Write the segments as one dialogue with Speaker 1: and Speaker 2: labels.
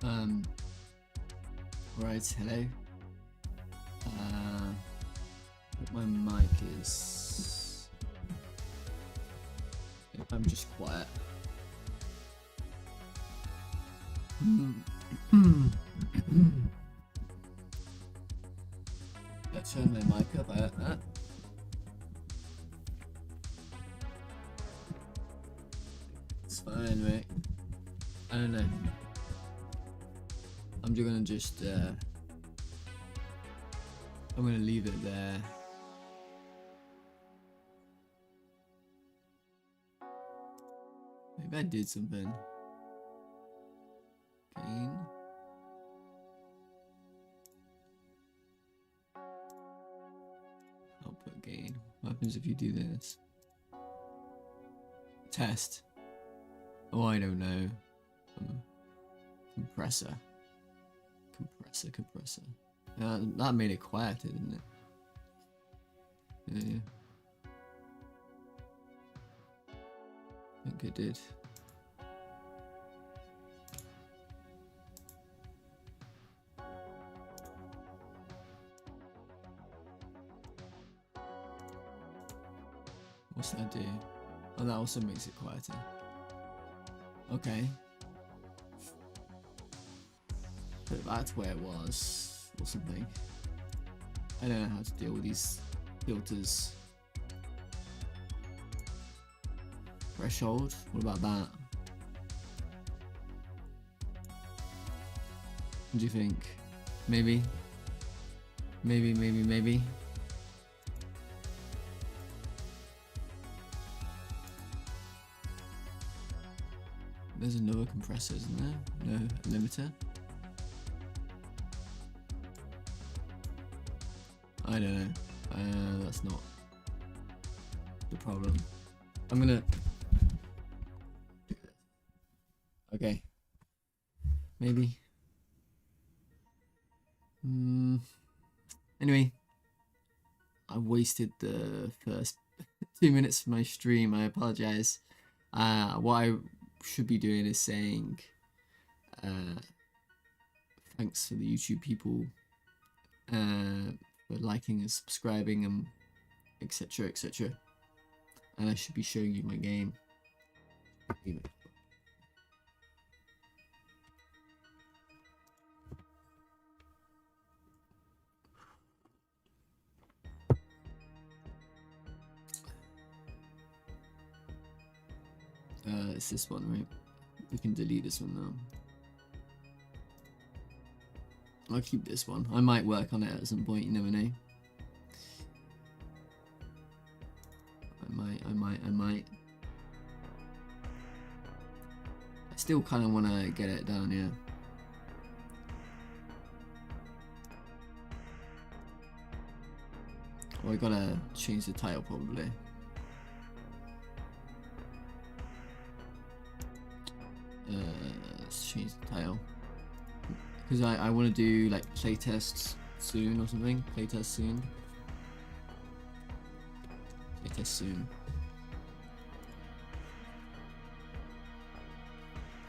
Speaker 1: Um, right, hello. My mic is... If I'm just quiet. Let's turn my mic up like that. It's fine, mate. I don't know. I'm just gonna I'm gonna leave it there. Maybe I did something. Gain. Output gain. What happens if you do this? Test. Oh, I don't know. Compressor. Compressor. That made it quieter, didn't it? Yeah. I think it did. What's that do? Oh, that also makes it quieter. Okay. But that's where it was, or something. I don't know how to deal with these filters. Threshold? What about that? What do you think? Maybe? Maybe? There's another compressor, isn't there? No, a limiter? I don't know. That's not the problem. I'm gonna... Okay. Maybe. Anyway. I wasted the first 2 minutes of my stream. I apologize. What I should be doing is saying thanks to the YouTube people for liking and subscribing and etc. And I should be showing you my game. It's this one, right? We can delete this one now. I'll keep this one. I might work on it at some point, you never know. I might. I still kind of want to get it done, yeah. Well, I gotta change the title probably. Let's change the title. Because I want to do like playtests soon or something. Playtest soon.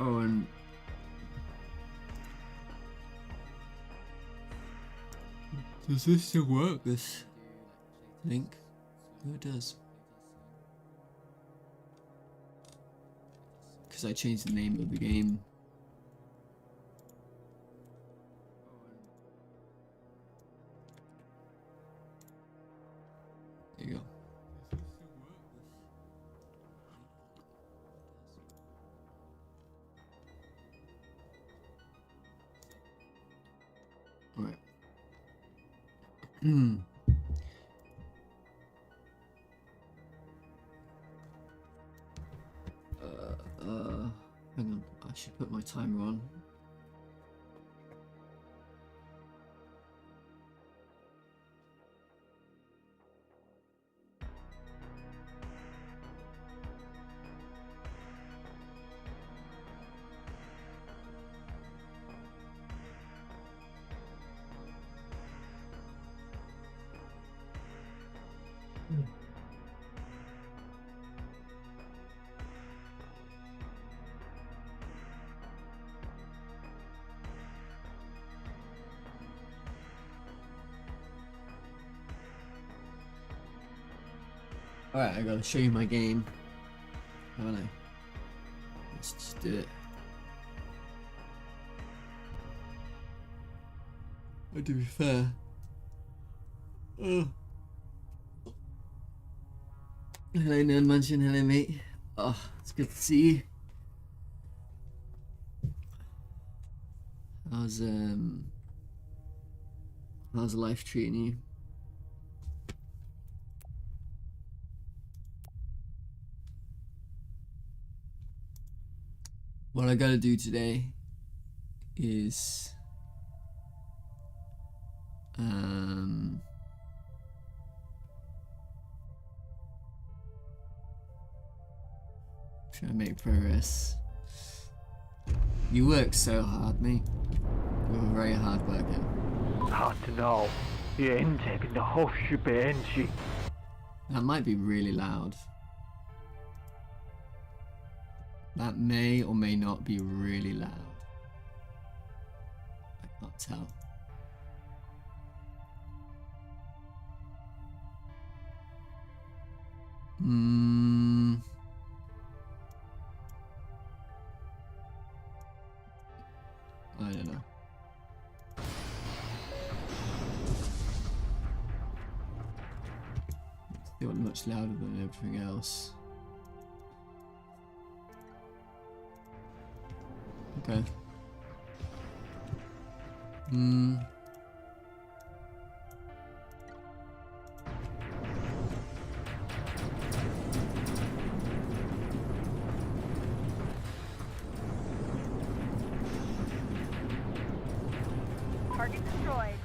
Speaker 1: Oh, and does this still work? This link? Oh, it does. Because I changed the name of the game. There you go. Alright. Hang on, I should put my timer on. Alright, I gotta show you my game. Haven't I? Let's just do it. But to be fair. Hello, Nerd Mansion. Hello, mate. Oh, it's good to see you. How's life treating you? What I gotta do today is try to make progress. You work so hard, mate. You're a very hard worker. That might be really loud. That may or may not be really loud. I can't tell. I don't know. It's still much louder than everything else. Okay.
Speaker 2: Target destroyed.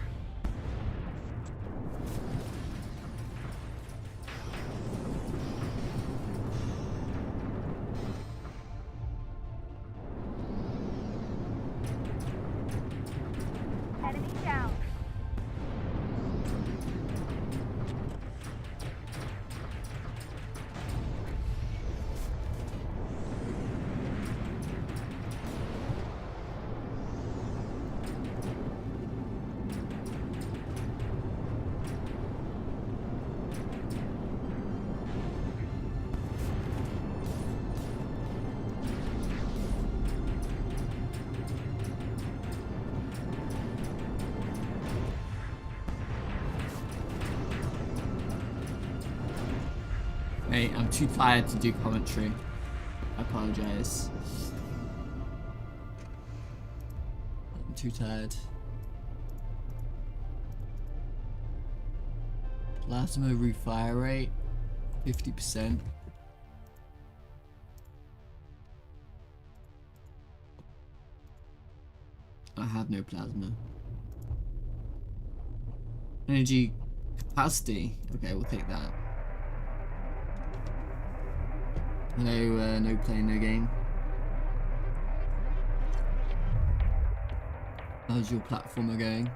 Speaker 2: Enemy down.
Speaker 1: Mate, I'm too tired to do commentary. I apologize. I'm too tired. Plasma refire rate, 50%. I have no plasma. Energy capacity. Okay, we'll take that. Hello, no playing, no game. How's your platformer going?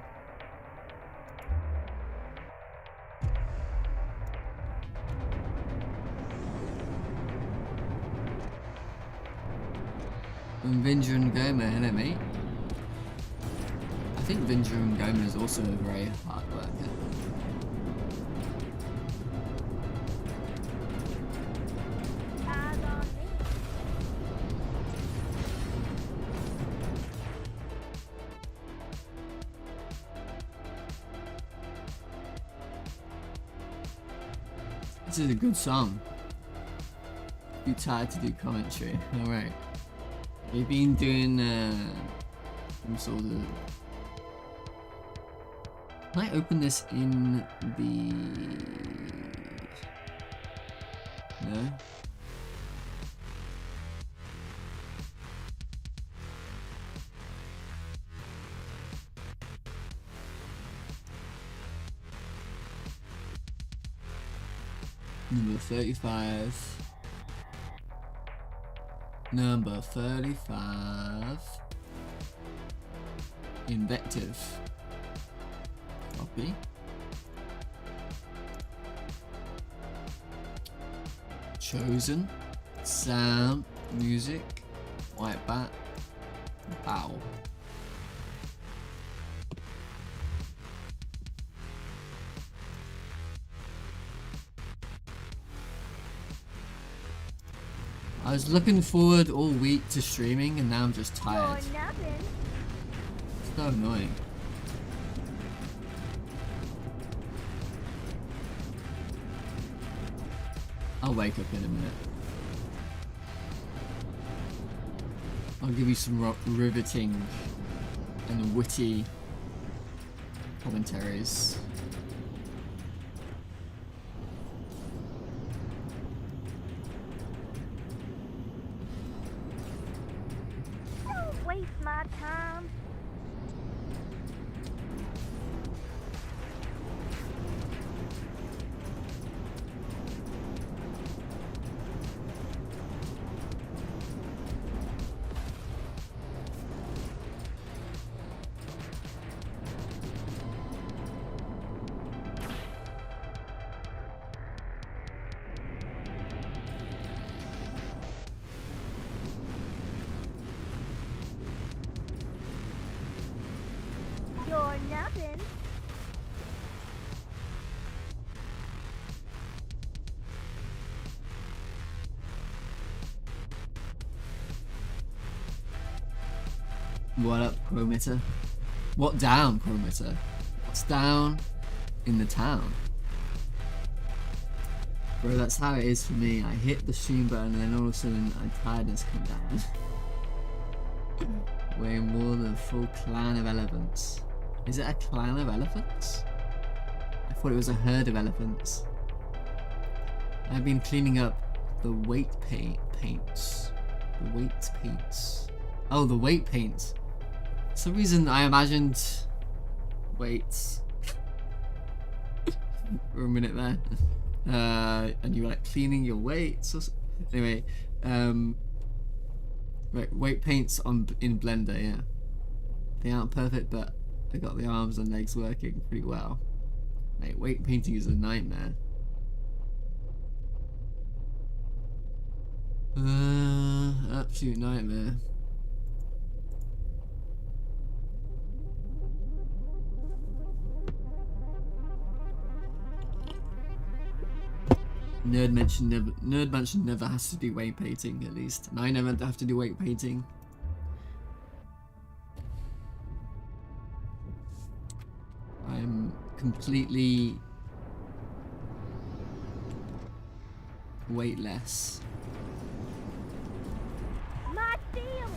Speaker 1: And Vinger and Goma, hello mate. I think Vinger and Goma is also a very hard worker. This is a good song. Too tired to do commentary. Alright. We've been doing some sort of... Can I open this in the... No? Number 35. Number 35. Invective. Copy. Chosen. Sound. Music. White bat. Bow. I was looking forward all week to streaming and now I'm just tired. So annoying. I'll wake up in a minute. I'll give you some riveting and witty commentaries.
Speaker 2: Don't waste my time. You're nothing.
Speaker 1: What up, Chromitter? What down, Chromitter? What's down in the town? Bro, that's how it is for me. I hit the stream button and then all of a sudden tiredness come down. Way more than a full clan of elephants. Is it a clan of elephants? I thought it was a herd of elephants. I've been cleaning up the weight paints. The weight paints. Oh, the weight paints. For some reason I imagined weights for a minute there. And you were like cleaning your weights or anyway, right, weight paints in Blender, yeah. They aren't perfect, but I got the arms and legs working pretty well. Mate, weight painting is a nightmare. Absolute nightmare. Nerd Mansion never has to do weight painting, at least. And I never have to do weight painting. I'm completely weightless.
Speaker 2: My field.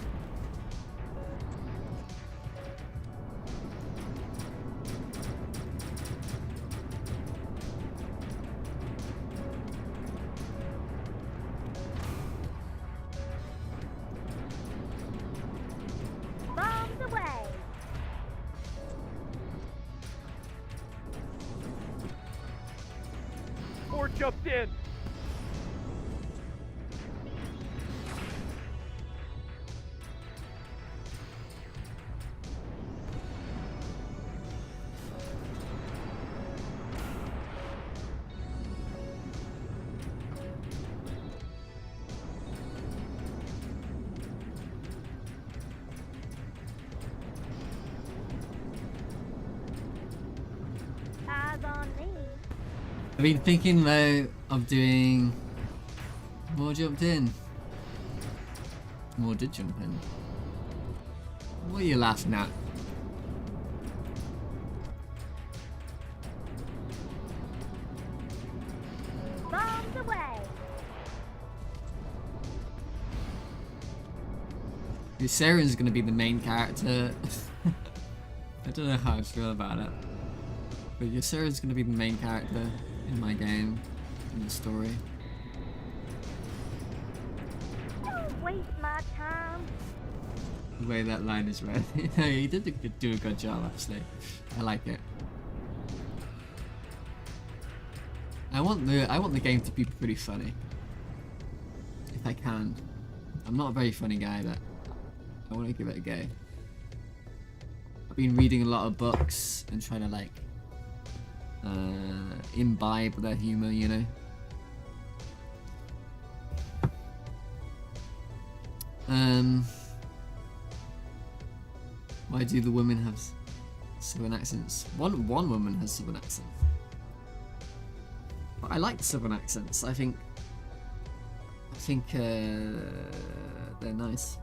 Speaker 2: Bombs away.
Speaker 3: Or jumped in.
Speaker 2: Eyes on me.
Speaker 1: I've been thinking though of doing more jumped in. More did jump in. What are you laughing at?
Speaker 2: Bombs away.
Speaker 1: Saren's gonna be the main character. I don't know how I feel about it. But Saren's gonna be the main character in my game, in the story.
Speaker 2: Don't waste my time.
Speaker 1: The way that line is read. He did do a good job, actually. I like it. I want the game to be pretty funny. If I can. I'm not a very funny guy, but I want to give it a go. I've been reading a lot of books and trying to like imbibe their humor, you know. Why do the women have southern accents? One woman has southern accent. But I like southern accents. I think think they're nice.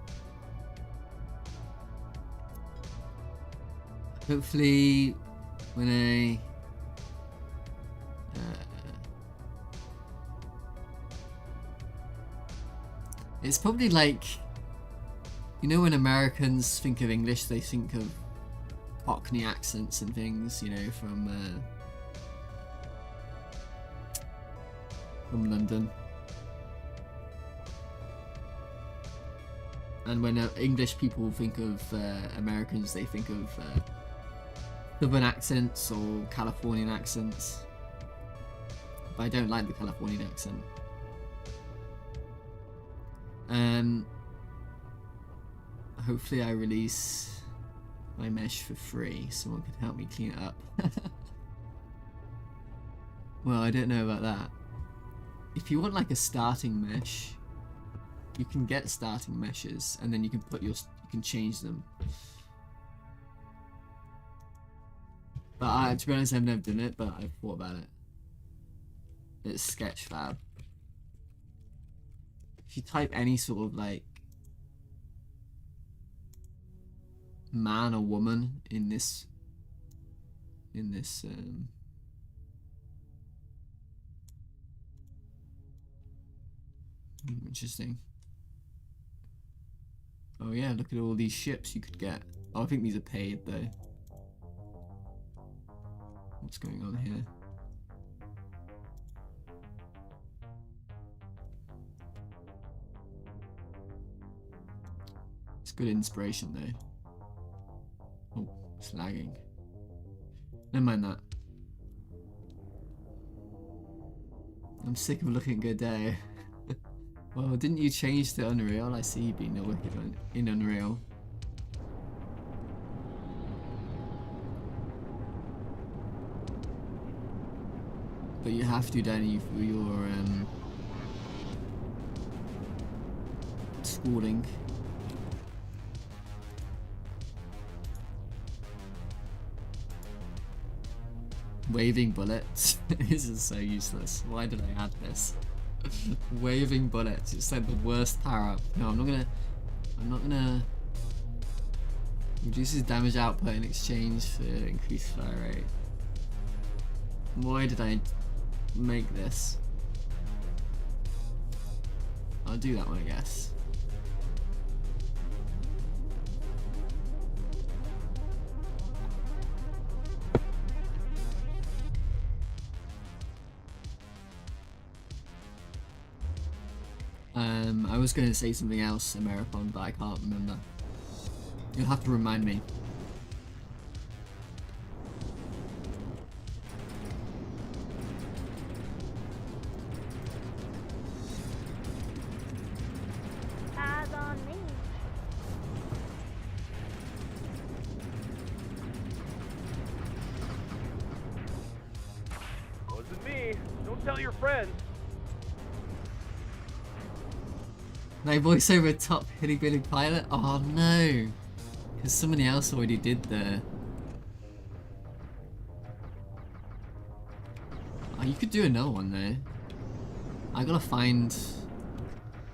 Speaker 1: Hopefully, when I it's probably like, you know, when Americans think of English, they think of Cockney accents and things, you know, from London. And when English people think of Americans, they think of Southern accents or Californian accents. But I don't like the Californian accent. Hopefully I release my mesh for free. Someone could help me clean it up. Well, I don't know about that. If you want like a starting mesh, you can get starting meshes, and then you can put you can change them. But to be honest, I've never done it, but I've thought about it. It's Sketchfab. If you type any sort of like man or woman in this interesting. Oh yeah, look at all these ships you could get. Oh, I think these are paid though. What's going on here? It's good inspiration though. Oh, it's lagging. Never mind that. I'm sick of looking at Godot. Well, didn't you change to Unreal? I see you being a wicked one in Unreal. But you have to, don't you, for your schooling. Waving bullets. This is so useless. Why did I add this? Waving bullets. It's like the worst power up. No, I'm not gonna. Reduces damage output in exchange for increased fire rate. Why did I make this? I'll do that one, I guess. I was going to say something else, Americon, but I can't remember. You'll have to remind me.
Speaker 2: Eyes on me.
Speaker 3: Wasn't me. Don't tell your friends.
Speaker 1: My voice over top Hilly Billy Pilot? Oh no! Because somebody else already did the... Oh, you could do another one though. I gotta find...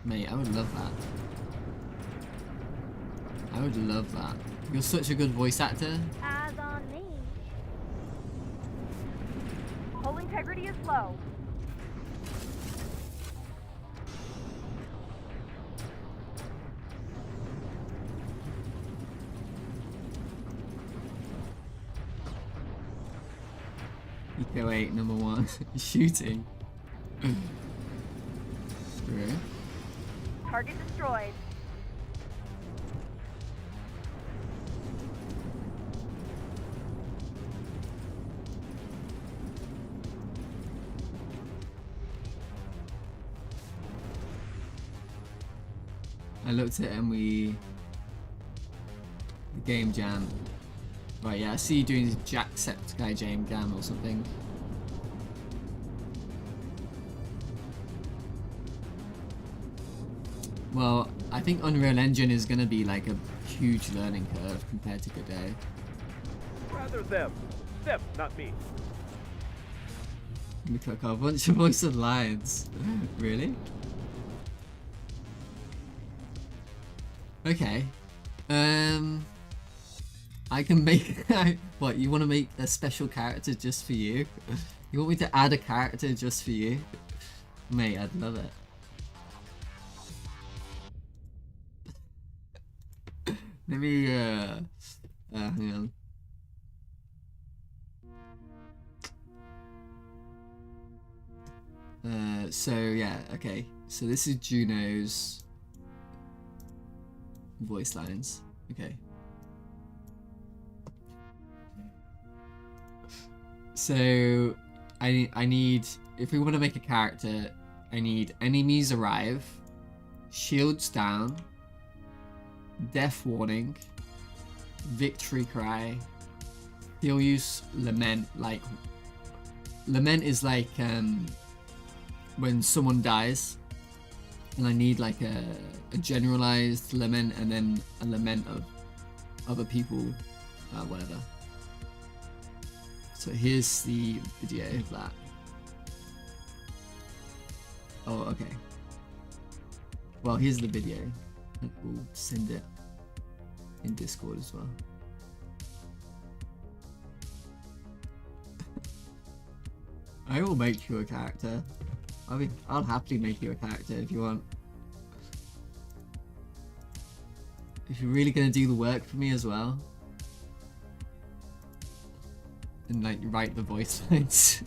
Speaker 1: Mate, I would love that. I would love that. You're such a good voice actor.
Speaker 2: Eyes on me.
Speaker 4: Hull integrity is low.
Speaker 1: Eco 8, number 1. Shooting. Screw.
Speaker 4: Target destroyed.
Speaker 1: I looked at it and the game jam. Right, yeah, I see you doing Jacksepticeye jam or something. Well, I think Unreal Engine is going to be like a huge learning curve compared to Godot.
Speaker 3: Rather them. Them, not me.
Speaker 1: Let me click on a bunch of voice of lines. Really? Okay. I can make. What, you want to make a special character just for you? You want me to add a character just for you? Mate, I'd love it. Let me, hang on. So yeah, okay. So this is Juno's voice lines. Okay. So I need, if we want to make a character, I need enemies arrive, shields down, death warning, victory cry, he'll use lament. Like, lament is like when someone dies, and I need like a generalized lament and then a lament of other people, whatever. So here's the video of that. Oh, okay. Well, here's the video. We'll send it in Discord as well. I will make you a character. I'll happily make you a character if you want. If you're really gonna do the work for me as well. And like write the voice lines.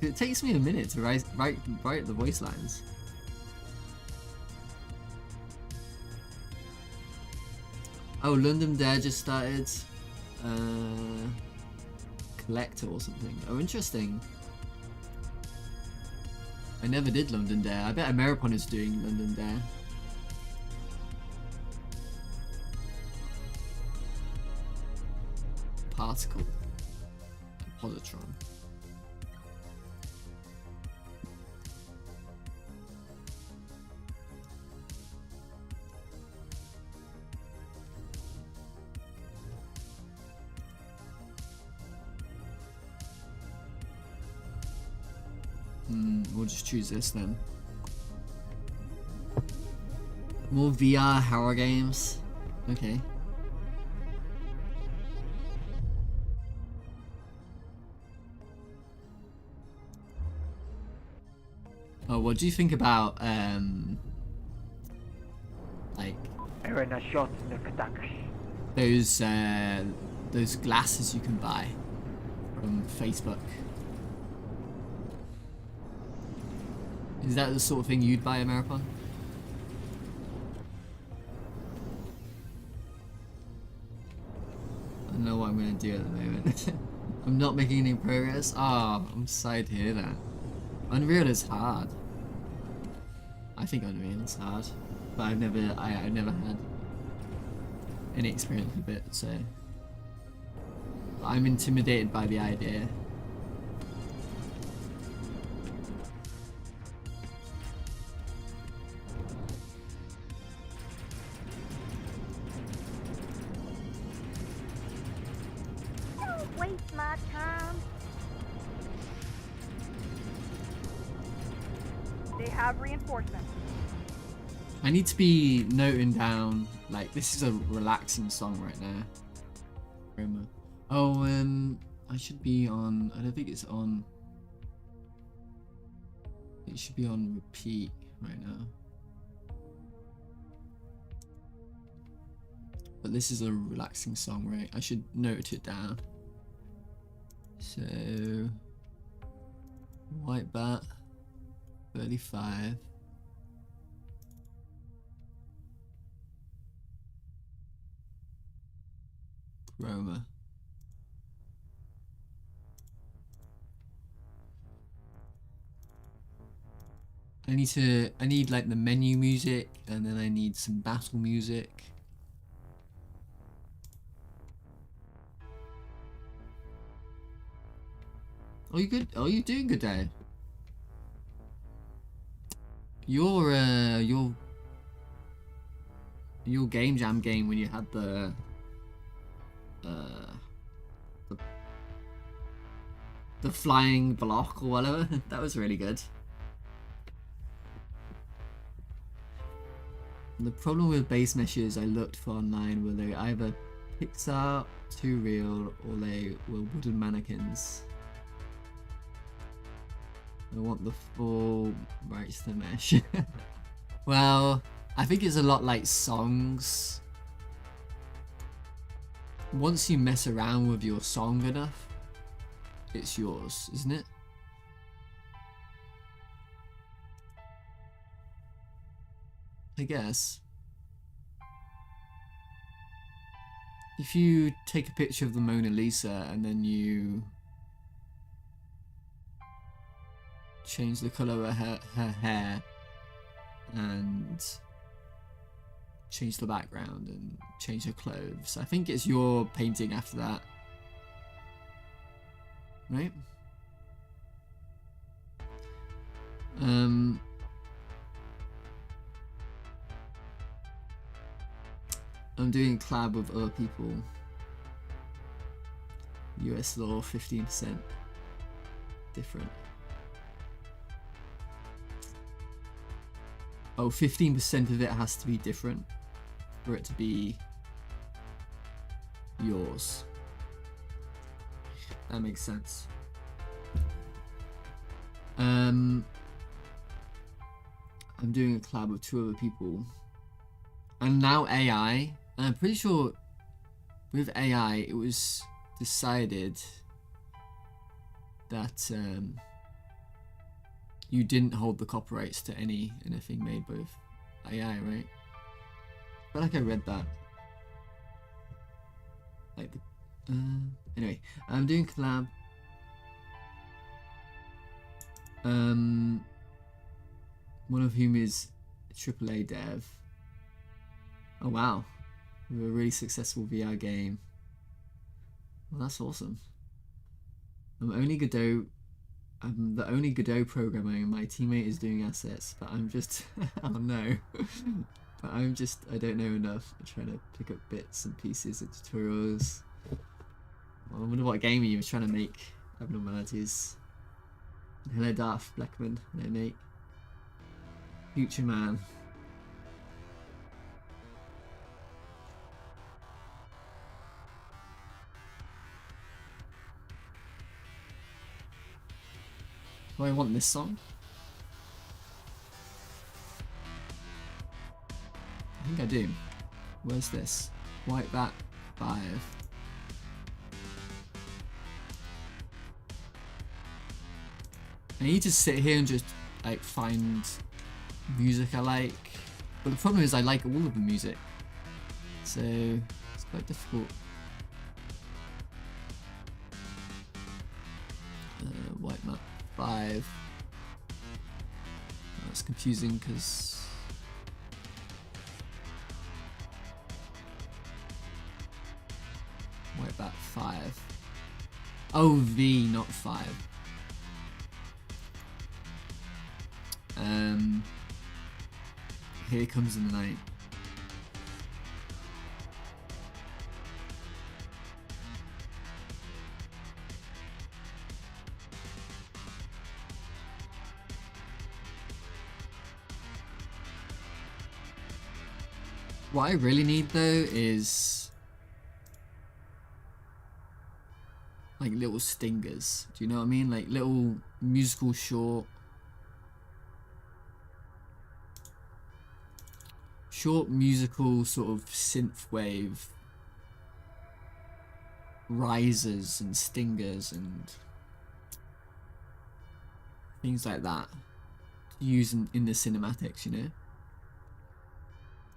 Speaker 1: It takes me a minute to write the voice lines. Oh, London Dare just started. Collector or something. Oh, interesting. I never did London Dare. I bet Ameripon is doing London Dare. Particle. Positron. We'll just choose this then. More VR horror games. Okay. Oh, what do you think about like those glasses you can buy from Facebook? Is that the sort of thing you'd buy, Ameripon? I don't know what I'm gonna do at the moment. I'm not making any progress. Oh, I'm sorry to hear that. Unreal is hard. I think Unreal is hard, but I've never had any experience with it, so I'm intimidated by the idea.
Speaker 2: Don't waste my time.
Speaker 4: They have reinforcements.
Speaker 1: I need to be noting down, like, this is a relaxing song right now. Oh, I should be on, I don't think it's on, it should be on repeat right now. But this is a relaxing song, right? I should note it down. So, White Bat, 35. Chroma. I need like the menu music, and then I need some battle music. Oh, you good? Oh, you doing good, Dad? Your game jam game when you had the flying block or whatever, that was really good. The problem with base meshes I looked for online were they either Pixar, too real, or they were wooden mannequins. I want the full rights to mesh. Well, I think it's a lot like songs. Once you mess around with your song enough, it's yours, isn't it? I guess. If you take a picture of the Mona Lisa and then you change the colour of her hair and change the background and change her clothes, I think it's your painting after that. Right? I'm doing a collab with other people. US law 15% different. Oh, 15% of it has to be different for it to be yours. That makes sense. I'm doing a collab with 2 other people. And now AI, and I'm pretty sure with AI it was decided that you didn't hold the copyrights to anything made with AI, right? I feel like I read that. Like the, anyway, I'm doing collab. One of whom is a AAA dev. Oh wow, with a really successful VR game. Well, that's awesome. I'm the only Godot programmer, and my teammate is doing assets, but I'm just, oh no. But I don't know enough. I'm trying to pick up bits and pieces of tutorials. Well, I wonder what game he was trying to make. Abnormalities. Hello Darth Blackman, hello mate. Future man. Do I want this song? I think I do. Where's this? Wipe that 5. I need to sit here and just like find music I like. But the problem is I like all of the music. So it's quite difficult. Wipe map 5. That's confusing because wipe that 5. Oh, V, not 5. Here comes the night. What I really need though is like little stingers. Do you know what I mean? Like little musical short musical sort of synthwave risers and stingers and things like that to use in the cinematics, you know.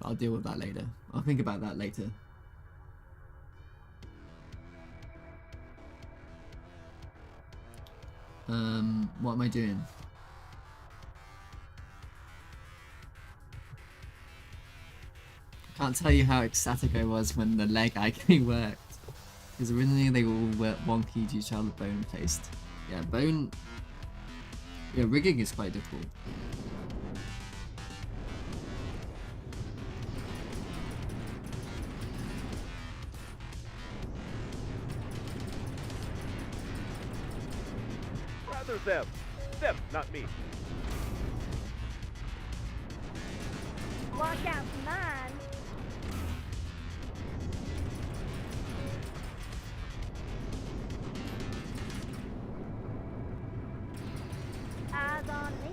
Speaker 1: I'll deal with that later. I'll think about that later. What am I doing? Can't tell you how ecstatic I was when the leg icon worked. Because originally they all were wonky due to how the bone placed. Yeah, bone... Yeah, rigging is quite difficult.
Speaker 3: Rather them. Them, not me.
Speaker 2: Watch Look out for mine. Eyes on me.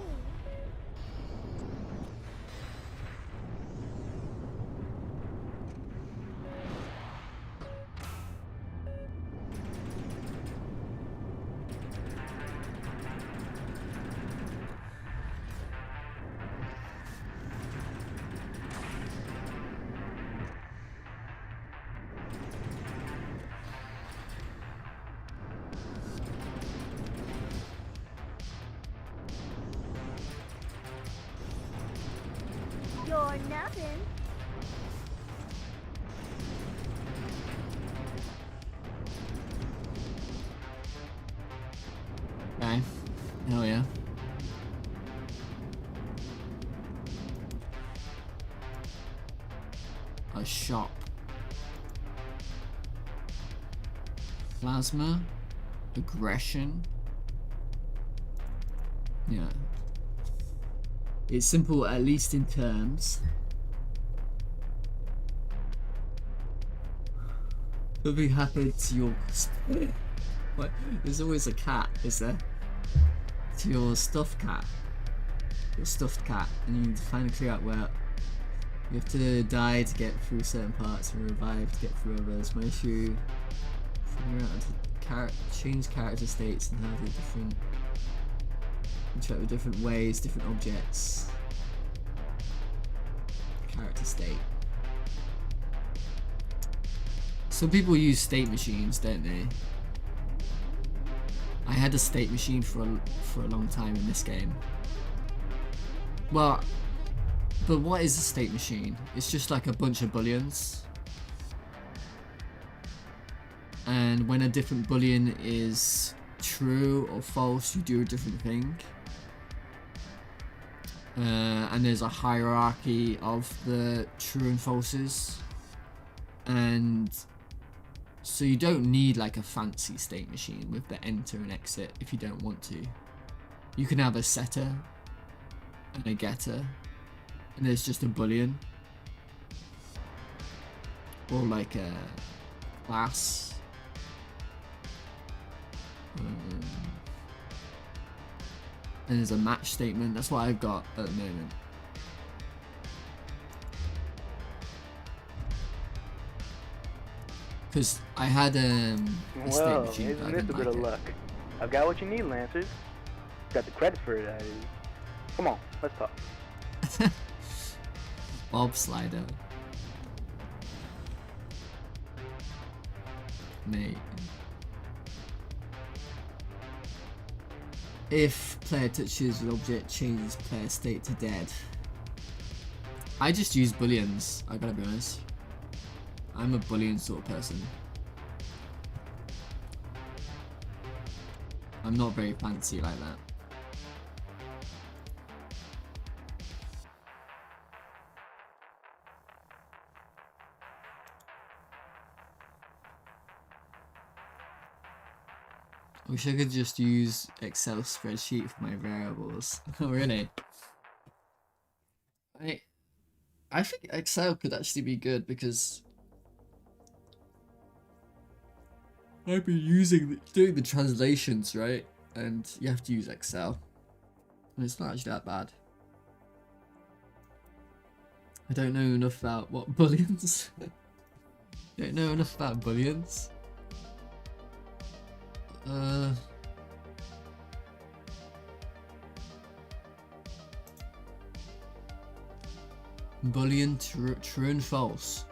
Speaker 2: You're nothing.
Speaker 1: Okay. Hell yeah. A shop. Plasma. Aggression. Yeah. It's simple, at least in terms. Something happened to your... What? There's always a cat, is there? To your stuffed cat. Your stuffed cat. And you need to finally clear out where... You have to die to get through certain parts and revive to get through others. My issue... Figure out how to change character states and how the different... Interact with different ways, different objects. Character state. Some people use state machines, don't they? I had a state machine for a long time in this game. Well, but what is a state machine? It's just like a bunch of booleans. And when a different boolean is true or false, you do a different thing. And there's a hierarchy of the true and falses, and so you don't need like a fancy state machine with the enter and exit if you don't want to. You can have a setter and a getter, and there's just a boolean, or like a class. And there's a match statement. That's what I've got at the moment. Because I had a state
Speaker 5: Well,
Speaker 1: machine, but I
Speaker 5: isn't this
Speaker 1: didn't
Speaker 5: a bit
Speaker 1: like
Speaker 5: of
Speaker 1: it.
Speaker 5: luck? I've got what you need, Lancers. Got the credit for it, that is. Come on, let's talk.
Speaker 1: Bob Slider. Mate. If player touches an object, changes player state to dead. I just use booleans, I gotta be honest. I'm a boolean sort of person. I'm not very fancy like that. I wish I could just use Excel spreadsheet for my variables. Oh really? I think Excel could actually be good because I've been doing the translations, right? And you have to use Excel. And it's not actually that bad. I don't know enough about what booleans. Don't know enough about booleans. Boolean true and false,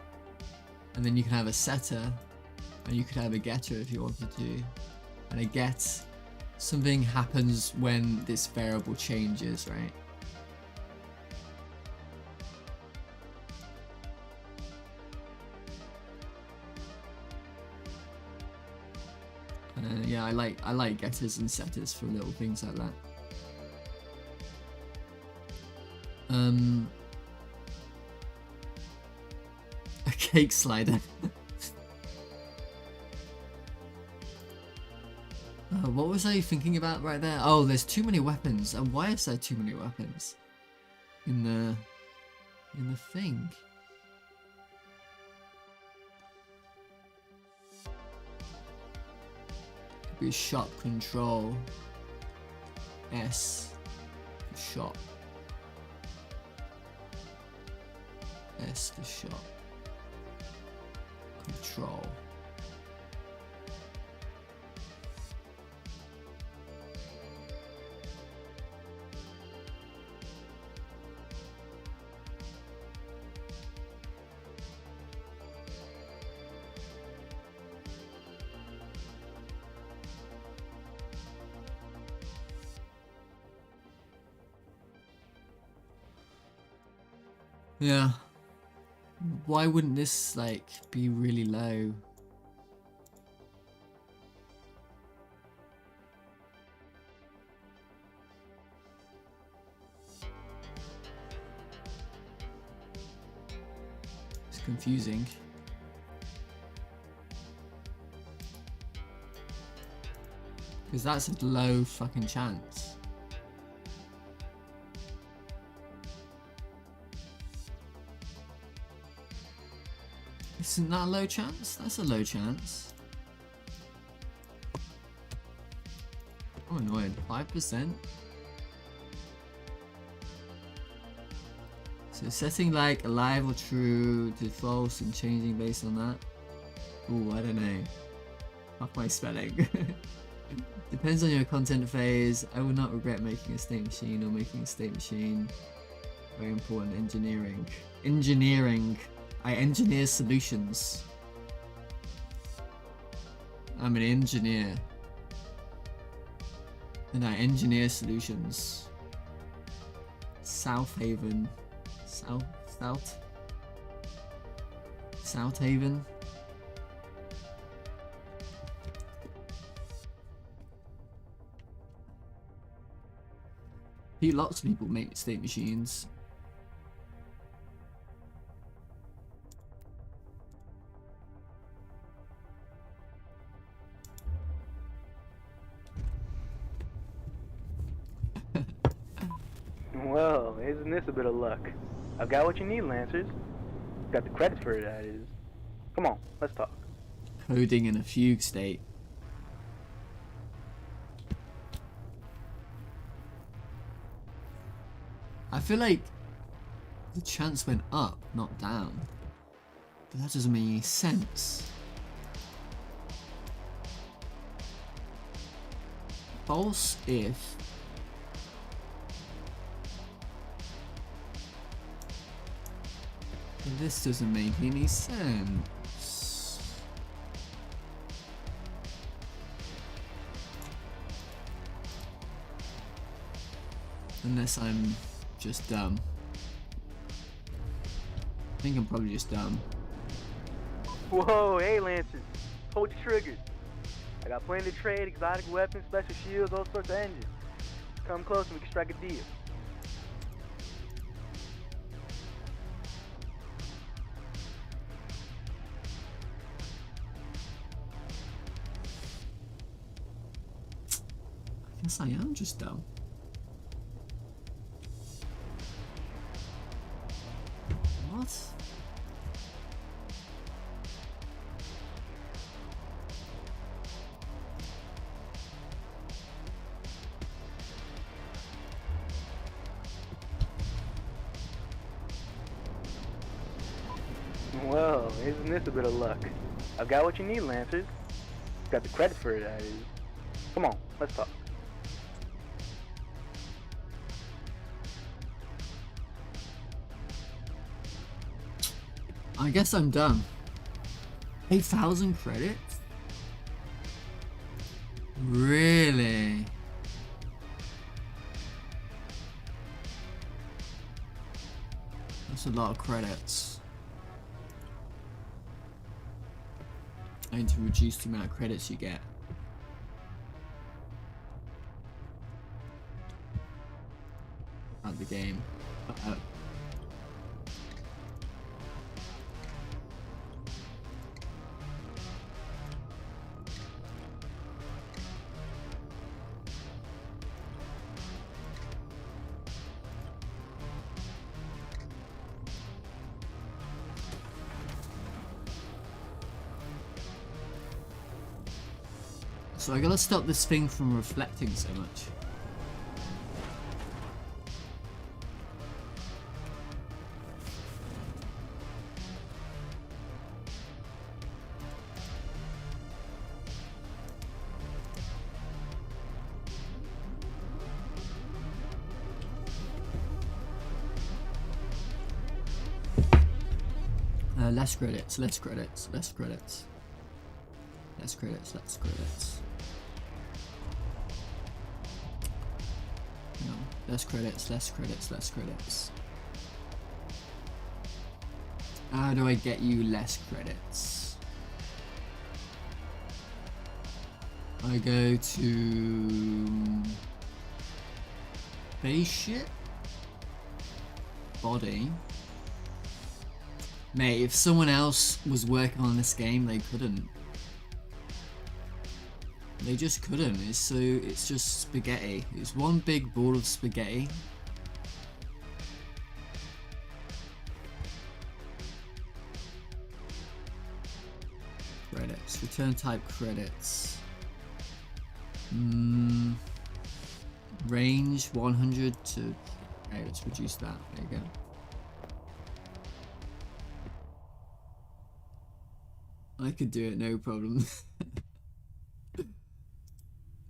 Speaker 1: and then you can have a setter, and you could have a getter if you wanted to. And a get, something happens when this variable changes, right? Yeah, I like getters and setters for little things like that. A cake slider. What was I thinking about right there? Oh, there's too many weapons. And why is there too many weapons in in the thing. Could be shop control. S. Shop. S for shop. Control. Yeah. Why wouldn't this like be really low? It's confusing. Because that's a low fucking chance. Isn't that a low chance? That's a low chance. I'm annoyed. 5%? So setting like alive or true to false and changing based on that. Ooh, I don't know. Fuck my spelling. Depends on your content phase. I will not regret making a state machine or making a state machine. Very important. Engineering. Engineering. I engineer solutions. I'm an engineer. And I engineer solutions. South Haven. South Haven. Lots of people make state machines.
Speaker 5: Well, isn't this a bit of luck? I've got what you need, Lancers. Got the credits for it, that is. Come on, let's talk.
Speaker 1: Coding in a fugue state. I feel like the chance went up, not down. But that doesn't make any sense. False if this doesn't make any sense. Unless I'm just dumb. I think I'm probably just dumb.
Speaker 5: Whoa, hey Lancers, hold your triggers. I got plenty to trade, exotic weapons, special shields, all sorts of engines. Come close and we can strike a deal.
Speaker 1: I guess I am just dumb. What?
Speaker 5: Well, isn't this a bit of luck? I've got what you need, Lancers. Got the credits for it, that is. Come on, let's talk.
Speaker 1: I guess I'm done. 8,000 credits? Really? That's a lot of credits. I need to reduce the amount of credits you get. At the game. So I gotta stop this thing from reflecting so much. Less credits, less credits, less credits. Less credits, less credits. No, less credits, less credits, less credits. How do I get you less credits? I go to spaceship body. Mate, if someone else was working on this game, they couldn't. They just couldn't. It's just spaghetti. It's one big ball of spaghetti. Credits. Return type credits. Range 100 to... Okay, let's reduce that. There you go. I could do it, no problem.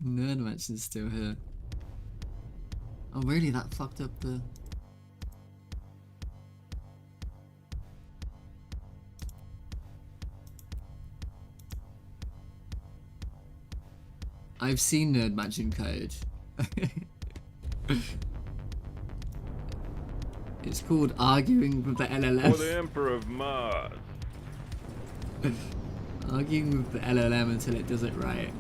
Speaker 1: Nerd Mansion's still here. Oh really, that fucked up the... I've seen Nerd Mansion code. It's called arguing with the LLM.
Speaker 3: For the Emperor of Mars.
Speaker 1: Arguing with the LLM until it does it right.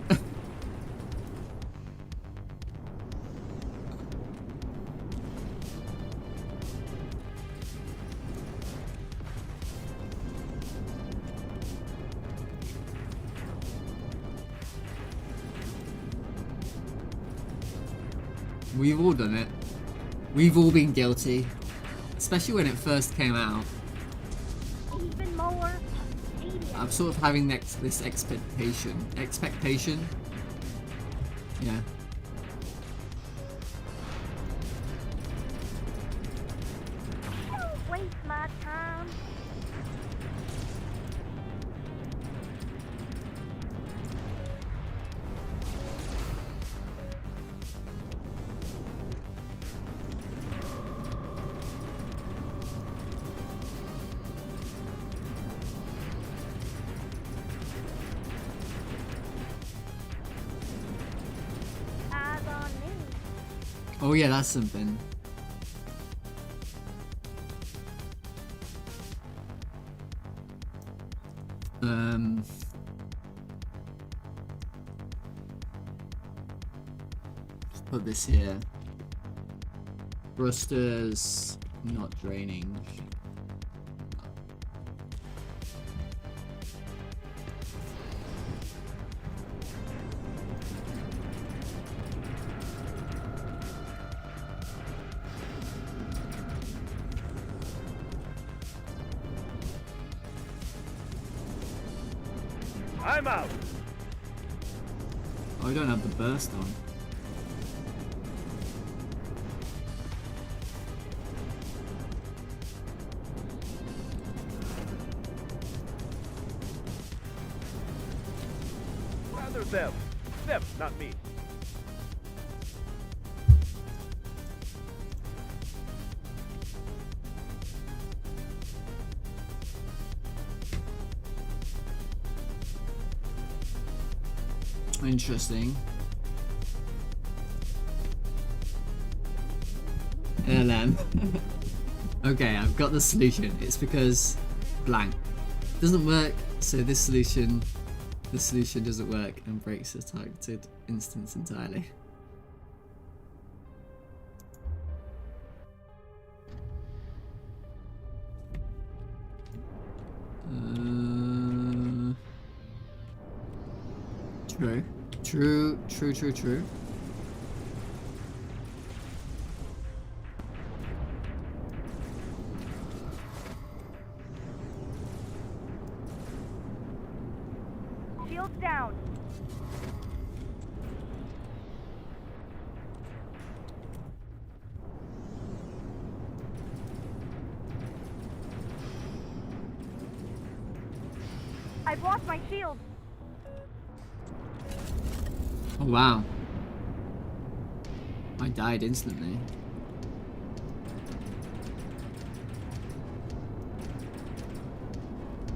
Speaker 1: We've all done it. We've all been guilty. Especially when it first came out.
Speaker 2: Even more tedious.
Speaker 1: I'm sort of having this expectation. Yeah.
Speaker 2: Don't waste my time. Eyes on me.
Speaker 1: Oh yeah, that's something. Just put this here. Thrusters not draining.
Speaker 3: I'm out.
Speaker 1: Oh, I don't have the burst on.
Speaker 3: Rather them. Them, not me.
Speaker 1: Interesting. LM. Okay, I've got the solution. It's because blank doesn't work, so this solution doesn't work and breaks the targeted instance entirely. True.
Speaker 4: Shields down. I've lost my shield.
Speaker 1: Oh wow. I died instantly.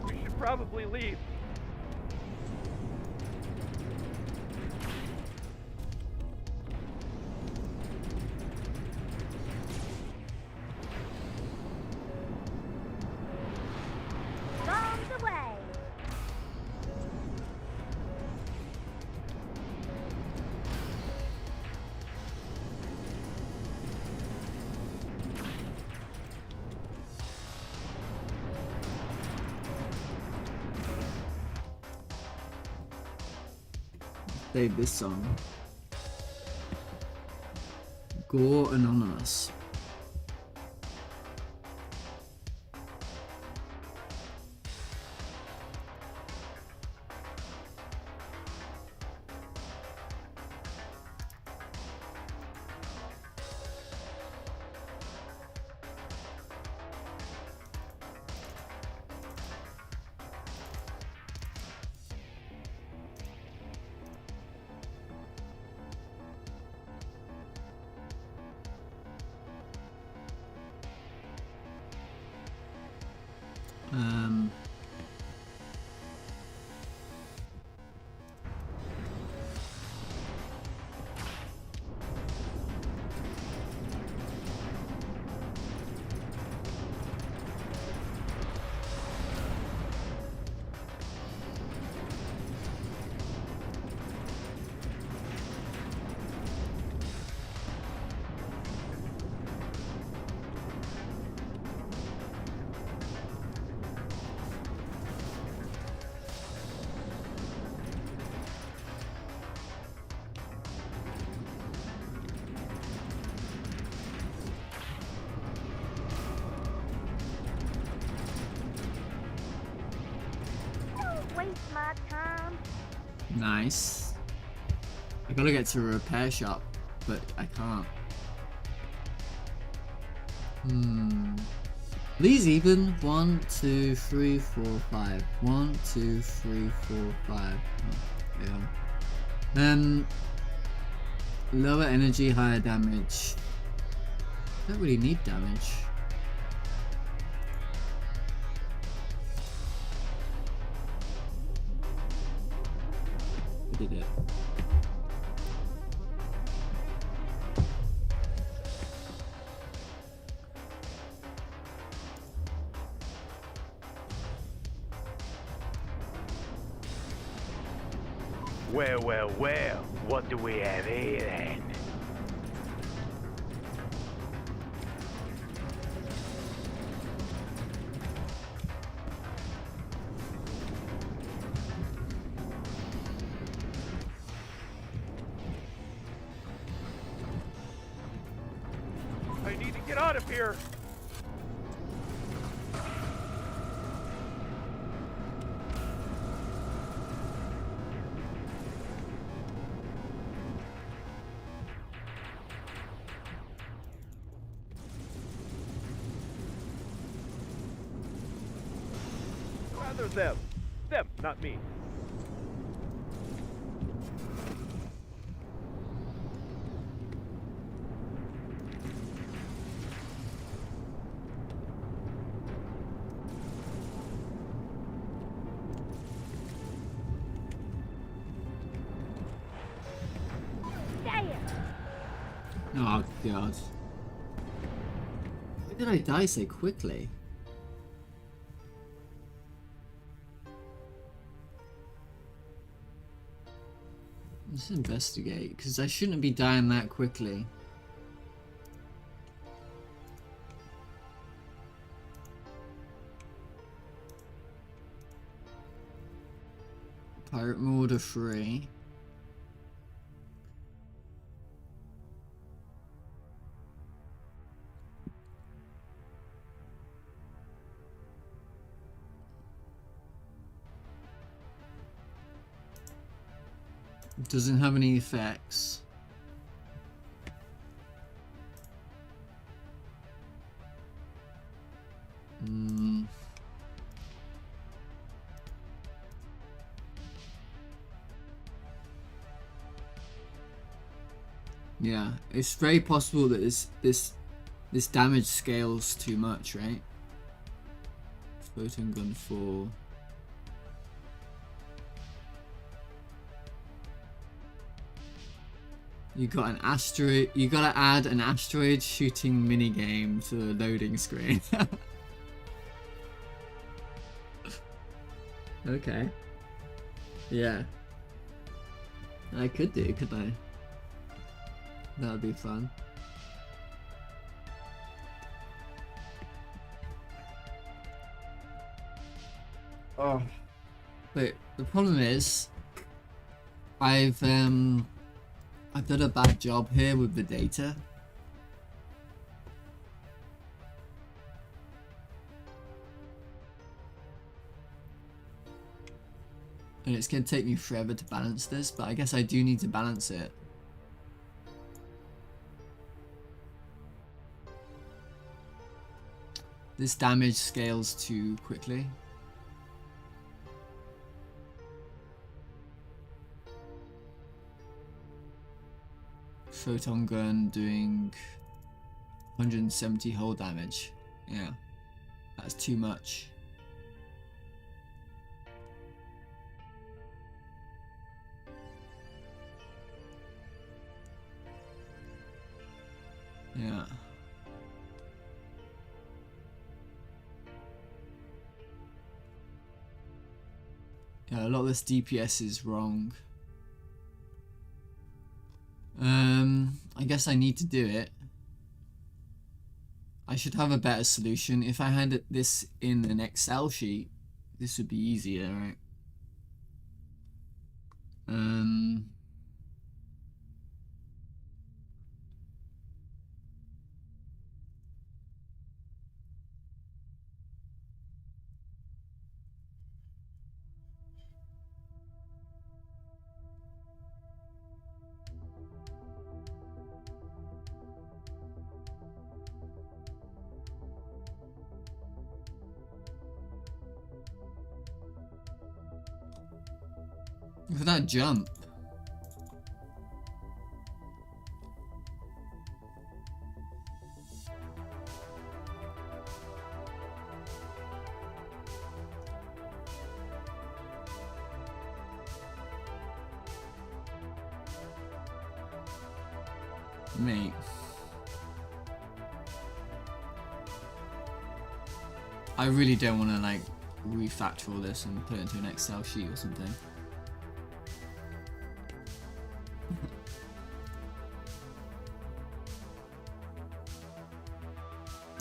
Speaker 3: We should probably leave.
Speaker 2: Bombs away.
Speaker 1: Save this song. Gore Anonymous. Um,
Speaker 2: Don't waste my time.
Speaker 1: nice. I gotta get to a repair shop, but I can't. These even 1, 2, 3, 4, 5. 1, 2, 3, 4, 5. Oh, yeah. Lower energy, higher damage. Don't really need damage. I did it.
Speaker 3: Well, what do we have here then? I need to get out of here! Rather them. Them, not me.
Speaker 2: Damn.
Speaker 1: Oh god. Why did I die so quickly? Let's investigate, because I shouldn't be dying that quickly. Pirate Mortar free. Doesn't have any effects. Yeah, it's very possible that this damage scales too much, right? Photon gun 4. You got an asteroid. You gotta add an asteroid shooting minigame to the loading screen. Okay. Yeah. I could do, couldn't I? That would be fun. Oh. But the problem is, I've done a bad job here with the data. And it's going to take me forever to balance this, but I guess I do need to balance it. This damage scales too quickly. Photon gun doing 170 hull damage. Yeah, that's too much. Yeah. Yeah, a lot of this DPS is wrong. I guess I need to do it. I should have a better solution. If I had this in an Excel sheet, this would be easier, right? Look at that jump. Mate. I really don't want to like refactor all this and put it into an Excel sheet or something.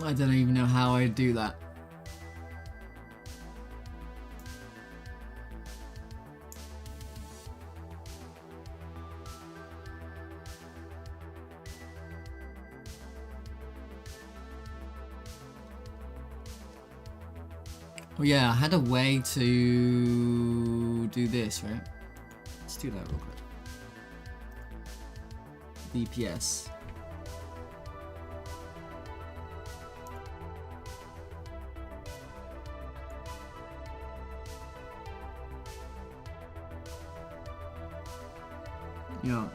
Speaker 1: I don't even know how I do that. Oh yeah, I had a way to do this, right? Let's do that real quick. DPS. Yeah.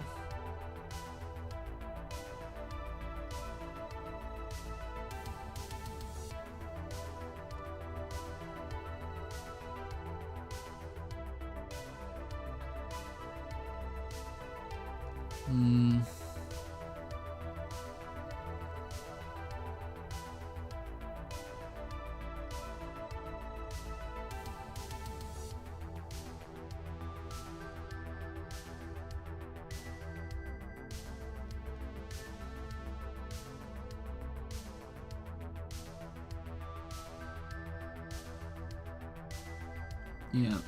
Speaker 1: Yeah.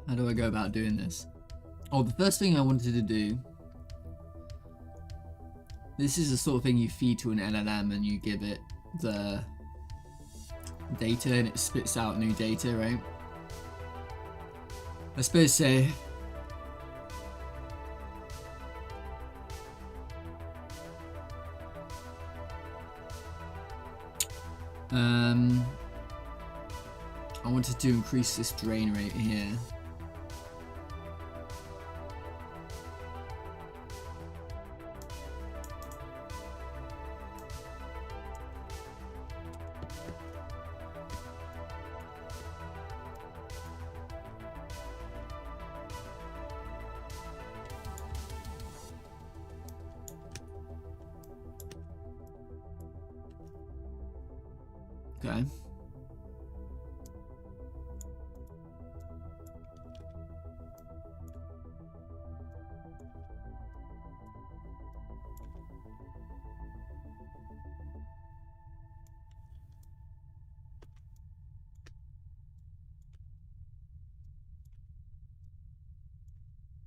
Speaker 1: How do I go about doing this? Oh, the first thing I wanted to do This is the sort of thing you feed to an LLM and you give it the data and it spits out new data, right? I suppose so. I wanted to increase this drain rate here. Okay.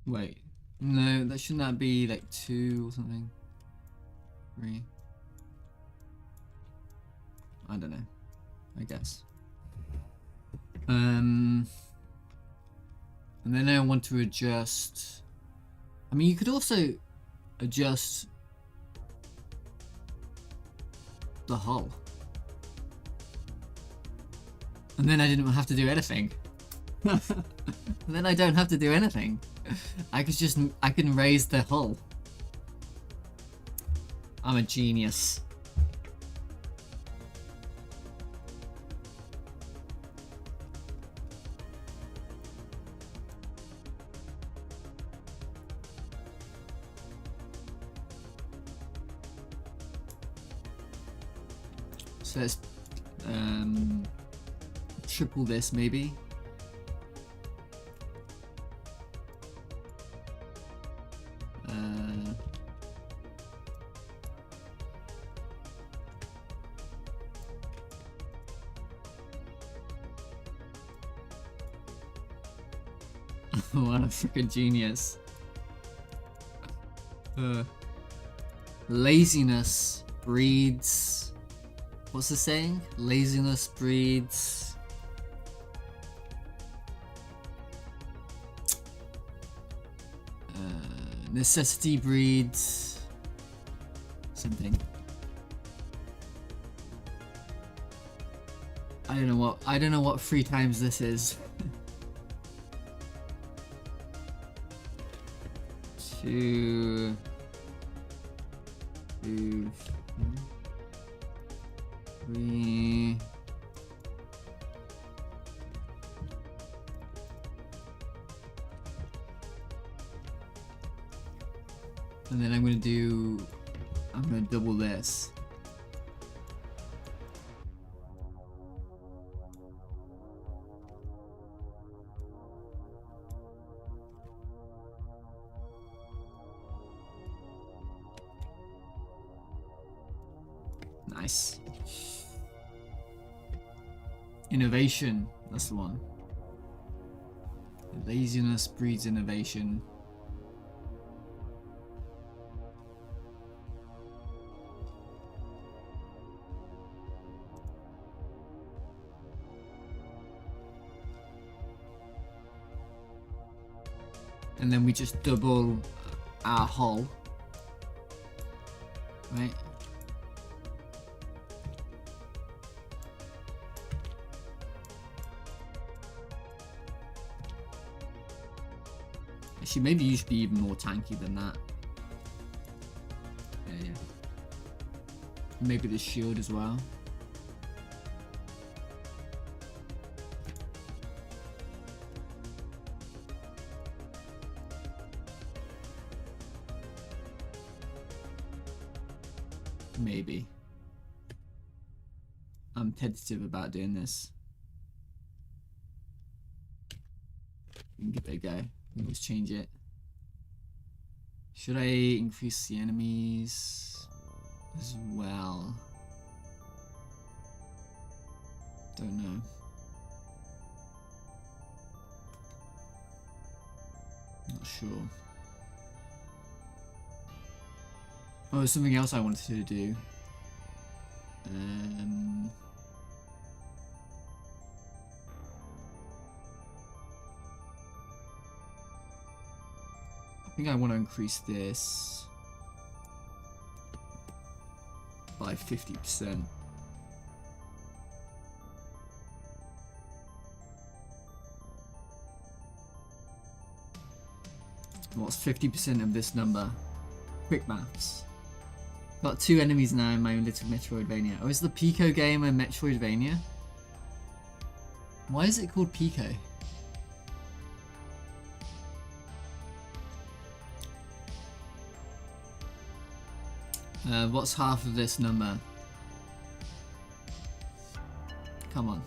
Speaker 1: Wait. No, that shouldn't that be like 2 or something? 3? I don't know. I guess. And then I want to adjust. I mean, you could also adjust the hull. And then I didn't have to do anything. And then I don't have to do anything. I can raise the hull. I'm a genius. So let's triple this maybe. What a freaking genius. Laziness breeds... What's the saying? Laziness breeds... necessity breeds... something. I don't know what 3 times this is. 2, 3, and then I'm gonna double this. Nice. Innovation, that's the one. Laziness breeds innovation. And then we just double our hull, right? Actually, maybe you should be even more tanky than that. Yeah. Maybe the shield as well. Maybe. I'm tentative about doing this. We can give it a go. Let's change it. Should I increase the enemies as well? Don't know. Not sure. Oh, there's something else I wanted to do. I think I want to increase this by 50%. What's 50% of this number? Quick maths. Got 2 enemies now in my little Metroidvania. Oh, is the Pico game a Metroidvania? Why is it called Pico? What's half of this number? Come on.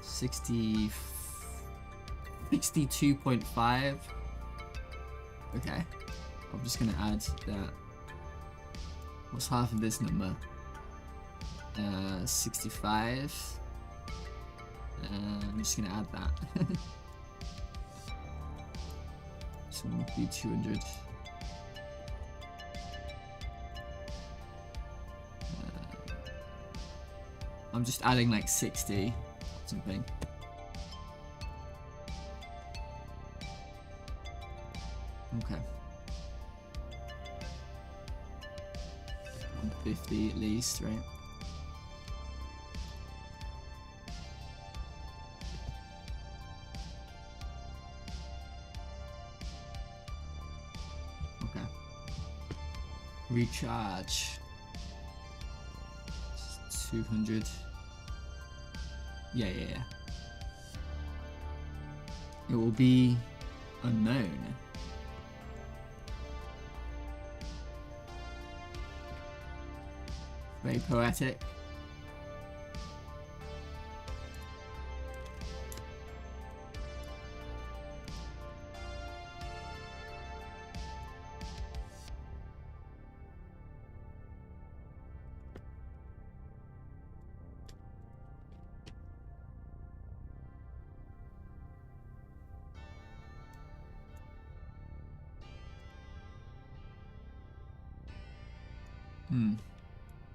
Speaker 1: 62.5. Okay. I'm just gonna add that. What's half of this number? 65. I'm just gonna add that. So it would be 200. I'm just adding like 60 something. Okay. 50 at least, right? Okay. Recharge. 200. Yeah. It will be unknown. Very poetic.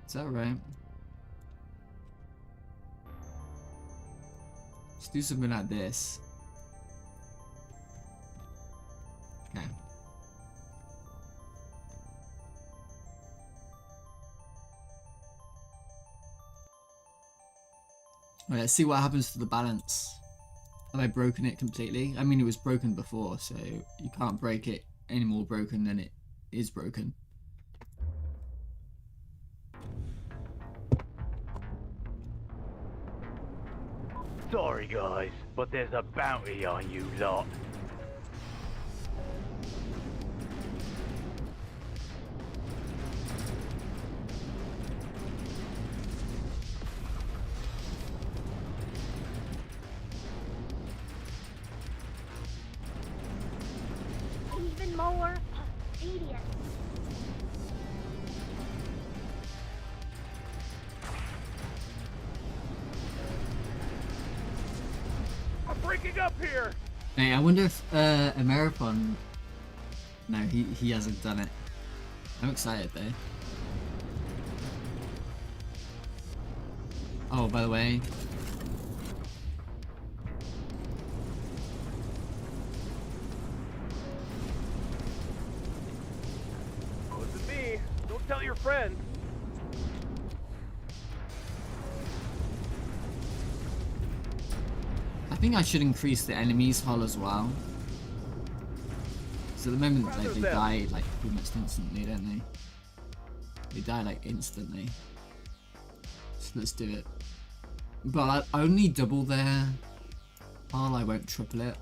Speaker 1: Is that right? Let's do something like this. Okay. Alright, let's see what happens to the balance. Have I broken it completely? I mean, it was broken before, so you can't break it any more broken than it is broken.
Speaker 6: Sorry guys, but there's a bounty on you lot.
Speaker 2: Even more tedious.
Speaker 3: I'm breaking up here!
Speaker 1: Hey, I wonder if Ameripon... No, he hasn't done it. I'm excited though. Oh, by the way...
Speaker 3: Wasn't me. Don't tell your friends.
Speaker 1: I think I should increase the enemies hull as well. So at the moment, like, they die like pretty much instantly, don't they? They die like instantly. So let's do it. But I only double their hull, I won't triple it.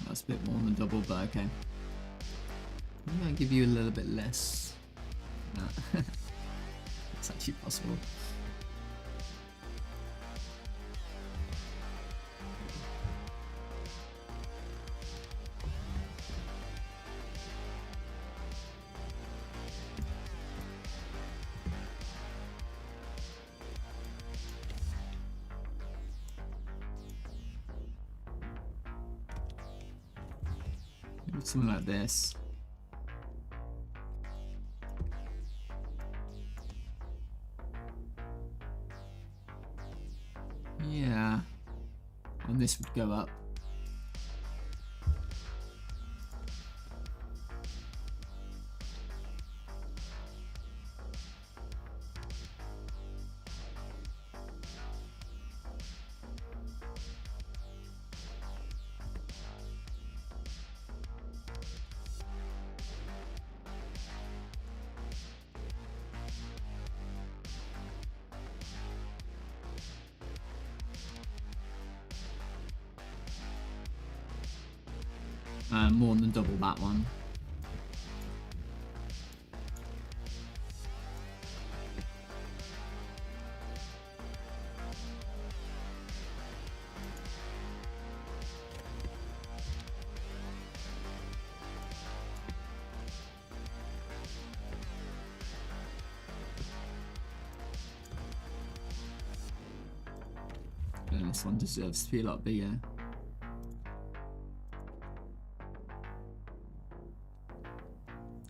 Speaker 1: That's a bit more than double, but okay. I'm gonna give you a little bit less. No. It's actually possible. Something like this. Yeah. And this would go up. More than double that one. And this one deserves to be a lot bigger.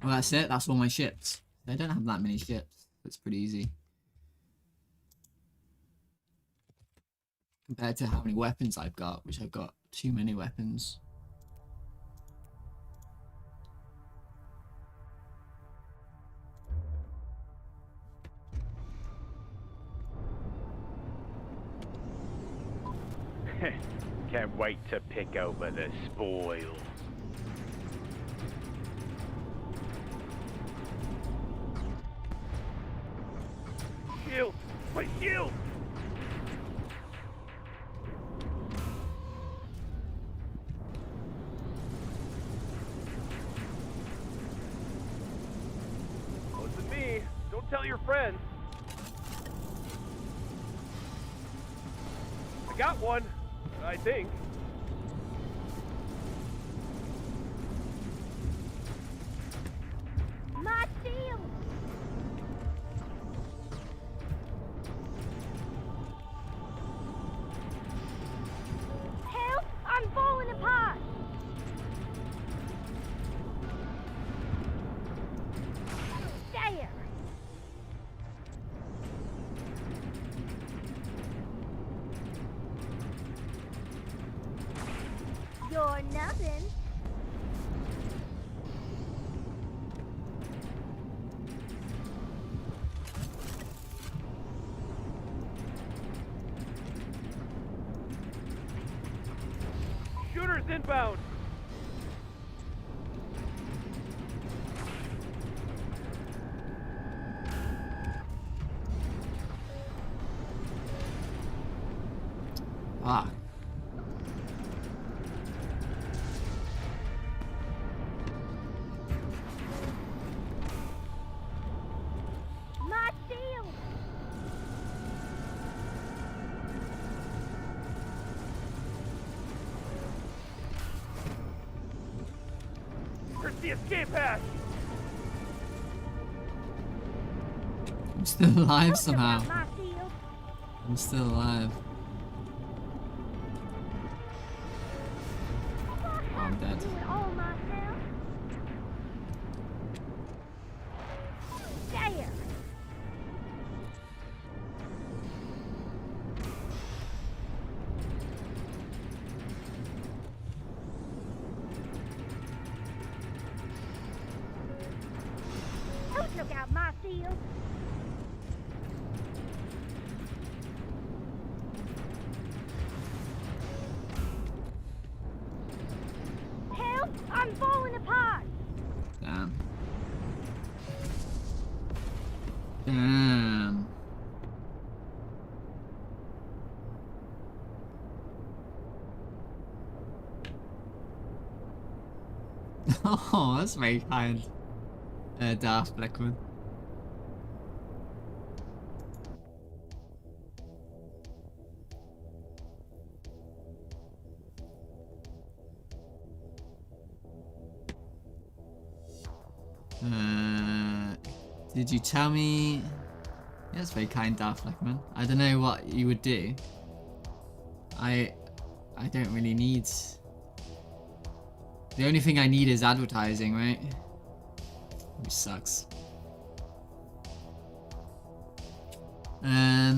Speaker 1: Well, that's it. That's all my ships. I don't have that many ships. It's pretty easy. Compared to how many weapons I've got, which I've got too many weapons.
Speaker 6: Can't wait to pick over the spoil.
Speaker 3: Shield! My shield! Wasn't me. Don't tell your friends. I got one, I think.
Speaker 2: My shield! Help! I'm falling apart! There! You're nothing.
Speaker 3: Shooters inbound!
Speaker 1: Ah.
Speaker 2: My shield!
Speaker 3: Where's the escape hatch?
Speaker 1: I'm still alive
Speaker 2: Talk
Speaker 1: somehow.
Speaker 2: about my shield.
Speaker 1: I'm still alive. Oh, I'm dead.
Speaker 2: Do it all myself. There! Who took out my shield? Help! I'm falling apart!
Speaker 1: Damn. Damn. Oh, that's very kind. Darth Blackman. Did you tell me? Yeah, that's very kind, Darth Blackman. I don't know what you would do. I don't really need The only thing I need is advertising, right? Which sucks. I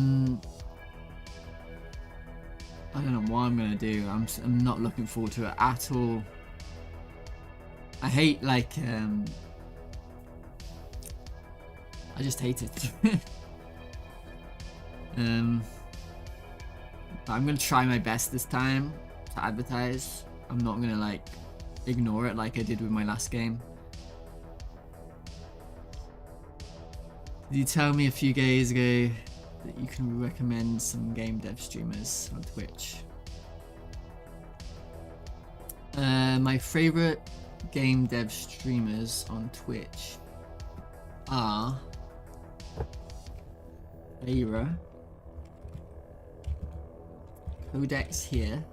Speaker 1: don't know what I'm gonna do. I'm not looking forward to it at all. I hate like I just hate it. But I'm gonna try my best this time to advertise. I'm not gonna like ignore it like I did with my last game. Did you tell me a few days ago that you can recommend some game dev streamers on Twitch? My favorite game dev streamers on Twitch are Aira, Codex here.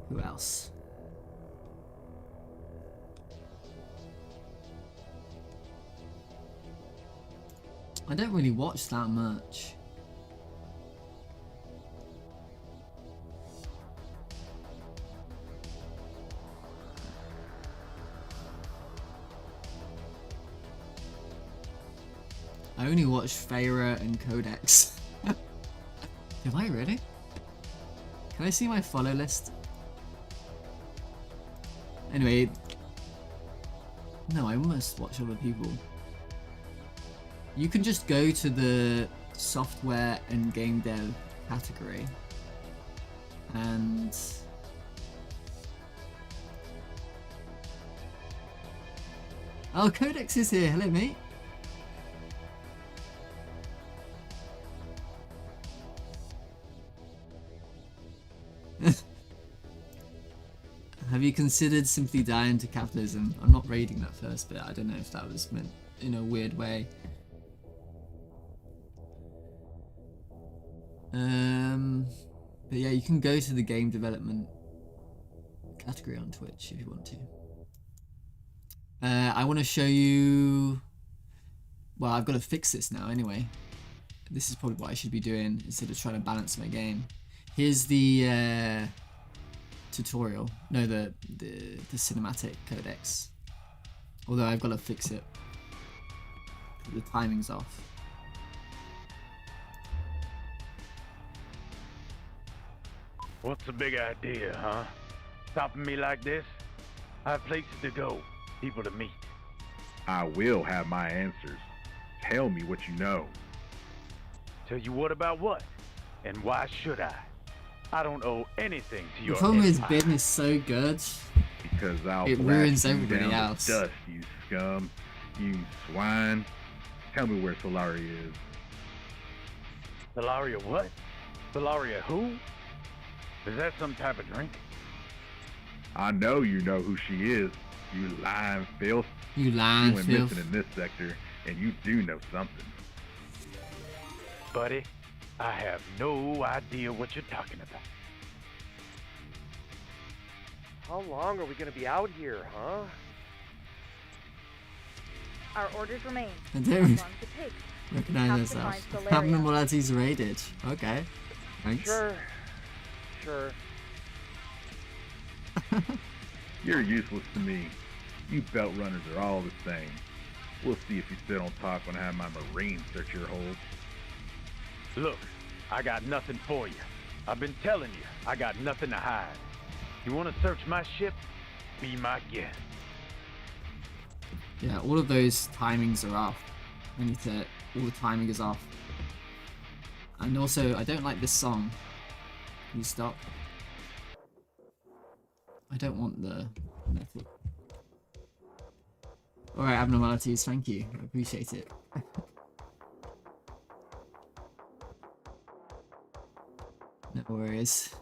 Speaker 1: Who else? I don't really watch that much. I only watch Feyre and Codex. Am I really? Can I see my follow list? Anyway. No, I must watch other people. You can just go to the software and game dev category and oh, Codex is here. Hello, mate. Have you considered simply dying to capitalism? I'm not raiding that first bit. I don't know if that was meant in a weird way. But yeah, you can go to the game development category on Twitch if you want to. I want to show you. Well, I've got to fix this now anyway. This is probably what I should be doing instead of trying to balance my game. Here's the tutorial. No, the cinematic codex. Although I've got to fix it. The timing's off.
Speaker 6: What's the big idea, huh? Stopping me like this? I have places to go, people to meet.
Speaker 7: I will have my answers. Tell me what you know.
Speaker 6: Tell you what about what? And why should I? I don't owe anything to your
Speaker 1: The problem is
Speaker 6: empire.
Speaker 1: Ben is so good.
Speaker 7: Because I'll
Speaker 1: It
Speaker 7: blast
Speaker 1: ruins
Speaker 7: you
Speaker 1: everybody
Speaker 7: down to
Speaker 1: else.
Speaker 7: dust, you scum. You swine. Tell me where Solaria is.
Speaker 6: Solaria what? Solaria who? Is that some type of drink?
Speaker 7: I know you know who she is. You lying filth.
Speaker 1: You
Speaker 7: You
Speaker 1: lying
Speaker 7: went
Speaker 1: filth.
Speaker 7: missing in this sector, and you do know something.
Speaker 6: Buddy, I have no idea what you're talking about.
Speaker 3: How long are we gonna be out here, huh?
Speaker 4: Our orders remain.
Speaker 1: I
Speaker 4: As
Speaker 1: don't
Speaker 4: long as it takes.
Speaker 1: recognize
Speaker 4: Have to
Speaker 1: myself.
Speaker 4: find Solaria.
Speaker 1: Abnormalities rated. Okay. Thanks.
Speaker 3: Sure.
Speaker 7: You're useless to me. You belt runners are all the same. We'll see if you sit on top when I have my Marines search your hold.
Speaker 6: Look, I got nothing for you. I've been telling you, I got nothing to hide. You want to search my ship? Be my guest.
Speaker 1: Yeah, all of those timings are off. I need to. All the timing is off. And also, I don't like this song. Can you stop? I don't want the method. Alright, abnormalities, thank you. I appreciate it. No worries.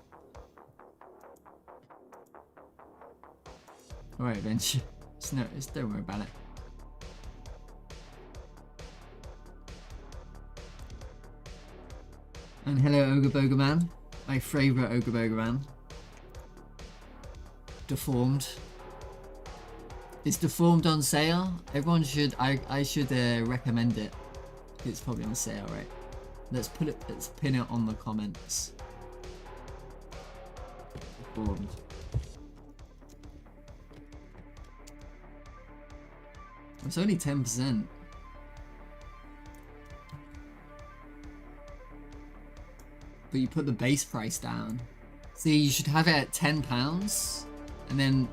Speaker 1: Alright, Bench. Don't worry about it. And hello, Ogre Boger Man. My favourite Ogre Boger Man. Deformed. Is Deformed on sale? Everyone should. I should recommend it. It's probably on sale, right? Let's pin it on the comments. Deformed. It's only 10%. But you put the base price down. See, you should have it at £10, and then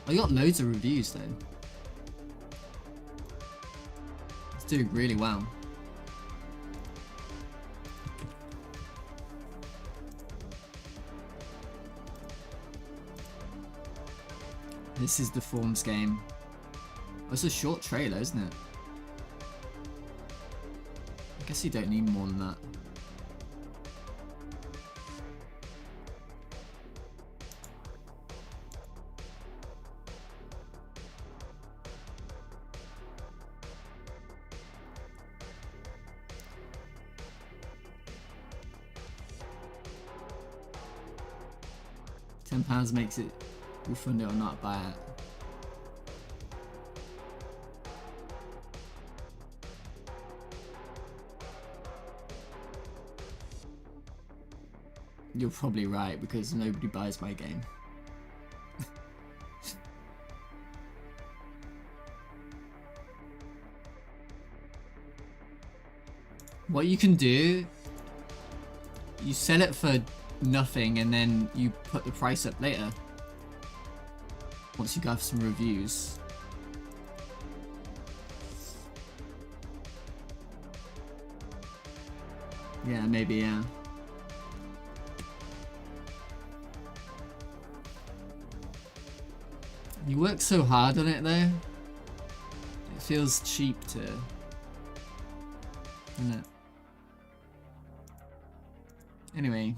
Speaker 1: I got loads of reviews though. It's doing really well. This is the Forms game. Oh, it's a short trailer, isn't it? I guess you don't need more than that. £10 makes it refund it or not buy it. You're probably right because nobody buys my game. What you can do, you sell it for nothing and then you put the price up later once you have some reviews. Yeah, maybe, yeah. You work so hard on it though. It feels cheap to, isn't it? Anyway.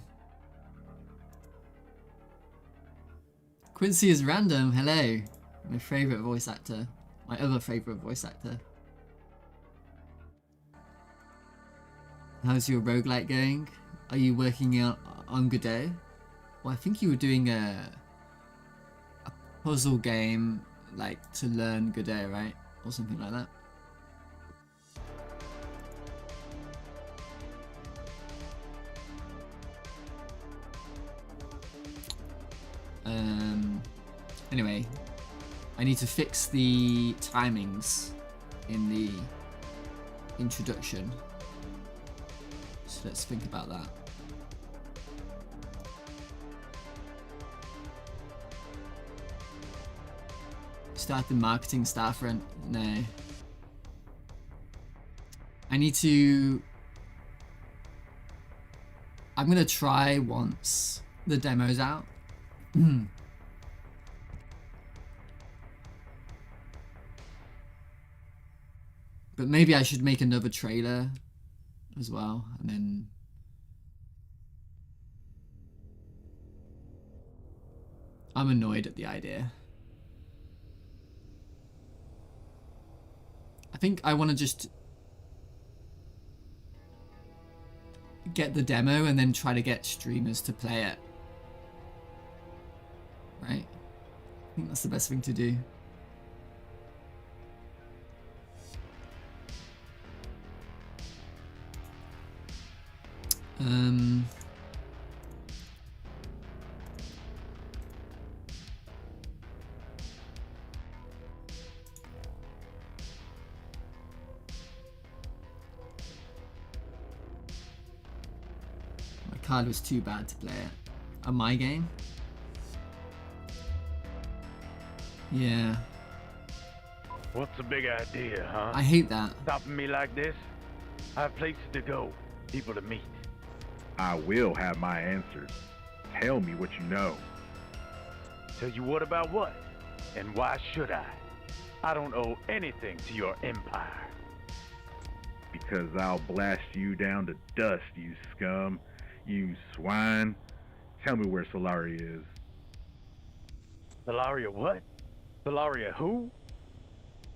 Speaker 1: Quincy is random, hello. My favourite voice actor. My other favourite voice actor. How's your roguelike going? Are you working out on Godot? Well, I think you were doing a puzzle game, like, to learn Godot, right? Or something like that. Anyway, I need to fix the timings in the introduction. So let's think about that. Start the marketing staff rent? No. I need to... I'm gonna try once the demo's out. But maybe I should make another trailer as well, and then... I'm annoyed at the idea. I think I want to just get the demo and then try to get streamers to play it. Right? I think that's the best thing to do. My card was too bad to play it. On my game? Yeah.
Speaker 6: What's the big idea, huh?
Speaker 1: I hate that.
Speaker 6: Stopping me like this? I have places to go, people to meet.
Speaker 7: I will have my answers. Tell me what you know.
Speaker 6: Tell you what about what? And why should I? I don't owe anything to your empire.
Speaker 7: Because I'll blast you down to dust, you scum. You swine. Tell me where Solaria is.
Speaker 6: Solaria what? Solaria who?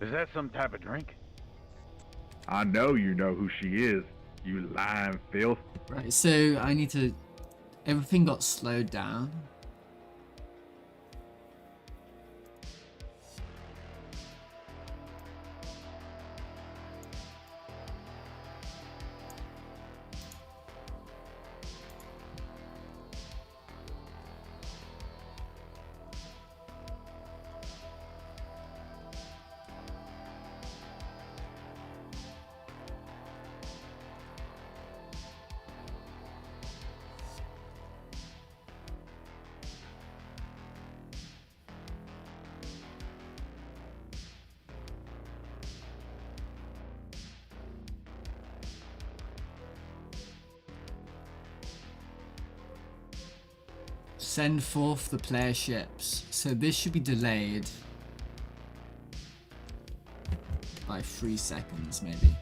Speaker 6: Is that some type of drink?
Speaker 7: I know you know who she is, you lying filth.
Speaker 1: Right, so I need to... Everything got slowed down. Send forth the player ships. So this should be delayed by 3 seconds, maybe.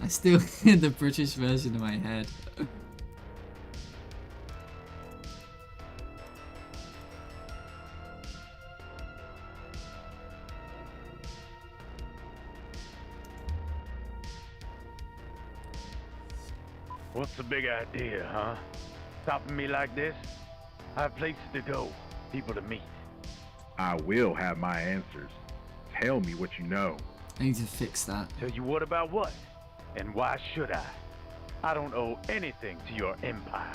Speaker 1: I still hear the British version in my head.
Speaker 6: What's the big idea, huh? Stopping me like this? I have places to go, people to meet.
Speaker 7: I will have my answers. Tell me what you know.
Speaker 1: I need to fix that.
Speaker 6: Tell you what about what? And why should I? I don't owe anything to your empire.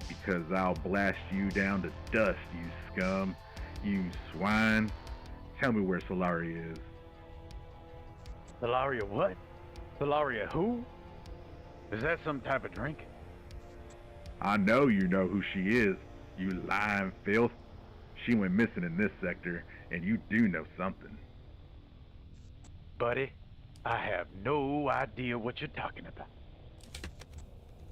Speaker 7: Because I'll blast you down to dust, you scum. You swine. Tell me where Solaria is.
Speaker 6: Solaria what? Solaria who? Is that some type of drink?
Speaker 7: I know you know who she is, you lying filth. She went missing in this sector, and you do know something.
Speaker 6: Buddy, I have no idea what you're talking about.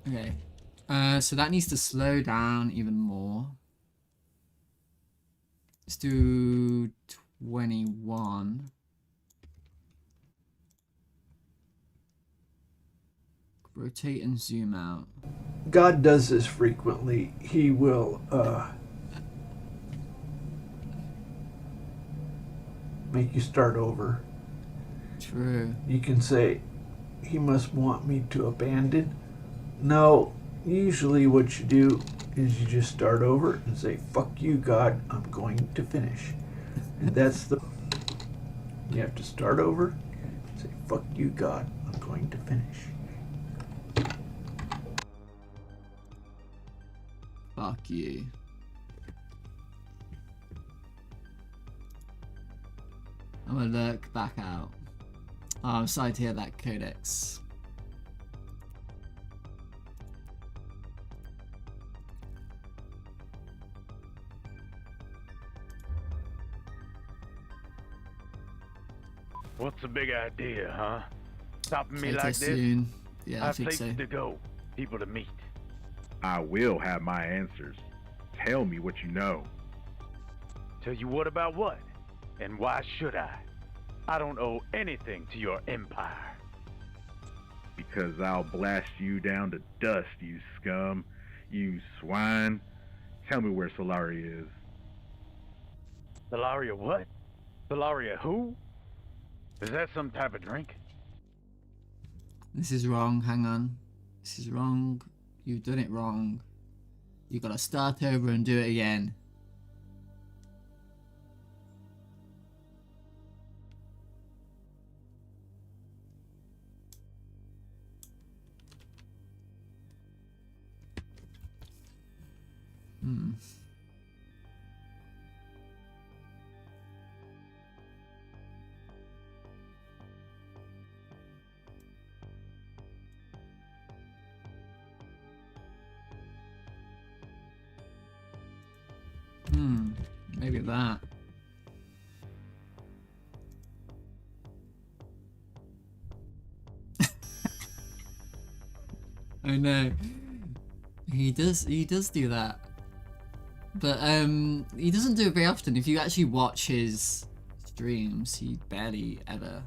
Speaker 1: Okay. So that needs to slow down even more. Let's do 21. Rotate and zoom out.
Speaker 8: God does this frequently. He will make you start over.
Speaker 1: True.
Speaker 8: You can say, he must want me to abandon. No, usually what you do is you just start over and say, fuck you, God, I'm going to finish. And that's the... You have to start over and say, fuck you, God, I'm going to finish.
Speaker 1: Fuck you. I'm gonna lurk back out. Oh, I'm sorry to hear that, Codex.
Speaker 6: What's the big idea, huh? Stopping me
Speaker 1: Playtest
Speaker 6: like this?
Speaker 1: soon. Yeah,
Speaker 6: I
Speaker 1: I
Speaker 6: have
Speaker 1: think
Speaker 6: places
Speaker 1: so.
Speaker 6: to go, people to meet.
Speaker 7: I will have my answers. Tell me what you know.
Speaker 6: Tell you what about what? And why should I? I don't owe anything to your empire.
Speaker 7: Because I'll blast you down to dust, you scum. You swine. Tell me where Solaria is.
Speaker 6: Solaria what? Solaria who? Is that some type of drink?
Speaker 1: This is wrong, hang on. This is wrong. You've done it wrong. You gotta start over and do it again. Maybe that. I know. He does do that. But he doesn't do it very often. If you actually watch his streams, he barely ever.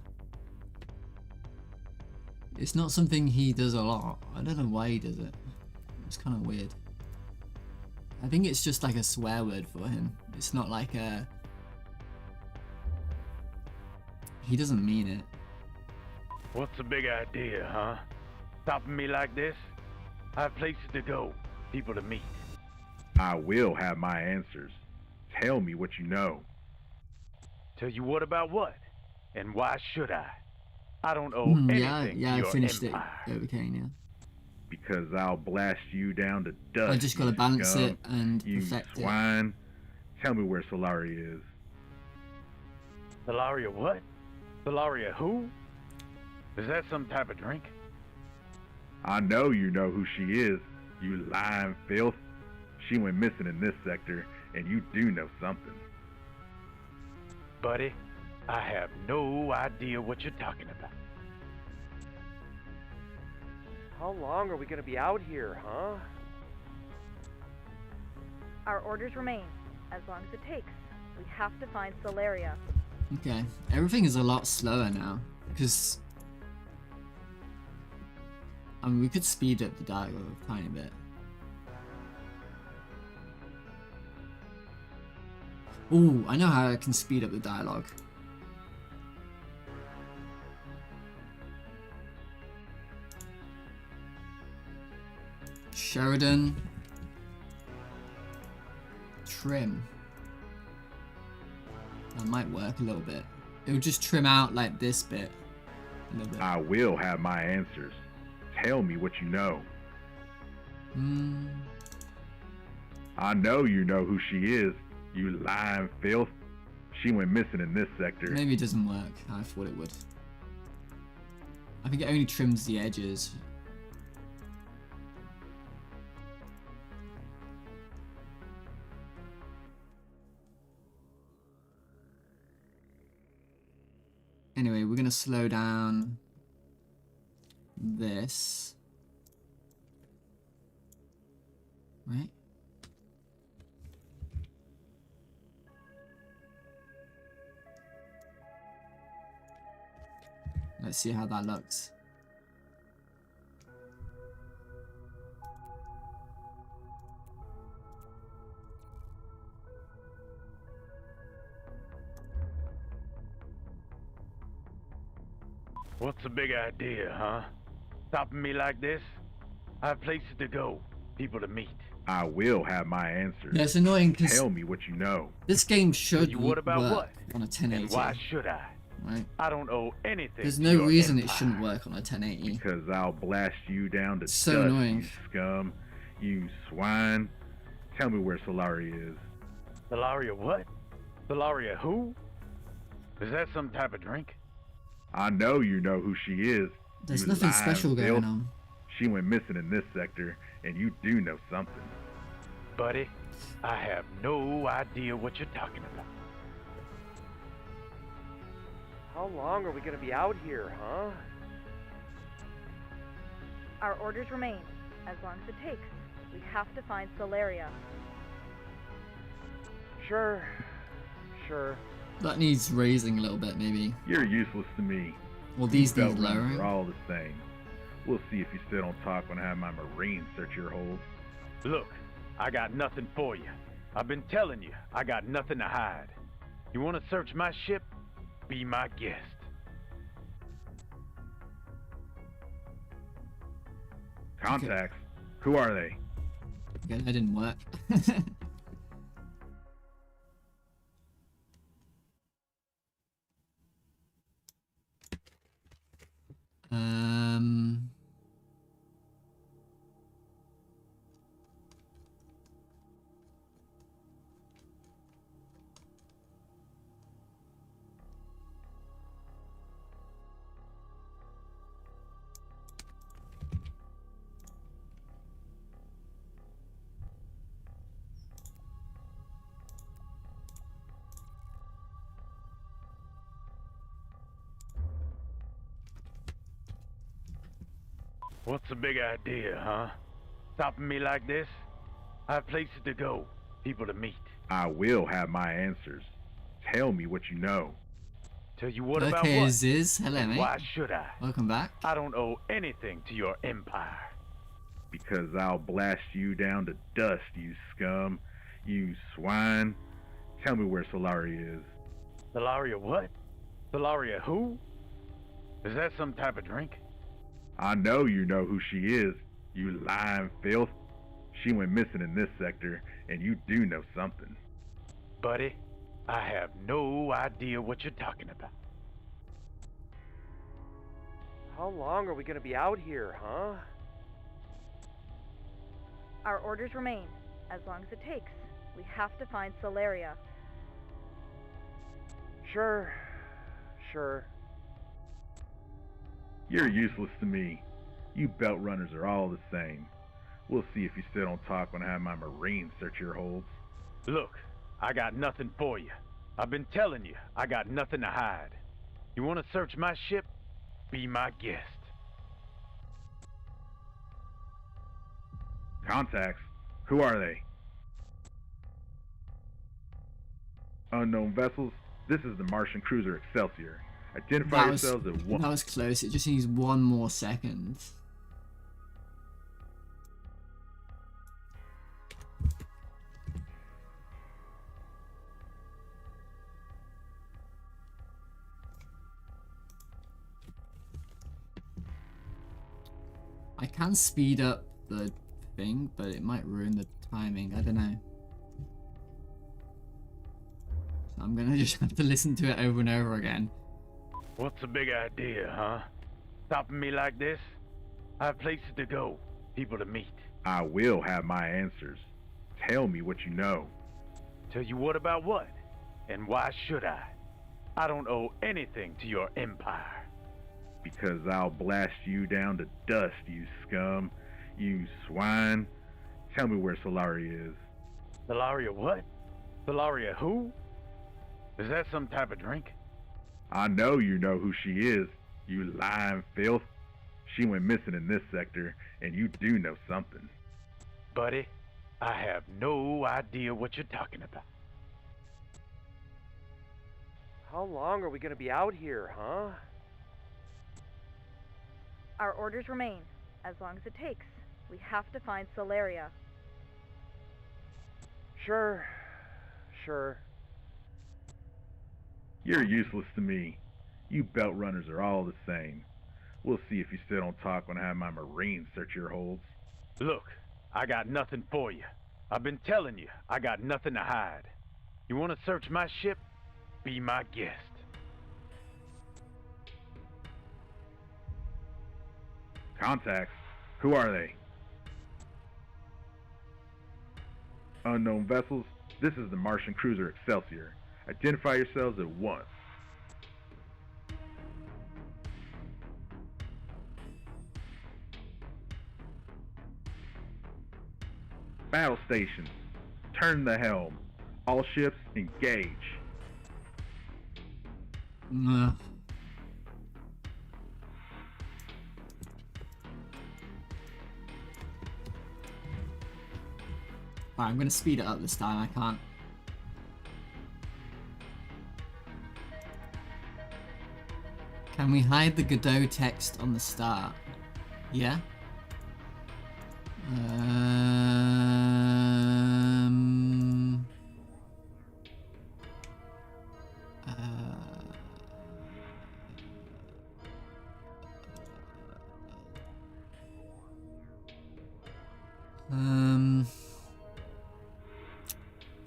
Speaker 1: It's not something he does a lot. I don't know why he does it. It's kind of weird. I think it's just like a swear word for him. It's not like a... He doesn't mean it.
Speaker 6: What's the big idea, huh? Stopping me like this? I have places to go, people to meet.
Speaker 7: I will have my answers. Tell me what you know.
Speaker 6: Tell you what about what? And why should I? I don't owe anything
Speaker 1: yeah,
Speaker 6: to
Speaker 1: I
Speaker 6: your
Speaker 1: finished
Speaker 6: empire.
Speaker 1: it. Overcame, yeah.
Speaker 7: Because I'll blast you down to dust.
Speaker 1: I just gotta
Speaker 7: you
Speaker 1: balance
Speaker 7: scum.
Speaker 1: it and
Speaker 7: You
Speaker 1: perfect it.
Speaker 7: swine. Tell me where Solaria is.
Speaker 6: Solaria what? Solaria who? Is that some type of drink?
Speaker 7: I know you know who she is, you lying filth. She went missing in this sector, and you do know something.
Speaker 6: Buddy, I have no idea what you're talking about.
Speaker 3: How long are we gonna be out here, huh?
Speaker 4: Our orders remain, as long as it takes. We have to find Solaria.
Speaker 1: Okay, everything is a lot slower now, because... I mean, we could speed up the dialogue a tiny bit. Ooh, I know how I can speed up the dialogue. Sheridan. Trim. That might work a little bit. It'll just trim out like this bit. A little bit.
Speaker 7: I will have my answers. Tell me what you know. I know you know who she is, you lying filth. She went missing in this sector.
Speaker 1: Maybe it doesn't work how I thought it would. I think it only trims the edges. Anyway, we're gonna slow down this. Right? Let's see how that looks.
Speaker 6: What's the big idea, huh? Stopping me like this? I have places to go, people to meet.
Speaker 7: I will have my answers.
Speaker 1: Yeah, it's annoying because
Speaker 7: Tell me what you know.
Speaker 1: this game should
Speaker 6: You what about
Speaker 1: work
Speaker 6: what?
Speaker 1: on a 1080.
Speaker 6: And why should I?
Speaker 1: Right?
Speaker 6: I don't owe anything.
Speaker 1: There's
Speaker 6: to
Speaker 1: no
Speaker 6: your
Speaker 1: reason it
Speaker 6: empire.
Speaker 1: shouldn't work on a 1080.
Speaker 7: Because I'll blast you down to
Speaker 1: So
Speaker 7: dust,
Speaker 1: annoying.
Speaker 7: you scum. You swine. Tell me where Solaria is.
Speaker 6: Solaria what? Solaria who? Is that some type of drink?
Speaker 7: I know you know who she is.
Speaker 1: There's
Speaker 7: you
Speaker 1: nothing
Speaker 7: lying
Speaker 1: special going
Speaker 7: filth.
Speaker 1: on.
Speaker 7: She went missing in this sector, and you do know something.
Speaker 6: Buddy, I have no idea what you're talking about.
Speaker 3: How long are we gonna be out here, huh?
Speaker 4: Our orders remain, as long as it takes. We have to find Solaria.
Speaker 3: Sure.
Speaker 1: That needs raising a little bit, maybe.
Speaker 7: You're useless to me.
Speaker 1: Well, these
Speaker 7: Belt
Speaker 1: need
Speaker 7: runners
Speaker 1: lowering.
Speaker 7: are all the same. We'll see if you still don't talk when I have my Marines search your holds.
Speaker 6: Look, I got nothing for you. I've been telling you, I got nothing to hide. You want to search my ship? Be my guest.
Speaker 7: Contacts? Who are they?
Speaker 1: Okay, that didn't work. um...
Speaker 6: What's the big idea, huh? Stopping me like this? I have places to go, people to meet.
Speaker 7: I will have my answers. Tell me what you know.
Speaker 6: Tell you what about
Speaker 1: Okay,
Speaker 6: what?
Speaker 1: Ziz, hello
Speaker 6: And
Speaker 1: mate.
Speaker 6: why should I?
Speaker 1: Welcome back.
Speaker 6: I don't owe anything to your empire.
Speaker 7: Because I'll blast you down to dust, you scum. You swine. Tell me where Solaria is.
Speaker 6: Solaria what? Solaria who? Is that some type of drink?
Speaker 7: I know you know who she is, you lying filth. She went missing in this sector, and you do know something.
Speaker 6: Buddy, I have no idea what you're talking about.
Speaker 3: How long are we gonna be out here, huh?
Speaker 4: Our orders remain, as long as it takes. We have to find Solaria.
Speaker 3: Sure.
Speaker 7: You're useless to me. You belt runners are all the same. We'll see if you still don't talk when I have my Marines search your holds.
Speaker 6: Look, I got nothing for you. I've been telling you, I got nothing to hide. You want to search my ship? Be my guest.
Speaker 7: Contacts? Who are they? Unknown vessels? This is the Martian cruiser Excelsior. Identify yourselves at once.
Speaker 1: That was close. It just needs one more second. I can speed up the thing, but it might ruin the timing. I don't know. So I'm gonna just have to listen to it over and over again.
Speaker 6: What's the big idea, huh? Stopping me like this? I have places to go, people to meet.
Speaker 7: I will have my answers. Tell me what you know.
Speaker 6: Tell you what about what? And why should I? I don't owe anything to your empire.
Speaker 7: Because I'll blast you down to dust, you scum. You swine. Tell me where Solaria is.
Speaker 6: Solaria what? Solaria who? Is that some type of drink?
Speaker 7: I know you know who she is, you lying filth. She went missing in this sector, and you do know something.
Speaker 6: Buddy, I have no idea what you're talking about.
Speaker 3: How long are we gonna be out here, huh?
Speaker 4: Our orders remain, as long as it takes. We have to find Solaria.
Speaker 3: Sure.
Speaker 7: You're useless to me. You belt runners are all the same. We'll see if you still don't talk when I have my Marines search your holds.
Speaker 6: Look, I got nothing for you. I've been telling you, I got nothing to hide. You want to search my ship? Be my guest.
Speaker 7: Contacts? Who are they? Unknown vessels? This is the Martian cruiser Excelsior. Identify yourselves at once. Battle stations. Turn the helm. All ships engage.
Speaker 1: Ugh. Alright, I'm gonna speed it up this time. I can't. Can we hide the Godot text on the start? Yeah?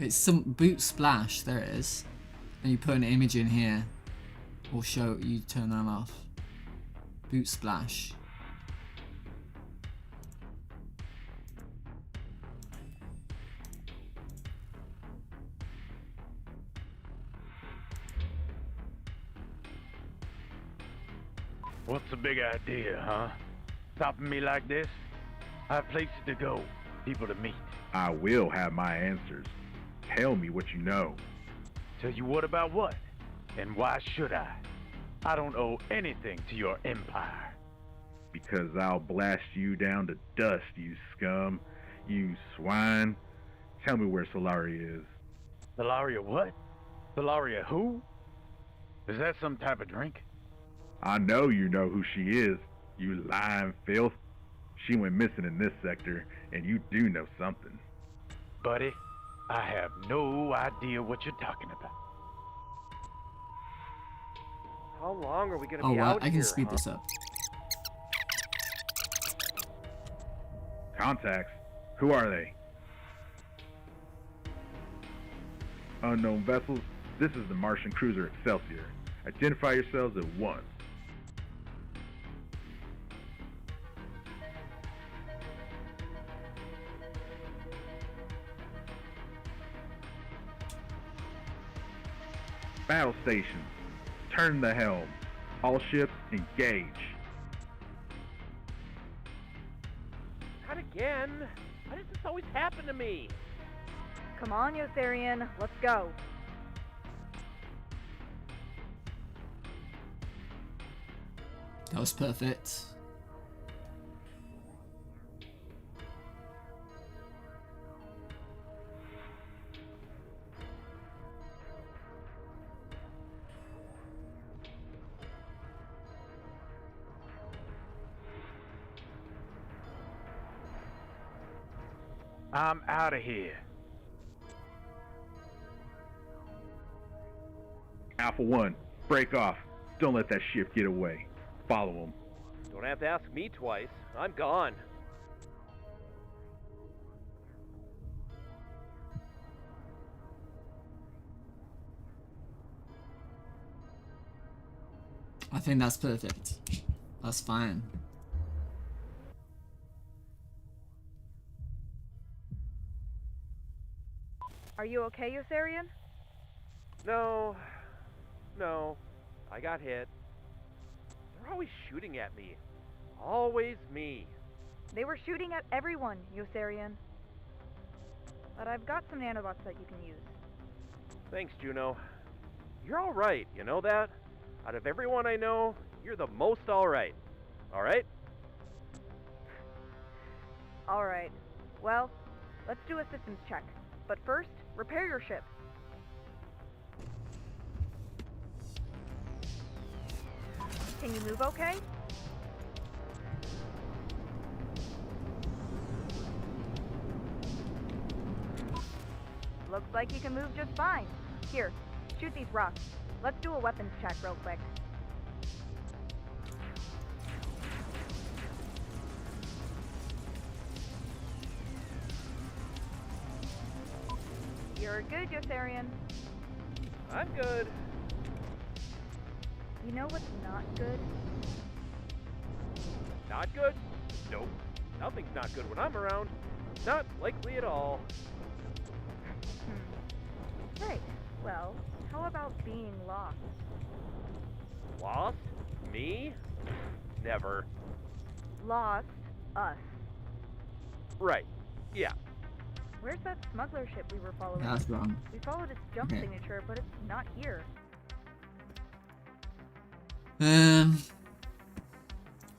Speaker 1: It's some boot splash, there it is. And you put an image in here. Or show you turn that off. Boot splash.
Speaker 6: What's the big idea, huh? Stopping me like this? I have places to go, people to meet.
Speaker 7: I will have my answers. Tell me what you know.
Speaker 6: Tell you what about what? And why should I? I don't owe anything to your empire.
Speaker 7: Because I'll blast you down to dust, you scum. You swine. Tell me where Solaria is.
Speaker 6: Solaria what? Solaria who? Is that some type of drink?
Speaker 7: I know you know who she is, you lying filth. She went missing in this sector, and you do know something.
Speaker 6: Buddy, I have no idea what you're talking about.
Speaker 3: How long are we gonna
Speaker 1: Oh
Speaker 3: be
Speaker 1: wow,
Speaker 3: out
Speaker 1: I can
Speaker 3: here,
Speaker 1: speed
Speaker 3: huh?
Speaker 1: this up.
Speaker 7: Contacts? Who are they? Unknown vessels? This is the Martian cruiser Excelsior. Identify yourselves at once. Battle stations. Turn the helm. All ships engage.
Speaker 3: Not again. Why does this always happen to me?
Speaker 4: Come on, Yotharian, let's go.
Speaker 1: That was perfect.
Speaker 6: I'm out of here.
Speaker 7: Alpha 1, break off. Don't let that ship get away. Follow him.
Speaker 3: Don't have to ask me twice. I'm gone.
Speaker 1: I think that's perfect. That's fine.
Speaker 4: Are you okay, Yossarian?
Speaker 3: No. I got hit. They're always shooting at me. Always me.
Speaker 4: They were shooting at everyone, Yossarian. But I've got some nanobots that you can use.
Speaker 3: Thanks, Juno. You're alright, you know that? Out of everyone I know, you're the most alright. Alright?
Speaker 4: Alright. Well, let's do a systems check. But first, repair your ship. Can you move okay? Looks like you can move just fine. Here, shoot these rocks. Let's do a weapons check real quick. You're good, Yossarian.
Speaker 3: I'm good.
Speaker 4: You know what's not good?
Speaker 3: Not good? Nope. Nothing's not good when I'm around. Not likely at all.
Speaker 4: Right. Well, how about being lost?
Speaker 3: Lost? Me? Never.
Speaker 4: Lost us.
Speaker 3: Right. Yeah.
Speaker 4: Where's that smuggler ship we were following?
Speaker 1: That's wrong.
Speaker 4: We followed its jump
Speaker 1: Okay.
Speaker 4: signature, but it's not here.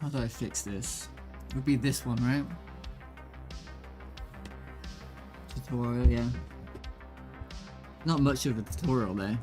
Speaker 1: How do I fix this? It would be this one, right? Tutorial, yeah. Not much of a tutorial there.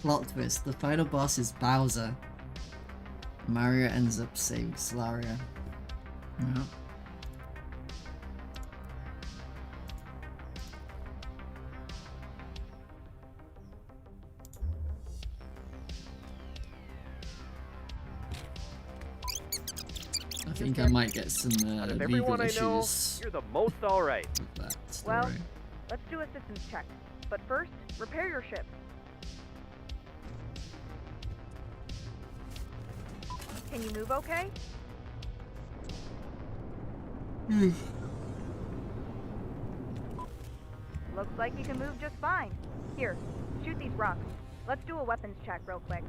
Speaker 1: Plot twist, the final boss is Bowser. Mario ends up saving Solaria. Yeah. I think I might get some
Speaker 3: Out of
Speaker 1: legal
Speaker 3: everyone I know,
Speaker 1: issues
Speaker 3: you're the most alright.
Speaker 1: with that story.
Speaker 4: Well, let's do a systems check. But first, repair your ship. Can you move okay? Looks like you can move just fine. Here, shoot these rocks. Let's do a weapons check real quick.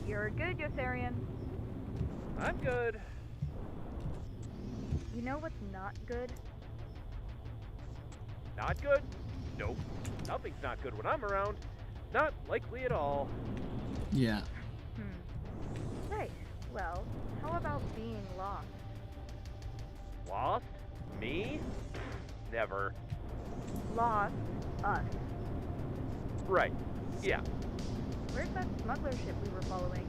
Speaker 4: You're good, Yossarian.
Speaker 3: I'm good.
Speaker 4: You know what's not good?
Speaker 3: Not good? Nope. Nothing's not good when I'm around. Not likely at all.
Speaker 1: Yeah.
Speaker 4: Right. Well, how about being lost?
Speaker 3: Lost? Me? Never.
Speaker 4: Lost us.
Speaker 3: Right. Yeah.
Speaker 4: Where's that smuggler ship we were following?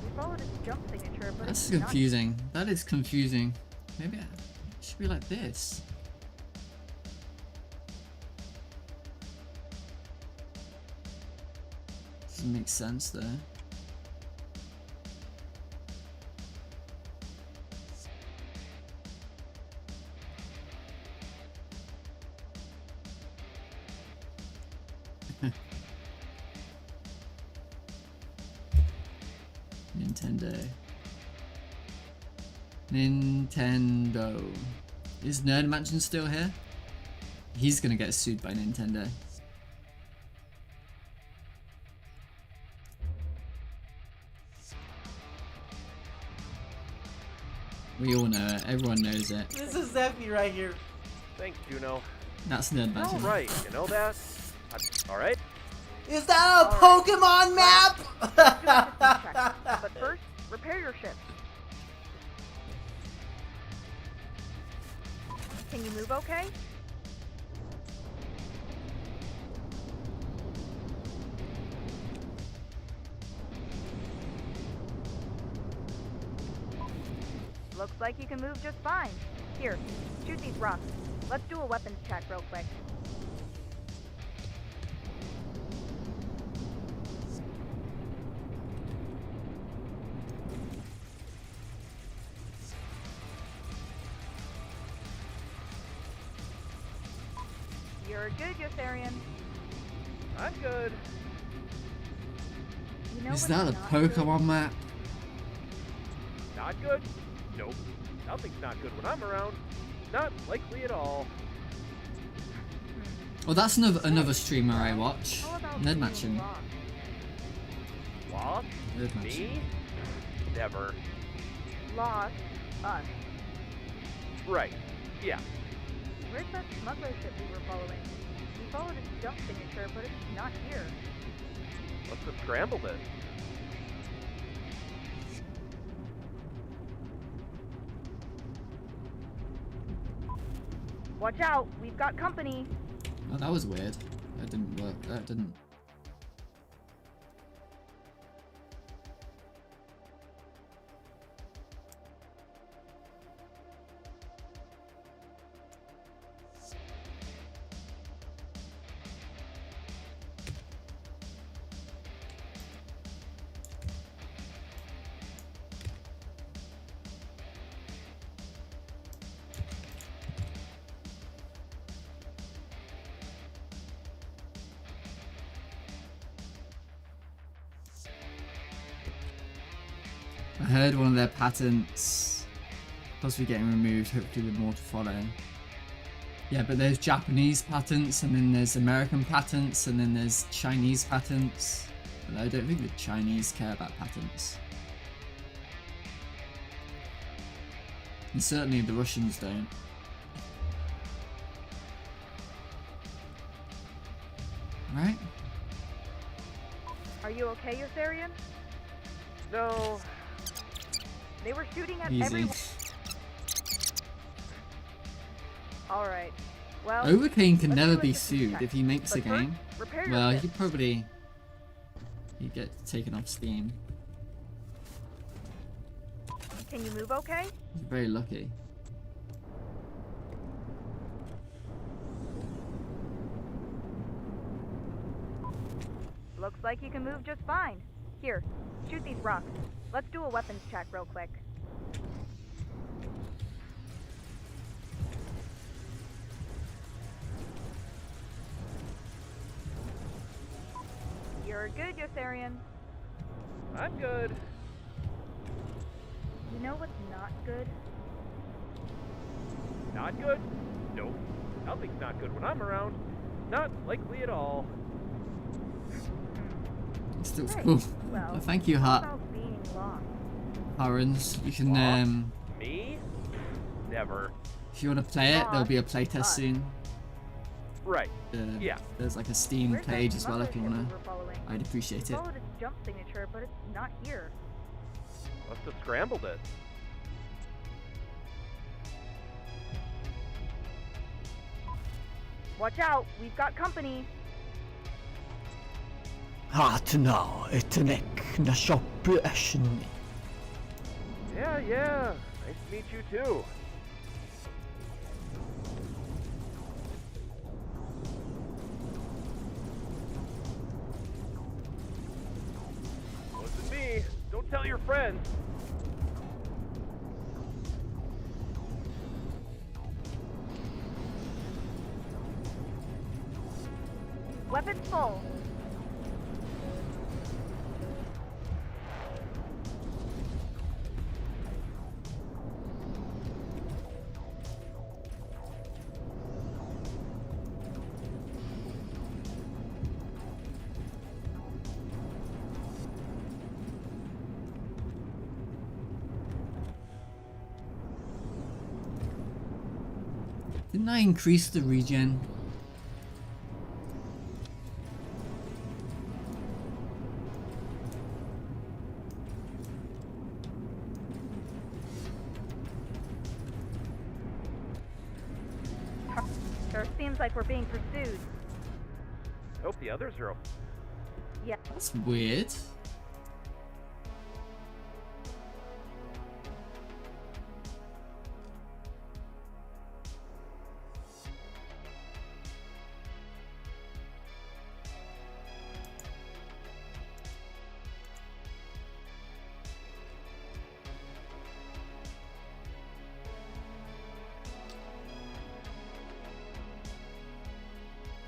Speaker 4: We followed its jump signature, but
Speaker 1: That's
Speaker 4: it's not.
Speaker 1: confusing. That is confusing. Maybe it should be like this. Doesn't make sense though. Nintendo. Is Nerd Mansion still here? He's gonna get sued by Nintendo. We all know it. Everyone knows it.
Speaker 9: This is Zeffy right here.
Speaker 3: Thanks, Juno.
Speaker 1: That's Nerd
Speaker 3: You're all
Speaker 1: Mansion.
Speaker 3: right, you know that? All right?
Speaker 9: Is that a Pokemon map?
Speaker 4: But first, repair your ship. Can you move okay? Looks like you can move just fine. Here, shoot these rocks. Let's do a weapons check real quick. You're good, Yotharian.
Speaker 3: I'm good.
Speaker 4: You know
Speaker 1: Is
Speaker 4: what's
Speaker 1: that a
Speaker 4: not good?
Speaker 1: Pokemon map?
Speaker 3: Not good? Nope. Nothing's not good when I'm around. Not likely at all.
Speaker 1: Well, that's another streamer I watch.
Speaker 4: How about
Speaker 1: Nerd
Speaker 4: being
Speaker 1: Mansion.
Speaker 4: lost?
Speaker 3: Lost?
Speaker 1: Nerd Mansion.
Speaker 3: Me? Never.
Speaker 4: Lost us.
Speaker 3: Right. Yeah.
Speaker 4: Where's that smuggler ship we were following? We followed its jump signature, but it's not here.
Speaker 3: Must have scrambled it.
Speaker 4: Watch out, we've got company.
Speaker 1: Oh, that was weird. That didn't work. That didn't. I heard one of their patents possibly getting removed, hopefully with more to follow. Yeah, but there's Japanese patents, and then there's American patents, and then there's Chinese patents. But I don't think the Chinese care about patents. And certainly the Russians don't. Right?
Speaker 4: Are you okay, Yotharian?
Speaker 3: No.
Speaker 4: They were shooting at
Speaker 1: Easy.
Speaker 4: everyone. Alright. Well,
Speaker 1: Overcane can
Speaker 4: let's
Speaker 1: never
Speaker 4: do a
Speaker 1: be
Speaker 4: system
Speaker 1: sued
Speaker 4: check.
Speaker 1: if he makes a
Speaker 4: But first,
Speaker 1: game.
Speaker 4: repair your
Speaker 1: Well,
Speaker 4: ship.
Speaker 1: he'd get taken off Steam.
Speaker 4: Can you move okay?
Speaker 1: He's very lucky.
Speaker 4: Looks like you can move just fine. Here, shoot these rocks. Let's do a weapons check real quick. You're good, Yotharian.
Speaker 3: I'm good.
Speaker 4: You know what's not good?
Speaker 3: Not good? Nope. Nothing's not good when I'm around. Not likely at all.
Speaker 1: It still
Speaker 4: Right.
Speaker 1: cool.
Speaker 4: Well,
Speaker 1: Thank you,
Speaker 4: how
Speaker 1: Hart.
Speaker 4: about being lost?
Speaker 1: Harens. You can,
Speaker 3: Lost? Me? Never.
Speaker 1: if you want to play it, there'll be a playtest
Speaker 4: Us.
Speaker 1: soon.
Speaker 3: Right.
Speaker 1: Yeah. There's like a Steam
Speaker 4: Where's that
Speaker 1: page as well
Speaker 4: smuggler
Speaker 1: if you
Speaker 4: ship
Speaker 1: want
Speaker 4: we
Speaker 1: to.
Speaker 4: were following?
Speaker 1: I'd appreciate it.
Speaker 4: Followed its jump signature, but it's not here.
Speaker 3: Must have scrambled it.
Speaker 4: Watch out, we've got company.
Speaker 9: Hatna etanek na shoppression.
Speaker 3: Yeah. Nice to meet you too. your friends.
Speaker 4: Weapons full.
Speaker 1: Didn't I increase the regen?
Speaker 4: Sure seems like we're being pursued.
Speaker 3: Hope the others are.
Speaker 4: Yeah.
Speaker 1: That's weird.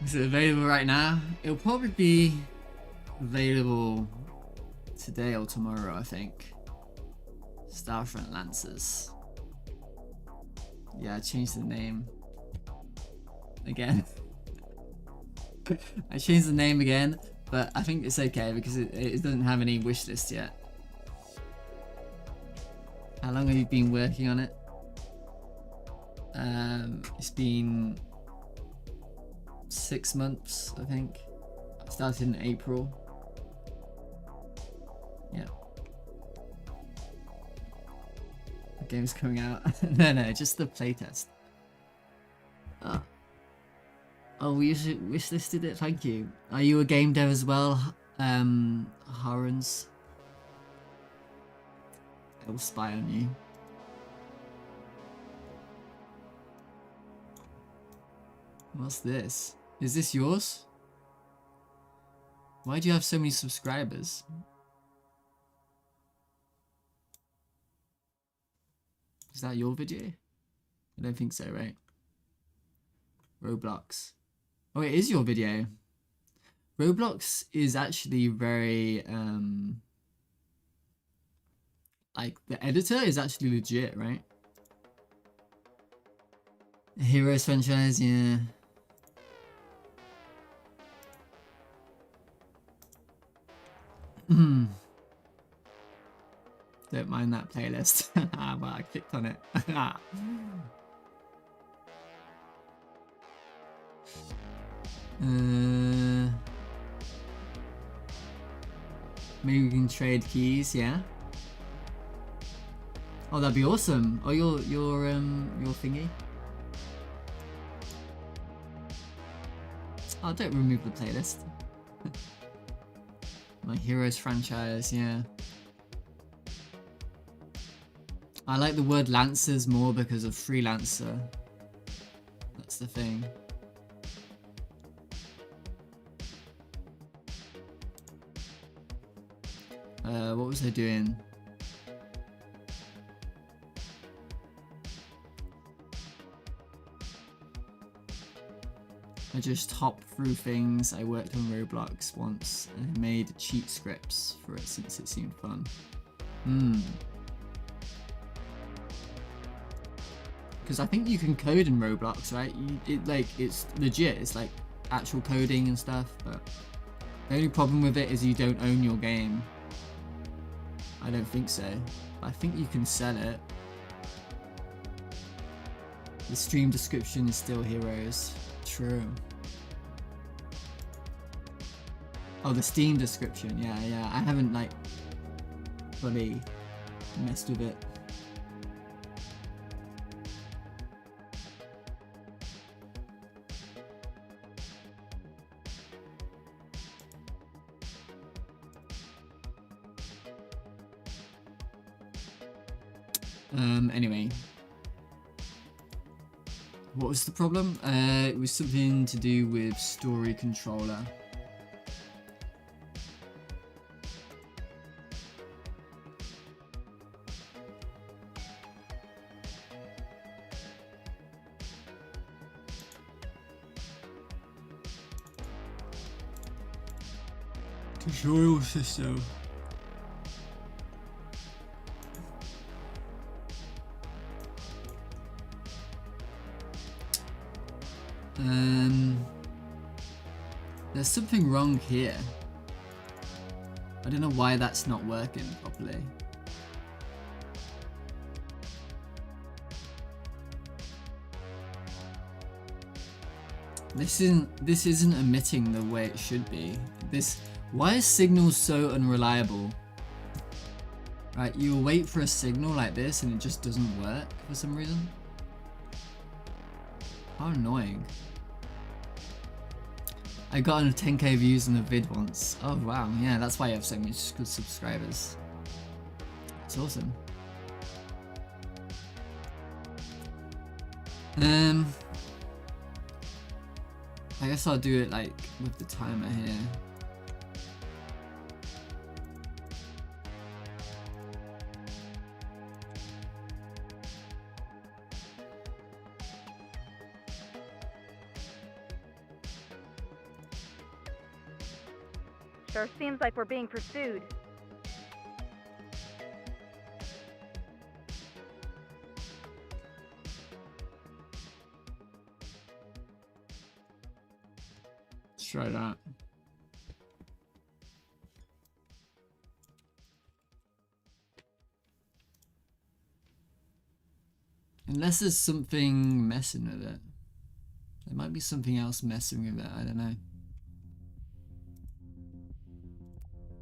Speaker 1: Is it available right now? It'll probably be available today or tomorrow, I think. Starfront Lancers. Yeah, I changed the name again. I changed the name again, but I think it's okay because it doesn't have any wish list yet. How long have you been working on it? It's been 6 months, I think. I started in April. Yeah. The game's coming out. No, just the playtest. Oh, we wish listed it. Thank you. Are you a game dev as well, Harans? I will spy on you. What's this? Is this yours? Why do you have so many subscribers? Is that your video? I don't think so, right? Roblox. Oh, it is your video. Roblox is actually very, like, the editor is actually legit, right? Heroes franchise, yeah. Don't mind that playlist. Well, I clicked on it. Maybe we can trade keys, yeah. Oh, that'd be awesome. Oh, your thingy. Oh, don't remove the playlist. My Heroes franchise, yeah. I like the word Lancers more because of freelancer. That's the thing. What was I doing? I just hopped through things. I worked on Roblox once and I made cheat scripts for it since it seemed fun. Because I think you can code in Roblox, right? It's legit. It's like actual coding and stuff. But the only problem with it is you don't own your game. I don't think so. I think you can sell it. The stream description is still Heroes. True. Oh, the Steam description. Yeah. I haven't like fully messed with it. Anyway. What was the problem? It was something to do with story controller. Tutorial system. There's something wrong here. I don't know why that's not working properly. This isn't emitting the way it should be. Why is signal so unreliable? Right, you wait for a signal like this and it just doesn't work for some reason. How annoying. I got on 10k views on a vid once. Oh wow, yeah, that's why you have so many good subscribers. It's awesome. I guess I'll do it like with the timer here.
Speaker 4: Sure seems like we're being pursued.
Speaker 1: Let's try that. Unless there's something messing with it. There might be something else messing with it, I don't know.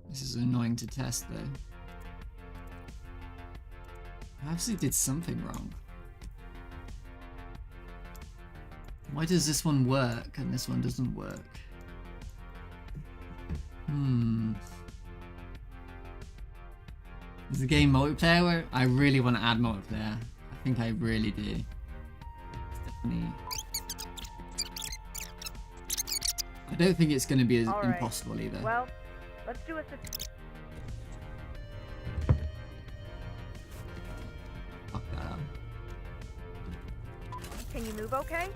Speaker 1: This is annoying to test though. I actually did something wrong. Why does this one work and this one doesn't work? Is the game multiplayer where I really want to add multiplayer? I think I really do. It's definitely... I don't think it's going to be as impossible either.
Speaker 4: Well, let's do a...
Speaker 1: Fuck that up.
Speaker 4: Can you move okay?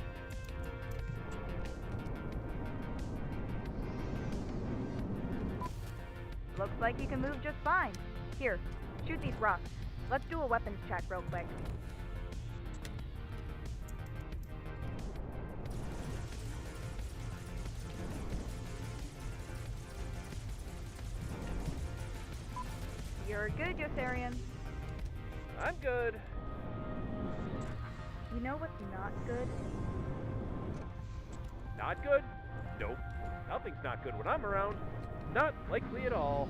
Speaker 4: Looks like you can move just fine. Here, shoot these rocks. Let's do a weapons check real quick. You're good, Yossarian.
Speaker 3: I'm good.
Speaker 4: You know what's not good?
Speaker 3: Not good? Nope. Nothing's not good when I'm around. Not likely at all.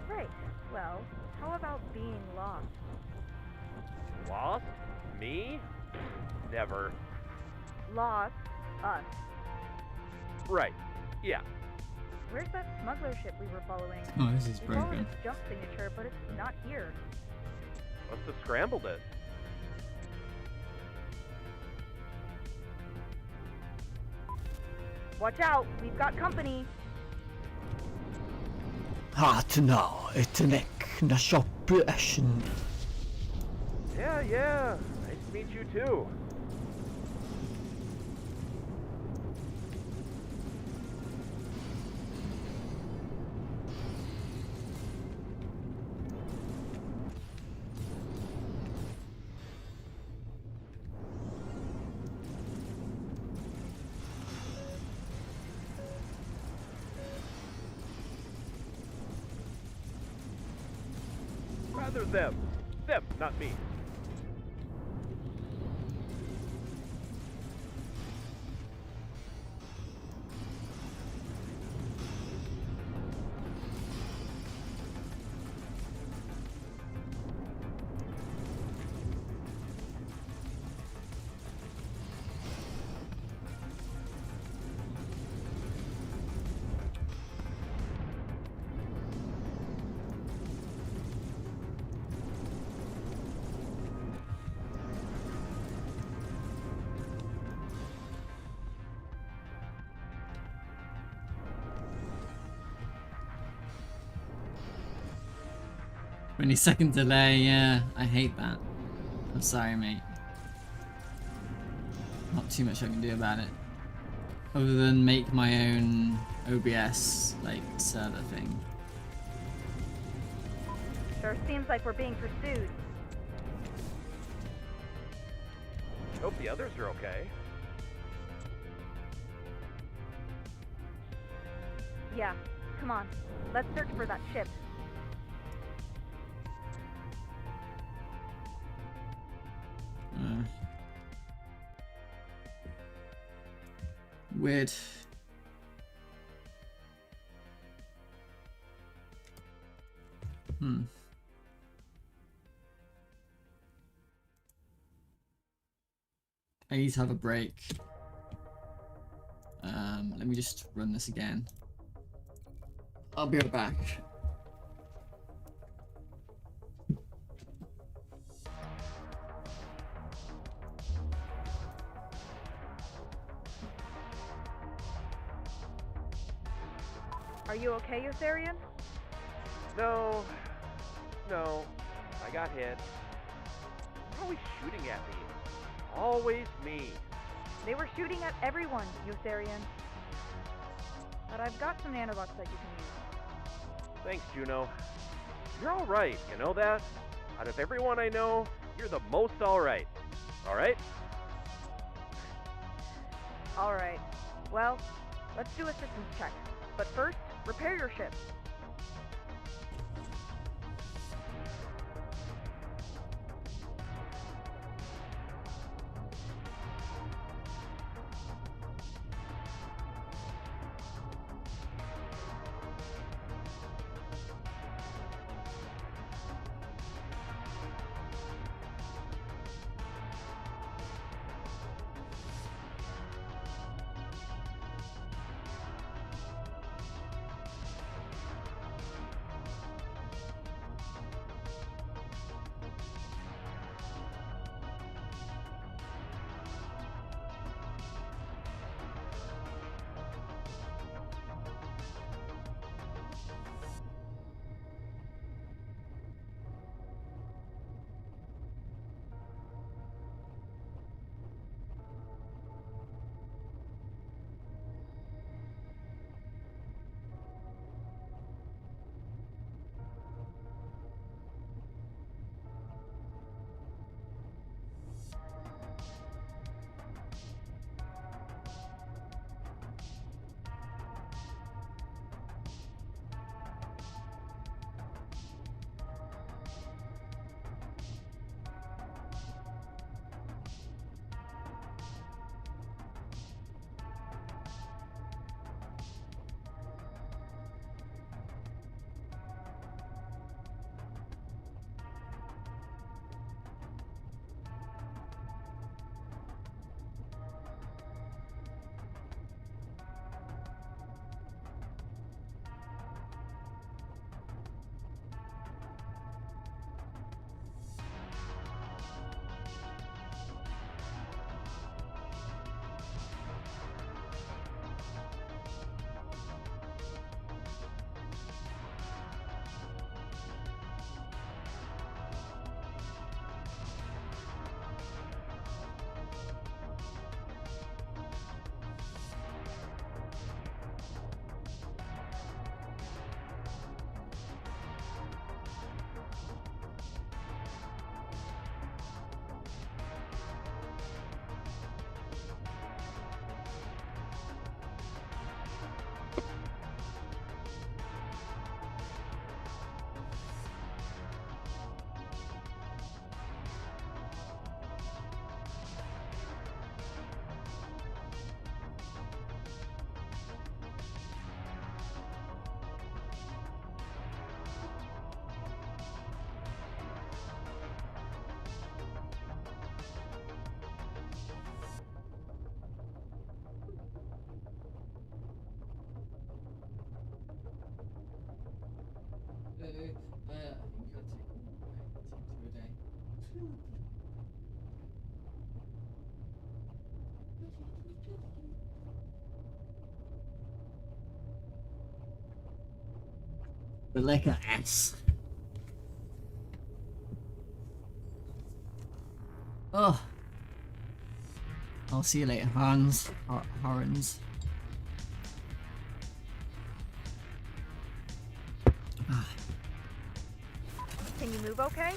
Speaker 4: Right. Well, how about being lost?
Speaker 3: Lost? Me? Never.
Speaker 4: Lost? Us.
Speaker 3: Right. Yeah.
Speaker 4: Where's that smuggler ship we were following?
Speaker 1: Oh, this is
Speaker 4: We followed
Speaker 1: broken.
Speaker 4: its jump signature, but it's not here.
Speaker 3: Must have scrambled it.
Speaker 4: Watch out! We've got company!
Speaker 9: Hatna etnek nashopeshin.
Speaker 3: Yeah. Nice to meet you too. Rather them. Them, not me.
Speaker 1: Second delay, yeah, I hate that. I'm sorry, mate. Not too much I can do about it. Other than make my own OBS like server thing.
Speaker 4: Sure seems like we're being pursued.
Speaker 3: Hope the others are okay.
Speaker 4: Yeah, come on. Let's search for that ship.
Speaker 1: Weird. I need to have a break. Let me just run this again. I'll be right back.
Speaker 4: Are you okay, Yotharian?
Speaker 3: No. No. I got hit. They're always shooting at me. Always me.
Speaker 4: They were shooting at everyone, Yotharian. But I've got some nanobots that you can use.
Speaker 3: Thanks, Juno. You're alright, you know that? Out of everyone I know, you're the most alright. Alright?
Speaker 4: Alright. Well, let's do a systems check. But first, repair your ship.
Speaker 1: But like an ass. Oh. I'll see you later, Hans. Hans.
Speaker 4: okay?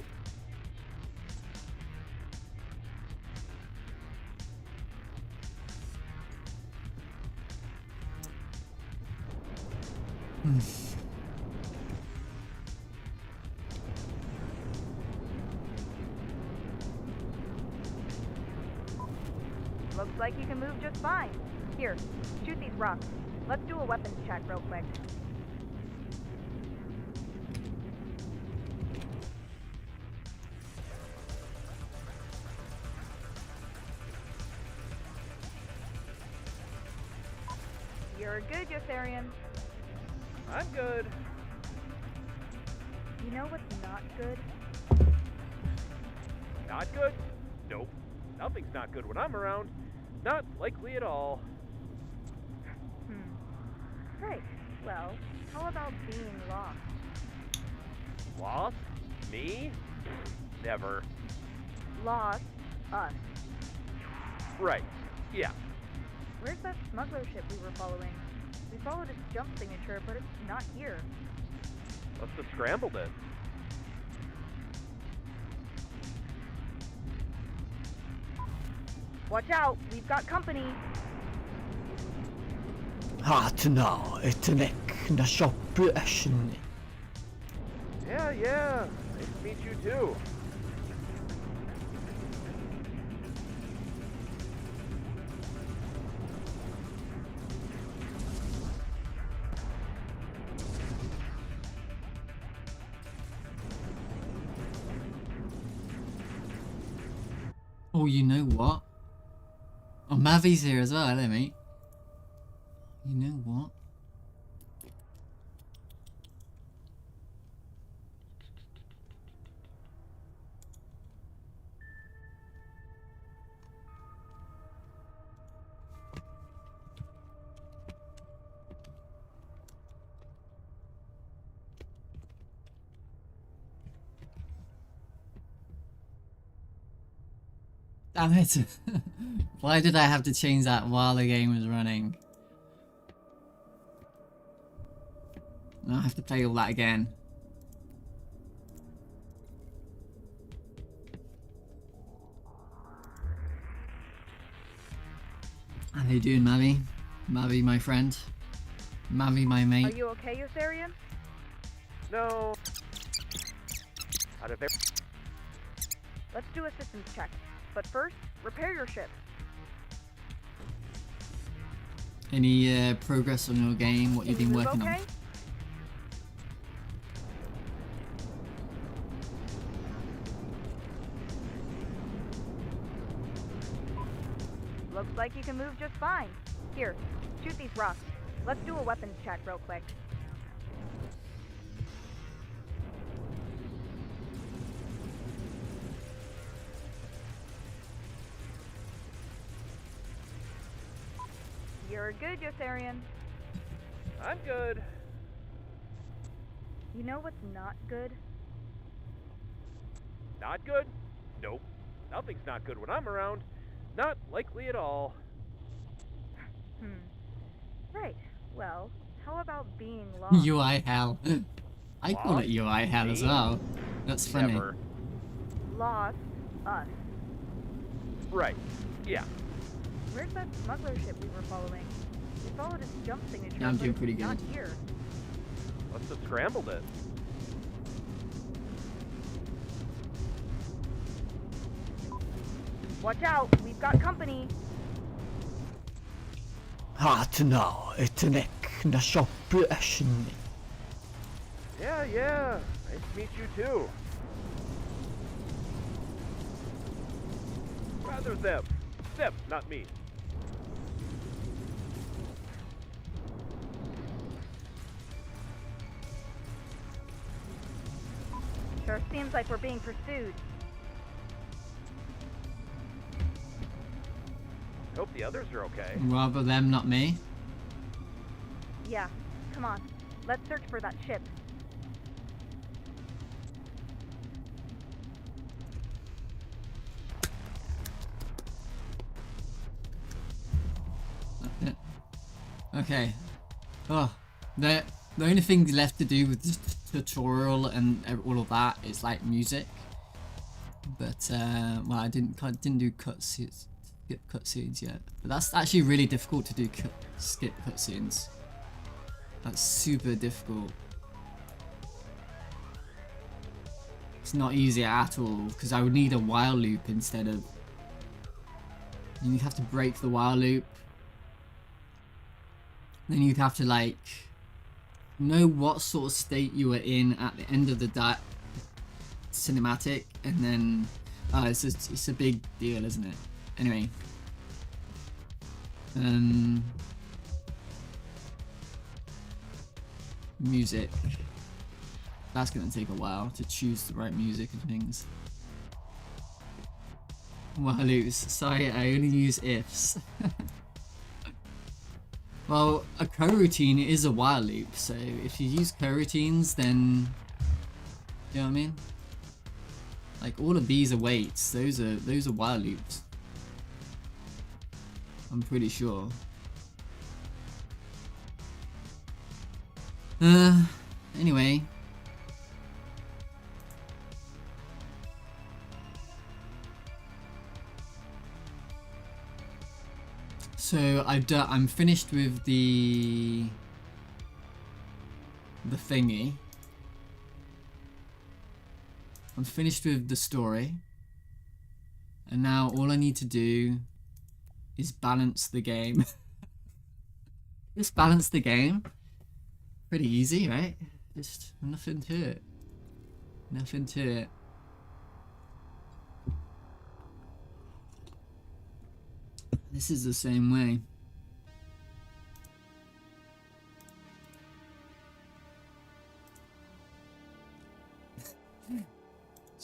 Speaker 4: Looks like you can move just fine. Here, shoot these rocks. Let's do a weapons check real quick. You're good, Yotharian.
Speaker 3: I'm good.
Speaker 4: You know what's not good?
Speaker 3: Not good? Nope. Nothing's not good when I'm around. Not likely at all.
Speaker 4: Right. Well, how about being lost?
Speaker 3: Lost? Me? Never.
Speaker 4: Lost? Us.
Speaker 3: Right. Yeah.
Speaker 4: Where's that smuggler ship we were following? We followed its jump signature, but it's not here.
Speaker 3: Must have scrambled it.
Speaker 4: Watch out! We've got company!
Speaker 9: Hatna etanek na shoppu ashin.
Speaker 3: Yeah. Nice to meet you too.
Speaker 1: Oh, you know what? Oh, Mavi's here as well, hello mate. You know what? Damn it. Why did I have to change that while the game was running? Now I have to play all that again. How you doing, Mavi? Mavi, my friend. Mavi, my mate.
Speaker 4: Are you okay, Yotharian?
Speaker 3: No. Out of every...
Speaker 4: Let's do a systems check. But first, repair your ship.
Speaker 1: Any progress on your game? What you've been working on?
Speaker 4: Looks like you can move just fine. Here, shoot these rocks. Let's do a weapons check real quick. You're good, Yotharian.
Speaker 3: I'm good.
Speaker 4: You know what's not good?
Speaker 3: Not good? Nope. Nothing's not good when I'm around. Not likely at all.
Speaker 4: Right. Well, how about being lost?
Speaker 1: UI hell. I call it UI hell as well. That's funny.
Speaker 3: Never.
Speaker 4: Lost us.
Speaker 3: Right. Yeah.
Speaker 4: Where's that smuggler ship we were following? We followed its jump signature,
Speaker 1: Yeah, I'm
Speaker 4: but
Speaker 1: doing
Speaker 4: it's
Speaker 1: pretty
Speaker 4: not
Speaker 1: good.
Speaker 4: here.
Speaker 3: Must have scrambled it.
Speaker 4: Watch out! We've got company!
Speaker 9: Hatna etanek na shoppu ashin.
Speaker 3: Yeah. Nice to meet you too. Rather them. Them, not me.
Speaker 4: Sure seems like we're being pursued.
Speaker 3: Hope the others are okay.
Speaker 1: Rather them, not me.
Speaker 4: Yeah, come on. Let's search for that ship.
Speaker 1: Okay. Oh, the only thing left to do was just tutorial and all of that is like music. But well, I didn't do cutscenes, skip cutscenes yet. But that's actually really difficult to do. Skip cutscenes. That's super difficult. It's not easy at all because I would need a while loop instead of. You'd have to break the while loop. Then you'd have to like know what sort of state you were in at the end of the cinematic, and then it's a big deal, isn't it? Anyway, music. That's gonna take a while to choose the right music and things. Well, sorry, I only use ifs. Well, a coroutine is a while loop, so if you use coroutines, then you know what I mean. Like all of these are waits; those are while loops. I'm pretty sure. Anyway. So I'm finished with the thingy. I'm finished with the story. And now all I need to do is balance the game. Just balance the game. Pretty easy, right? Just nothing to it. Nothing to it. This is the same way.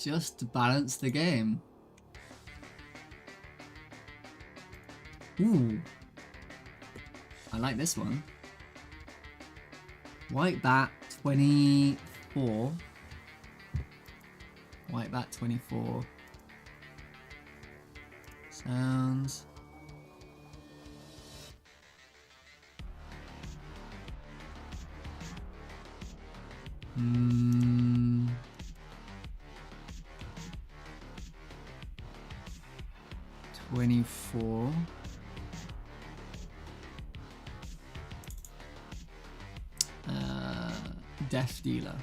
Speaker 1: Just to balance the game. Ooh. I like this one. White Bat 24. White Bat 24. Sounds. Hmm. $24. Death Dealer.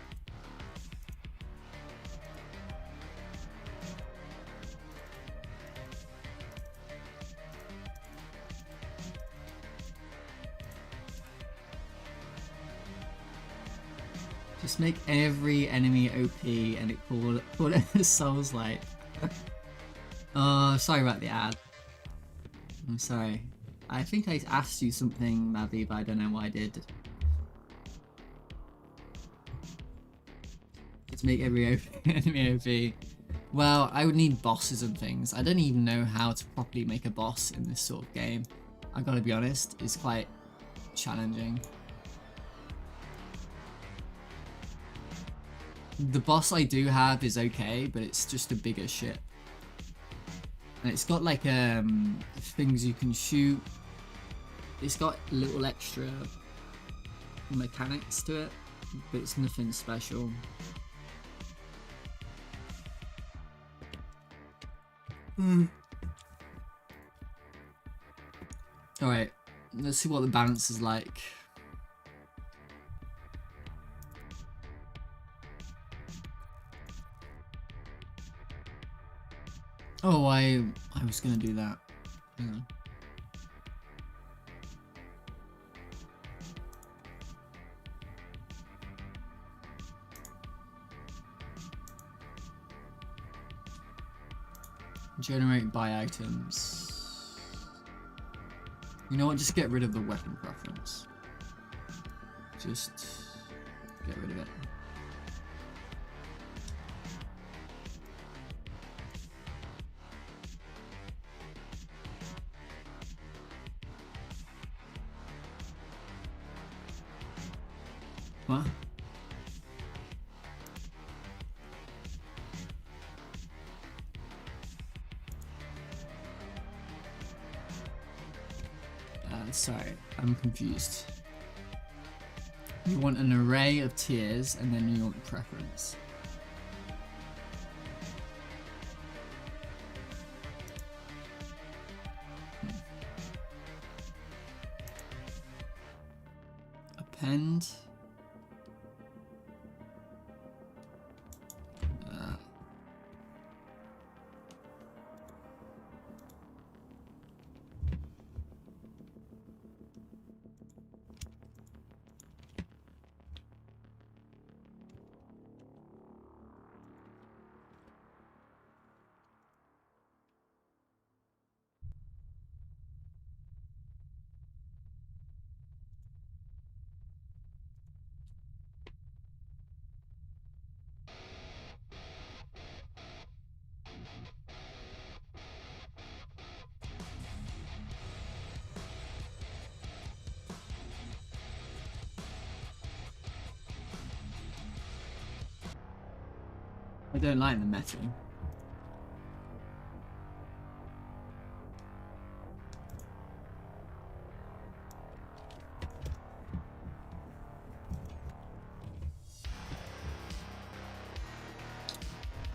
Speaker 1: Just make every enemy OP and it call it Souls Light. Oh, sorry about the ad. I'm sorry. I think I asked you something, Mavi, but I don't know what I did. Let's make every enemy OP. Well, I would need bosses and things. I don't even know how to properly make a boss in this sort of game. I gotta be honest, it's quite challenging. The boss I do have is okay, but it's just a bigger ship. And it's got like things you can shoot. It's got little extra mechanics to it, but it's nothing special. Alright, let's see what the balance is like. Oh, I was gonna do that. Hang on. Generate buy items. You know what? Just get rid of the weapon preference. Just get rid of it. What? Sorry, I'm confused. You want an array of tiers, and then you want preference. Append. I don't like the metal.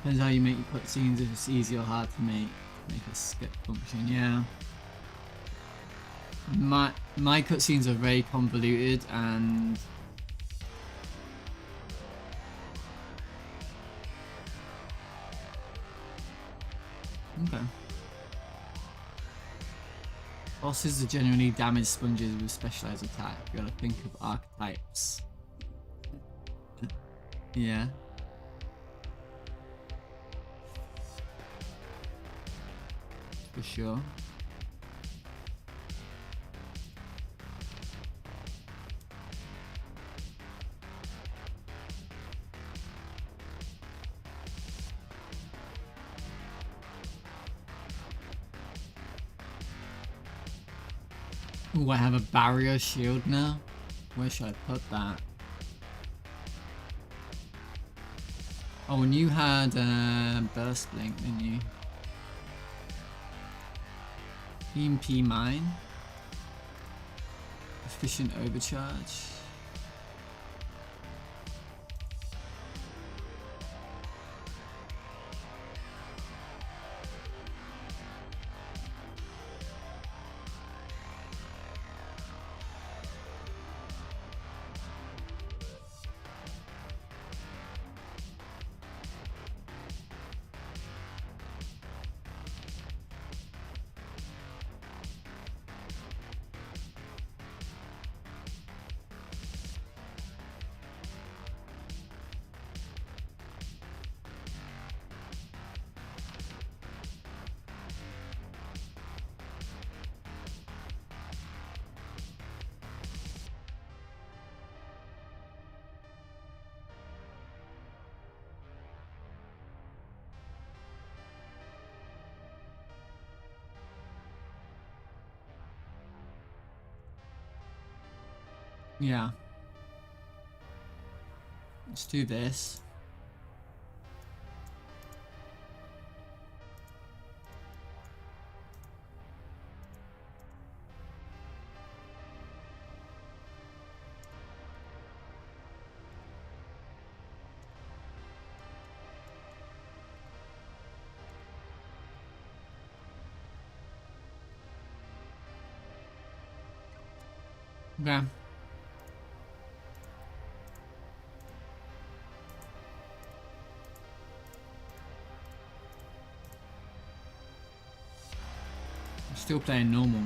Speaker 1: Depends how you make your cutscenes, if it's easy or hard to make a skip function, yeah. My cutscenes are very convoluted and okay. Bosses are generally damage sponges with specialized attack. You gotta think of archetypes. Yeah. For sure. Ooh, I have a barrier shield now. Where should I put that? Oh, and you had burst blink, didn't you? EMP mine. Efficient overcharge. Yeah. Let's do this. Okay. Still playing normal.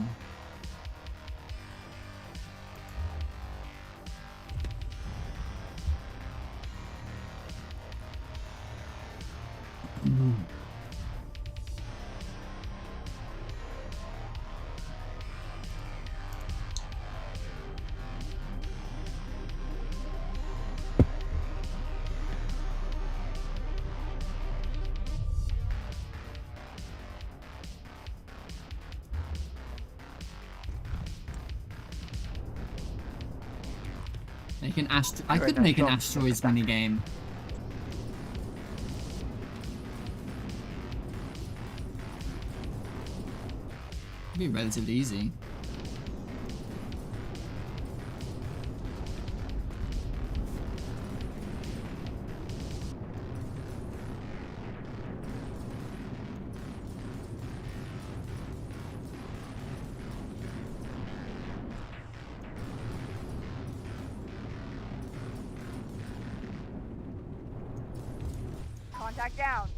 Speaker 1: I could make an asteroids minigame. It'd be relatively easy.
Speaker 4: Contact down.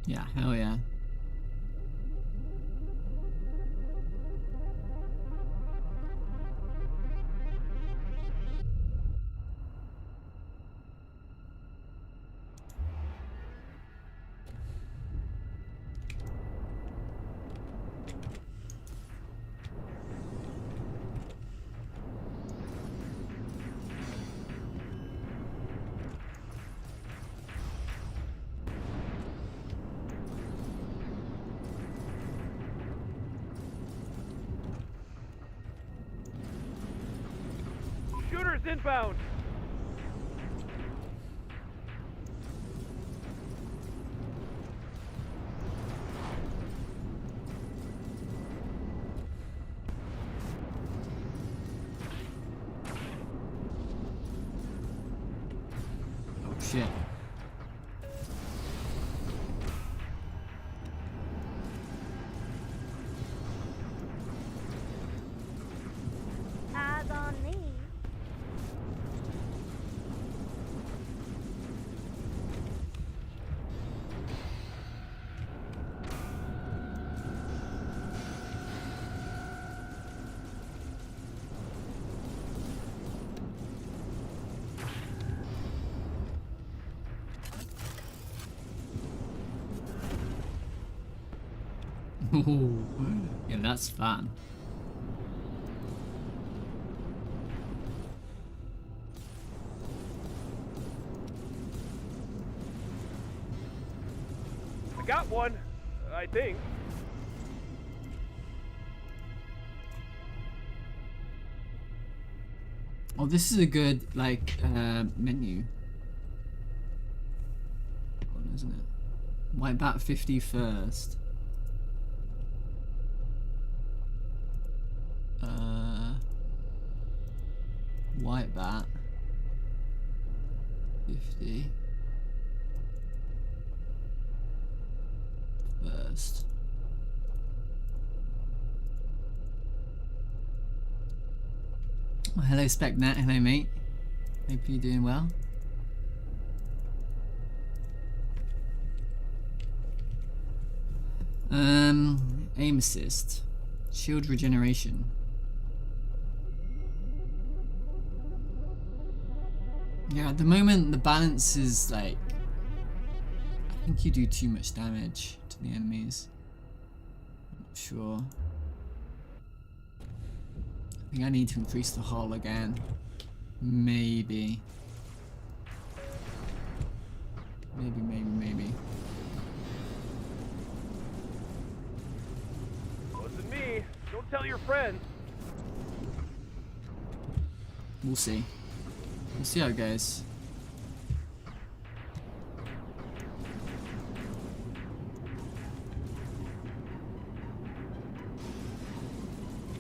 Speaker 1: Yeah, hell yeah.
Speaker 3: Shooters inbound!
Speaker 1: Oh shit.
Speaker 2: Eyes on me.
Speaker 1: Ooh, yeah, that's fun.
Speaker 3: I got one, I think.
Speaker 1: Oh, this is a good, like, menu. Isn't it? White bat 50 first. White bat 50 first. Oh, hello SpecNat, hello mate. Hope you're doing well. Aim assist. Shield regeneration. Yeah, at the moment the balance is like, I think you do too much damage to the enemies. I'm not sure. I think I need to increase the hull again. Maybe. Maybe.
Speaker 3: Wasn't me. Don't tell your friends.
Speaker 1: We'll see. We'll see how it goes.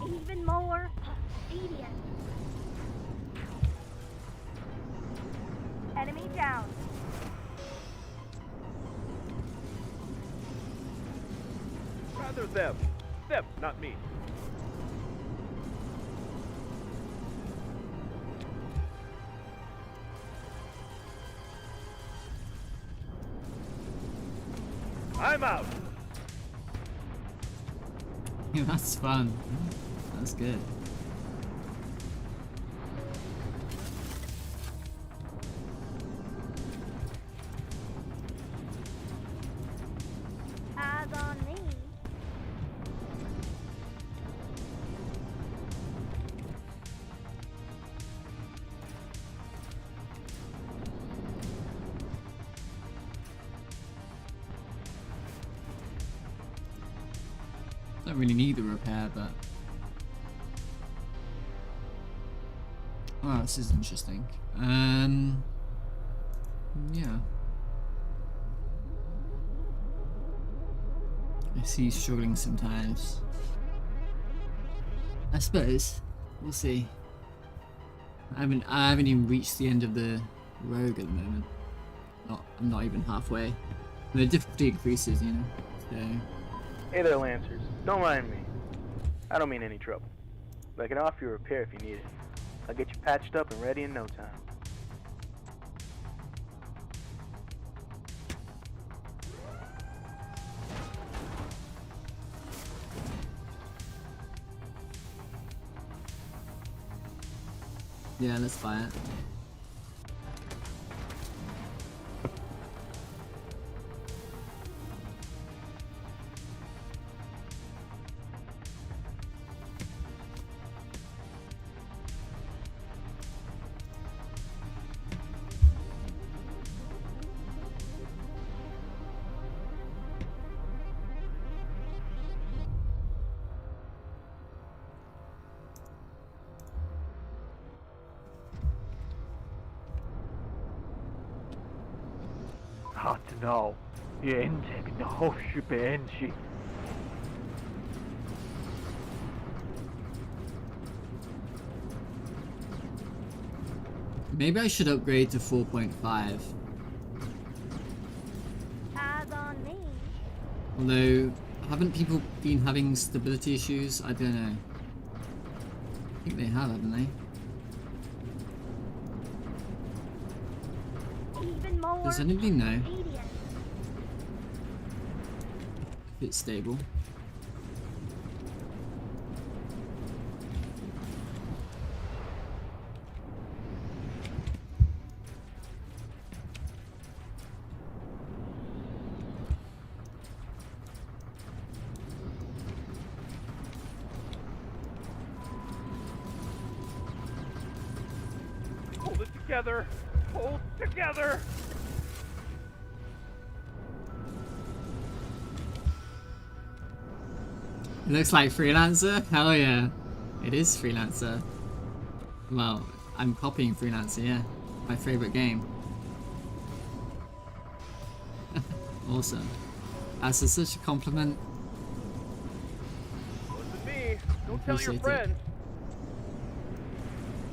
Speaker 2: Even more obedient.
Speaker 4: Enemy down.
Speaker 3: Rather them. Them, not me. I'm out.
Speaker 1: Yeah, that's fun. That's good.
Speaker 2: Eyes on me.
Speaker 1: Don't really need the repair, but oh, this is interesting. Yeah. I see you struggling sometimes. I suppose we'll see. I haven't even reached the end of the rogue at the moment. I'm not even halfway. The difficulty increases, you know. Okay.
Speaker 5: Hey there, Lancers. Don't mind me. I don't mean any trouble. But I can offer you a repair if you need it. I'll get you patched up and ready in no time.
Speaker 1: Yeah, let's buy it.
Speaker 6: 하트나오, 인생 혹시 벤시.
Speaker 1: Maybe I should upgrade to 4.5.
Speaker 2: Eyes on me.
Speaker 1: Although, haven't people been having stability issues? I don't know. I think they have, haven't they?
Speaker 2: Even more
Speaker 1: Does anybody know
Speaker 2: tedious.
Speaker 1: if it's stable?
Speaker 3: Hold it together. Hold together.
Speaker 1: It looks like Freelancer? Hell yeah. It is Freelancer. Well, I'm copying Freelancer, yeah. My favorite game. Awesome. That's such a compliment.
Speaker 3: Listen to me. Don't tell your
Speaker 1: Appreciate it.
Speaker 3: friend.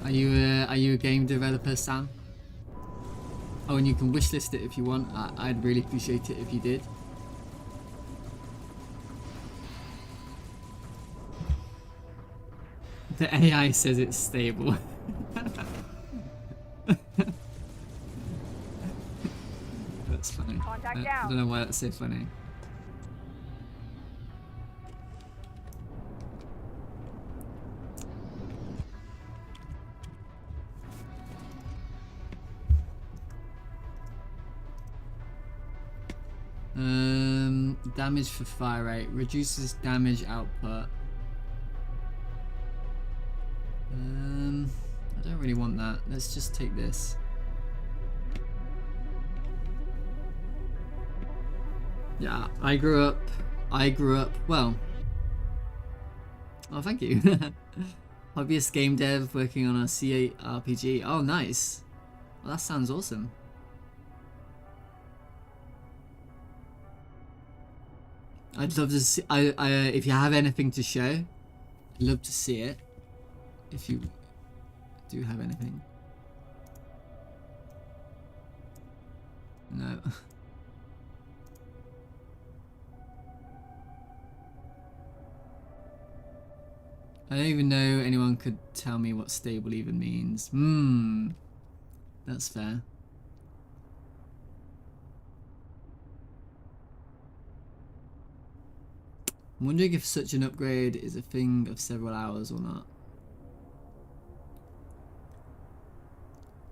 Speaker 1: Are you a game developer, Sam? Oh, and you can wishlist it if you want. I'd really appreciate it if you did. The AI says it's stable. That's funny.
Speaker 4: Contact
Speaker 1: I
Speaker 4: down.
Speaker 1: don't know why that's so funny. Damage for fire rate reduces damage output. I don't really want that. Let's just take this. Yeah, I grew up, well. Oh, thank you. Hobbyist game dev working on a C8 RPG. Oh, nice. Well, that sounds awesome. I'd love to see, if you have anything to show, I'd love to see it. If you do have anything. No. I don't even know anyone could tell me what stable even means. That's fair. I'm wondering if such an upgrade is a thing of several hours or not.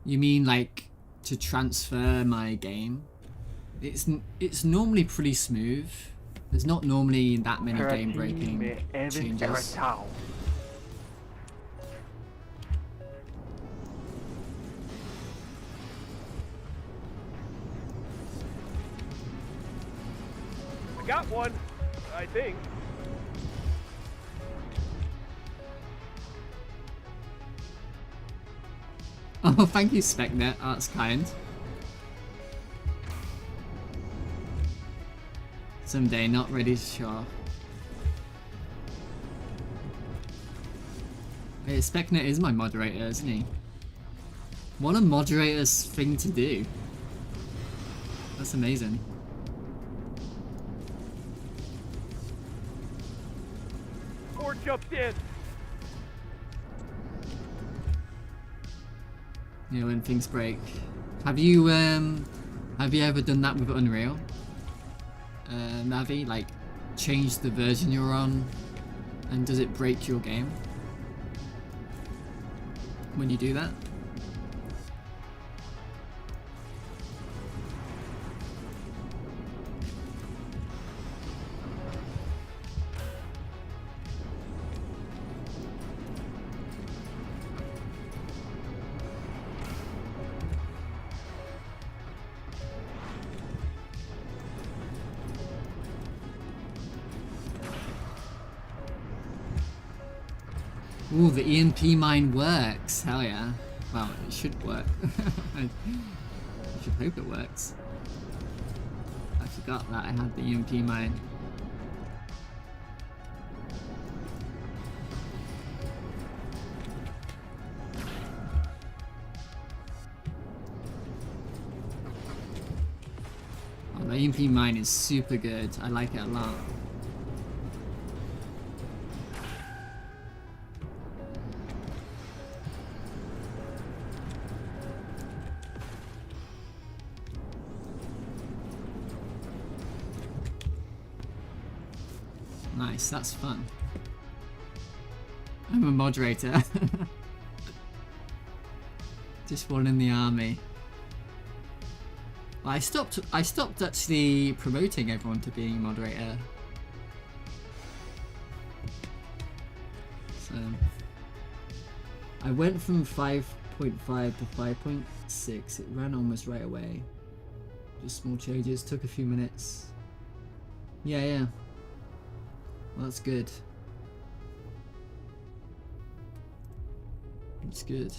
Speaker 1: You mean like to transfer my game? It's normally pretty smooth. There's not normally that many game breaking changes.
Speaker 3: I got one, I think.
Speaker 1: Oh, thank you, SpecNet. Oh, that's kind. Someday, not ready to show off. Hey, SpecNet is my moderator, isn't he? What a moderator's thing to do. That's amazing.
Speaker 3: jumped in.
Speaker 1: You know, when things break. Have you ever done that with Unreal? Navi, like change the version you're on, and does it break your game when you do that? Ooh, the EMP mine works. Hell yeah. Well, it should work. I should hope it works. I forgot that I had the EMP mine. Oh, the EMP mine is super good. I like it a lot. Nice, that's fun. I'm a moderator. Just one in the army. Well, I stopped actually promoting everyone to being a moderator. So I went from 5.5 to 5.6. It ran almost right away. Just small changes, took a few minutes. Yeah. Well, that's good. That's good.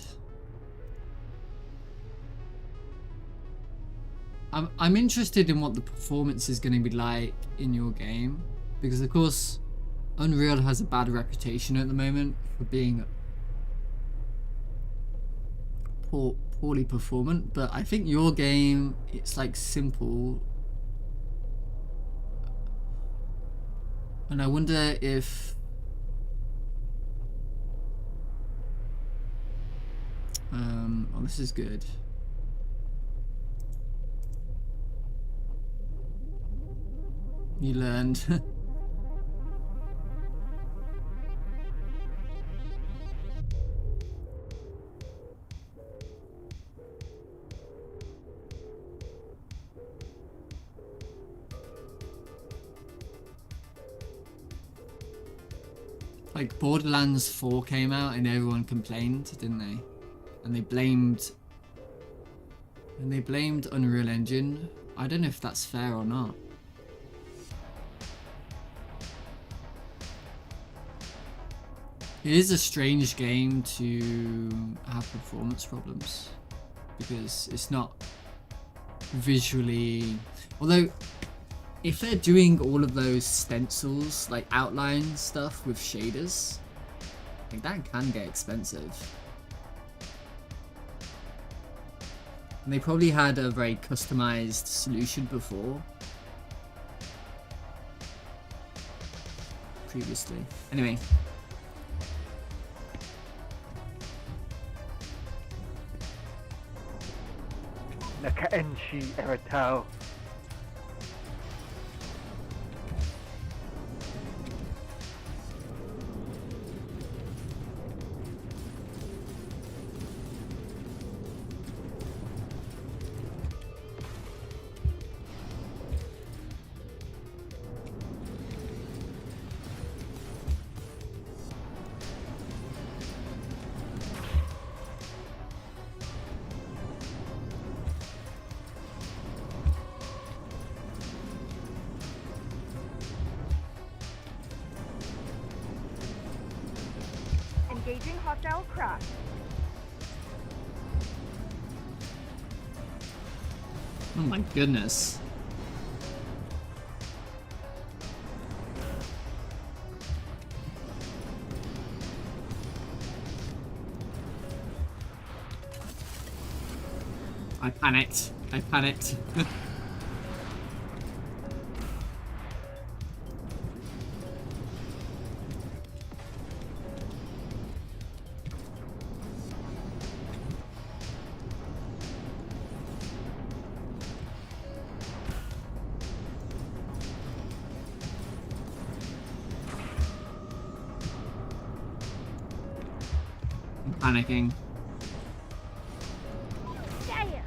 Speaker 1: I'm interested in what the performance is going to be like in your game, because of course Unreal has a bad reputation at the moment for being poorly performant, but I think your game, it's like simple. And I wonder if oh, this is good. You learned. Like Borderlands 4 came out and everyone complained, didn't they? And they blamed Unreal Engine. I don't know if that's fair or not. It is a strange game to have performance problems because it's not visually, although if they're doing all of those stencils, like outline stuff with shaders, like that can get expensive. And they probably had a very customized solution before. Previously. Anyway.
Speaker 5: Nakaenshi Eratao.
Speaker 4: Engaging hostile craft.
Speaker 1: Oh my goodness. I panicked. panicking.
Speaker 2: There!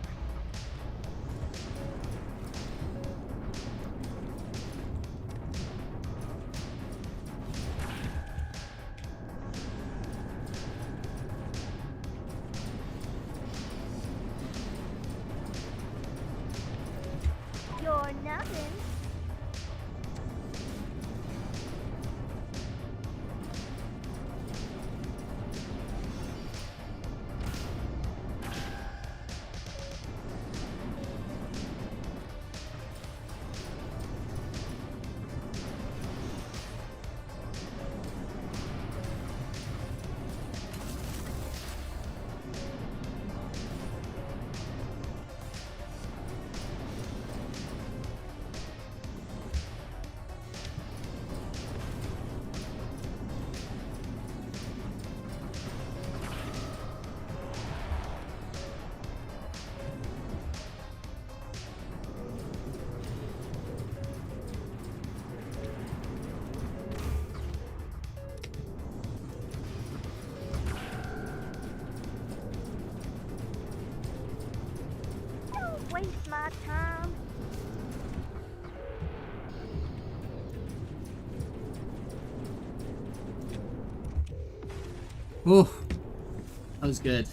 Speaker 2: You're nothing. Don't waste my time.
Speaker 1: Ooh, that was good.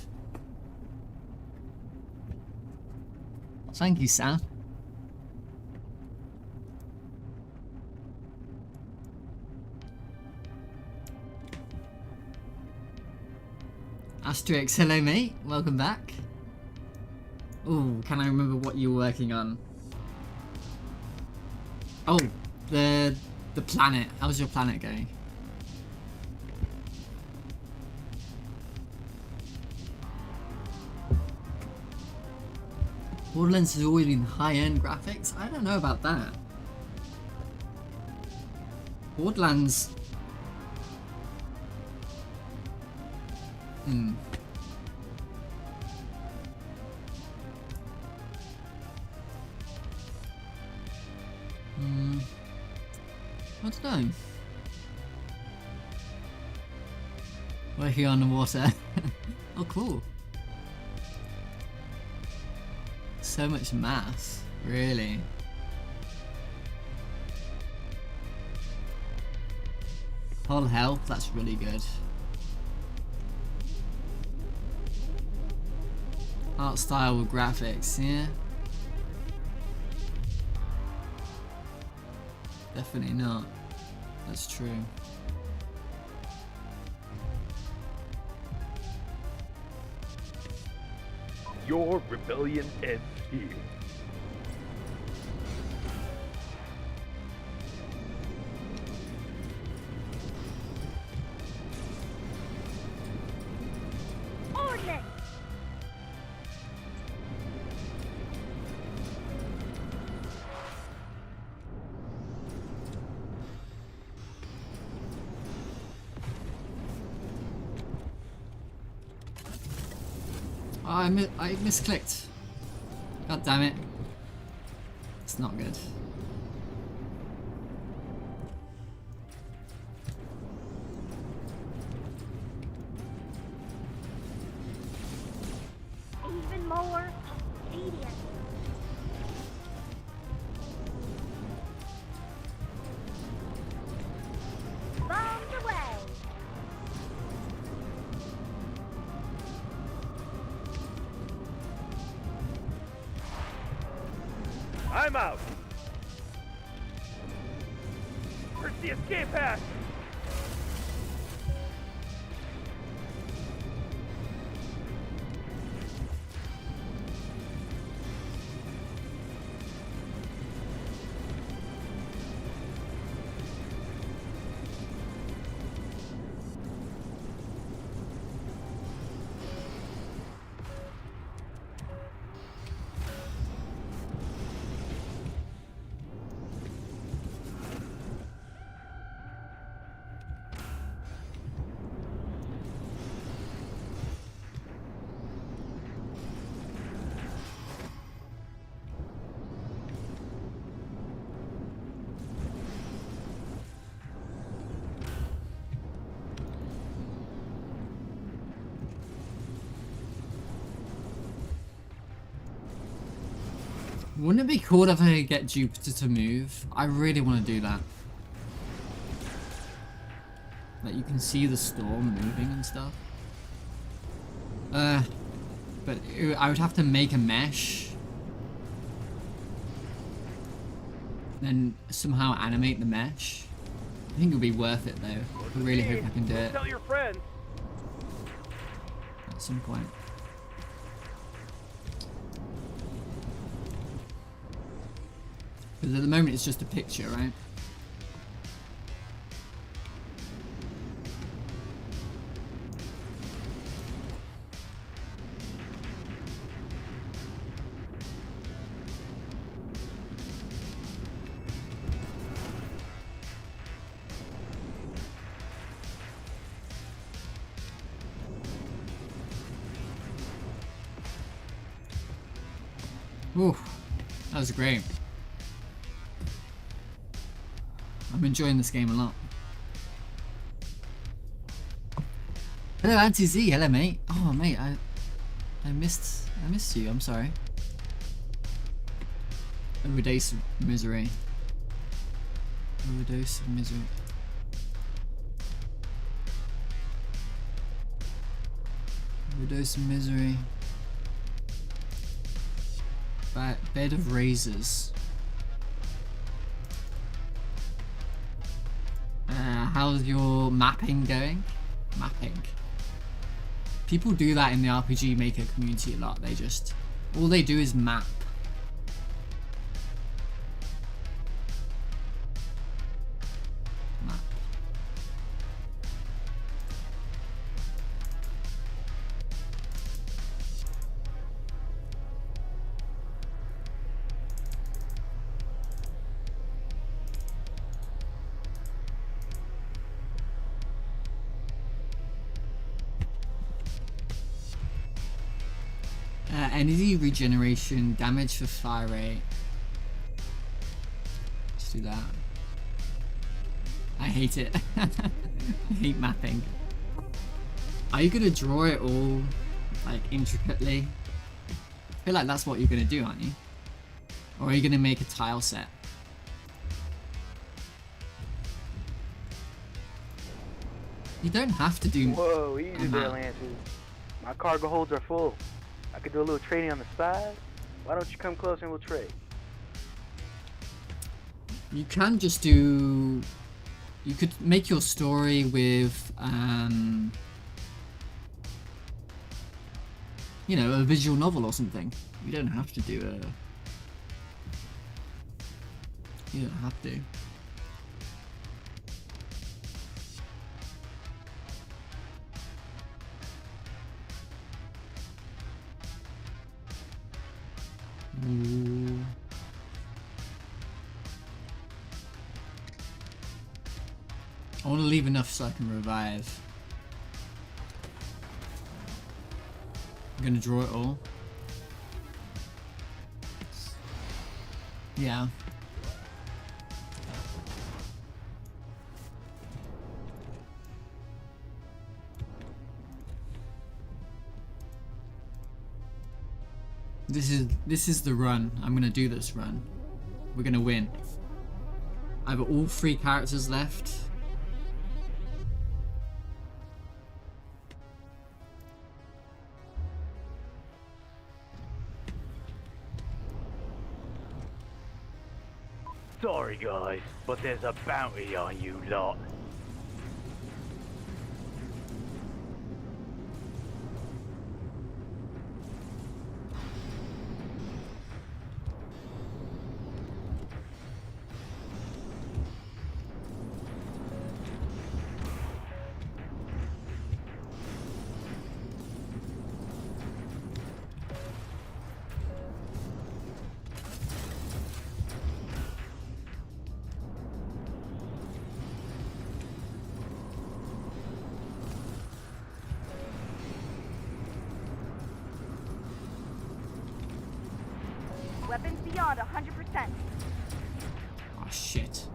Speaker 1: Thank you, Sam. Asterix, hello mate, welcome back. Ooh, can I remember what you were working on? Oh, the planet. How's your planet going? Borderlands has always been high-end graphics? I don't know about that. Borderlands... I don't know. Working on the water. Oh, cool. So much mass, really. Whole health, that's really good. Art style with graphics, yeah. Definitely not. That's true.
Speaker 3: Your rebellion ends here.
Speaker 2: Ordnance!
Speaker 1: Oh, I misclicked. God damn it. It's not good.
Speaker 2: Even more tedious. Bombs away!
Speaker 3: I'm out. Where's the escape hatch?
Speaker 1: Wouldn't it be cool if I could get Jupiter to move? I really want to do that. Like you can see the storm moving and stuff. But I would have to make a mesh. Then somehow animate the mesh. I think it would be worth it though. I really hope I can do it
Speaker 3: Tell your friends.
Speaker 1: at some point. Because at the moment it's just a picture, right? Ooh, that was great. I'm enjoying this game a lot. Hello, Auntie Z. Hello, mate. Oh, mate, I missed you. I'm sorry. Overdose of misery. Overdose of misery. Overdose of misery. Bed of razors. How's your mapping going? Mapping. People do that in the RPG Maker community a lot. All they do is map. Map. Energy regeneration, damage for fire rate. Let's do that. I hate it. I hate mapping. Are you gonna draw it all like intricately? I feel like that's what you're gonna do, aren't you? Or are you gonna make a tile set? You don't have to do.
Speaker 5: Whoa, easy there, Lances. My cargo holds are full. I could do a little trading on the side. Why don't you come closer and we'll trade?
Speaker 1: You can just do. You could make your story with, you know, a visual novel or something. You don't have to do a. You don't have to. Ooh. I want to leave enough so I can revive. I'm gonna draw it all. Yeah. This is the run. I'm gonna do this run. We're gonna win. I have all 3 characters left.
Speaker 6: Sorry, guys, but there's a bounty on you lot.
Speaker 4: Weapons beyond 100%.
Speaker 1: Oh shit.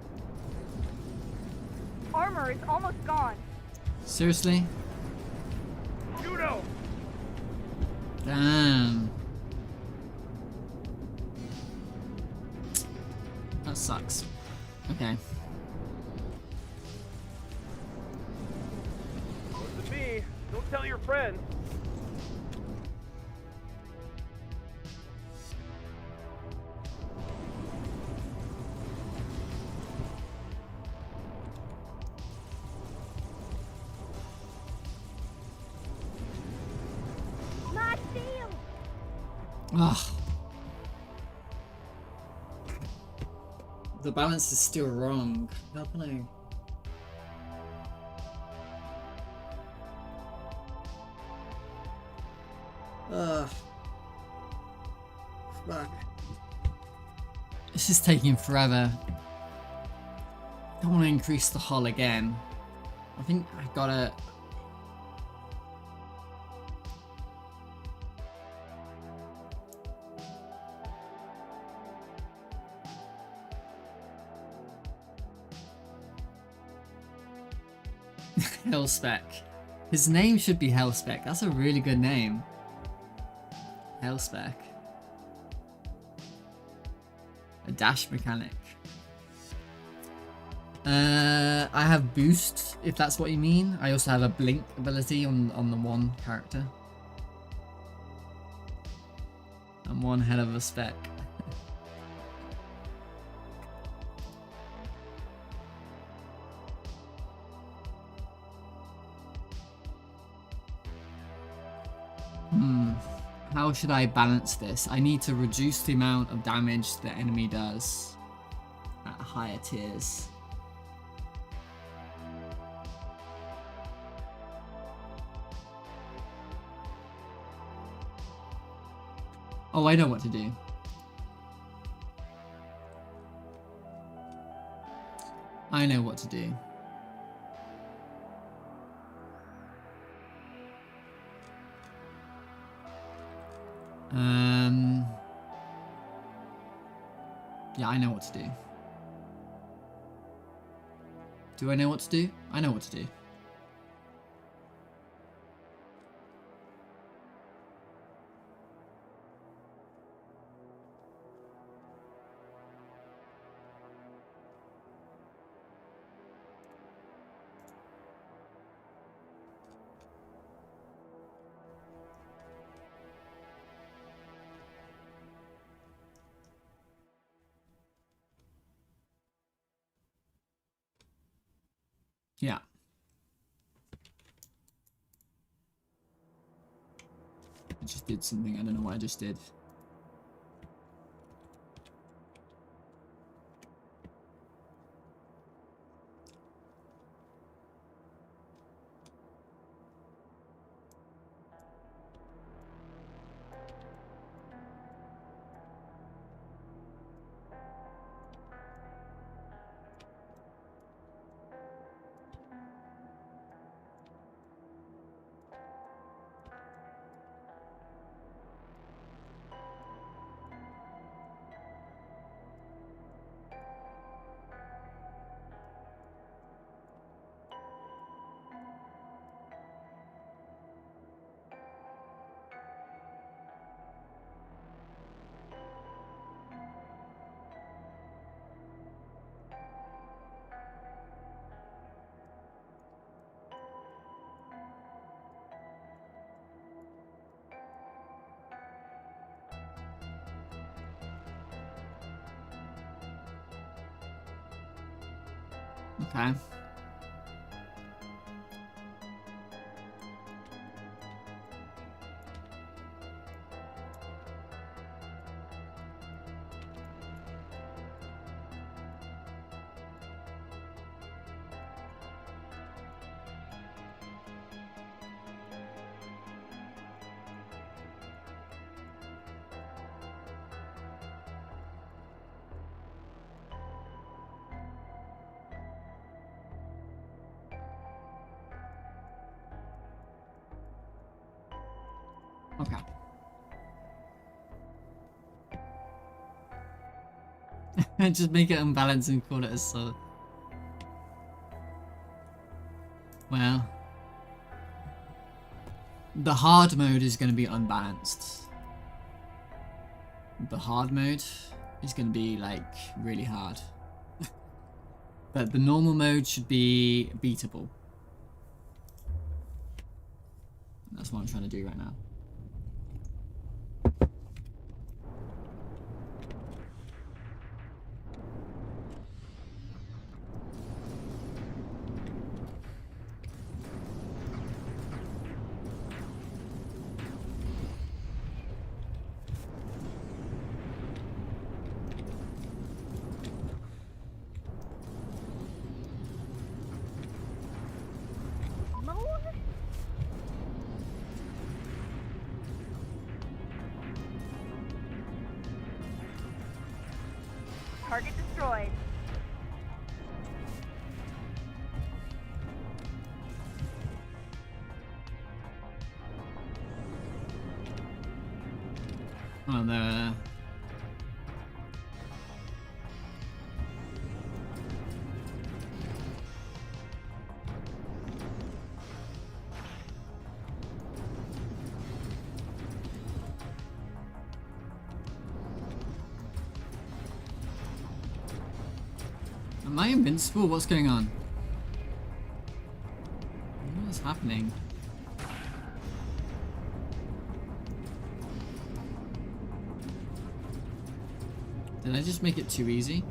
Speaker 4: Armor is almost gone.
Speaker 1: Seriously?
Speaker 3: Judo!
Speaker 1: Damn. sucks. Okay.
Speaker 3: Wasn't me. Don't tell your friends.
Speaker 2: My shield!
Speaker 1: Ugh. The balance is still wrong. How can I? Ugh. Fuck. This is taking forever. I don't want to increase the hull again. I think I gotta. Hellspec. His name should be Hellspec. That's a really good name. Hellspec. A dash mechanic. I have boost, if that's what you mean. I also have a blink ability on the one character. I'm one hell of a spec. How should I balance this? I need to reduce the amount of damage the enemy does at higher tiers. Oh, I know what to do. I know what to do. Yeah, I know what to do. Do I know what to do? I know what to do. Yeah. I just did something. I don't know what I just did. Okay. Okay. Just make it unbalanced and call it a sub. Well, the hard mode is going to be unbalanced. The hard mode is going to be like really hard. But the normal mode should be beatable. That's what I'm trying to do right now.
Speaker 4: Target destroyed.
Speaker 1: Oh, there. Am I invincible? What's going on? What is happening? Did I just make it too easy?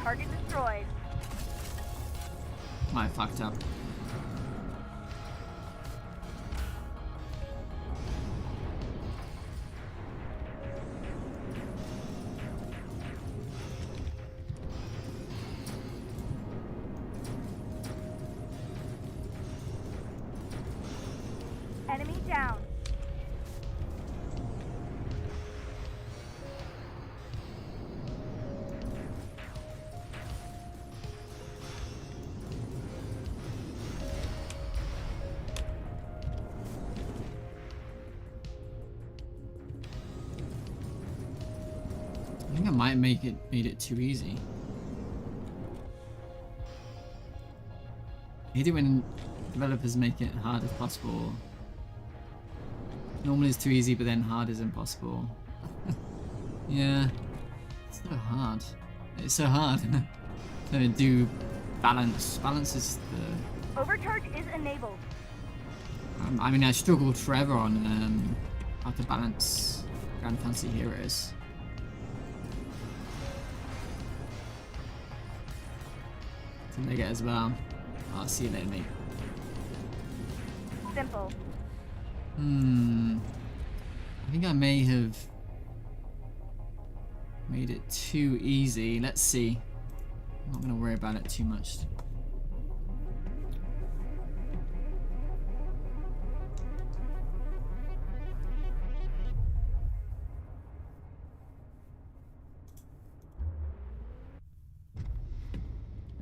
Speaker 4: Target destroyed.
Speaker 1: I fucked up.
Speaker 4: Enemy down.
Speaker 1: I think I might have made it too easy. I hate it when developers make it hard as possible. Normally it's too easy, but then hard is impossible. Yeah, it's so hard. It's so hard to do balance. Balance is the.
Speaker 4: Overcharge is enabled.
Speaker 1: I mean, I struggled forever on how to balance Grand Fantasy Heroes. Didn't they get as well? I'll see you later, mate.
Speaker 4: Simple.
Speaker 1: I think I may have made it too easy. Let's see. I'm not going to worry about it too much.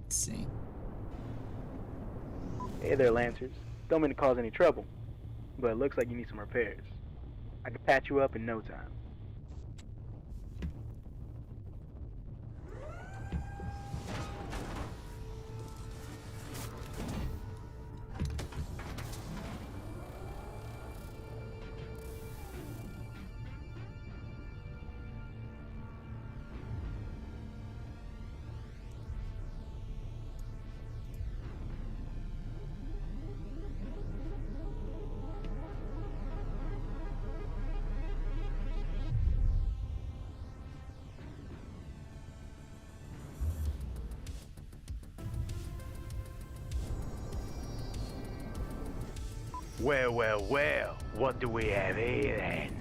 Speaker 1: Let's see.
Speaker 5: Hey there, Lancers. Don't mean to cause any trouble, but it looks like you need some repairs. I can patch you up in no time.
Speaker 6: Well, well, well, what do we have here then?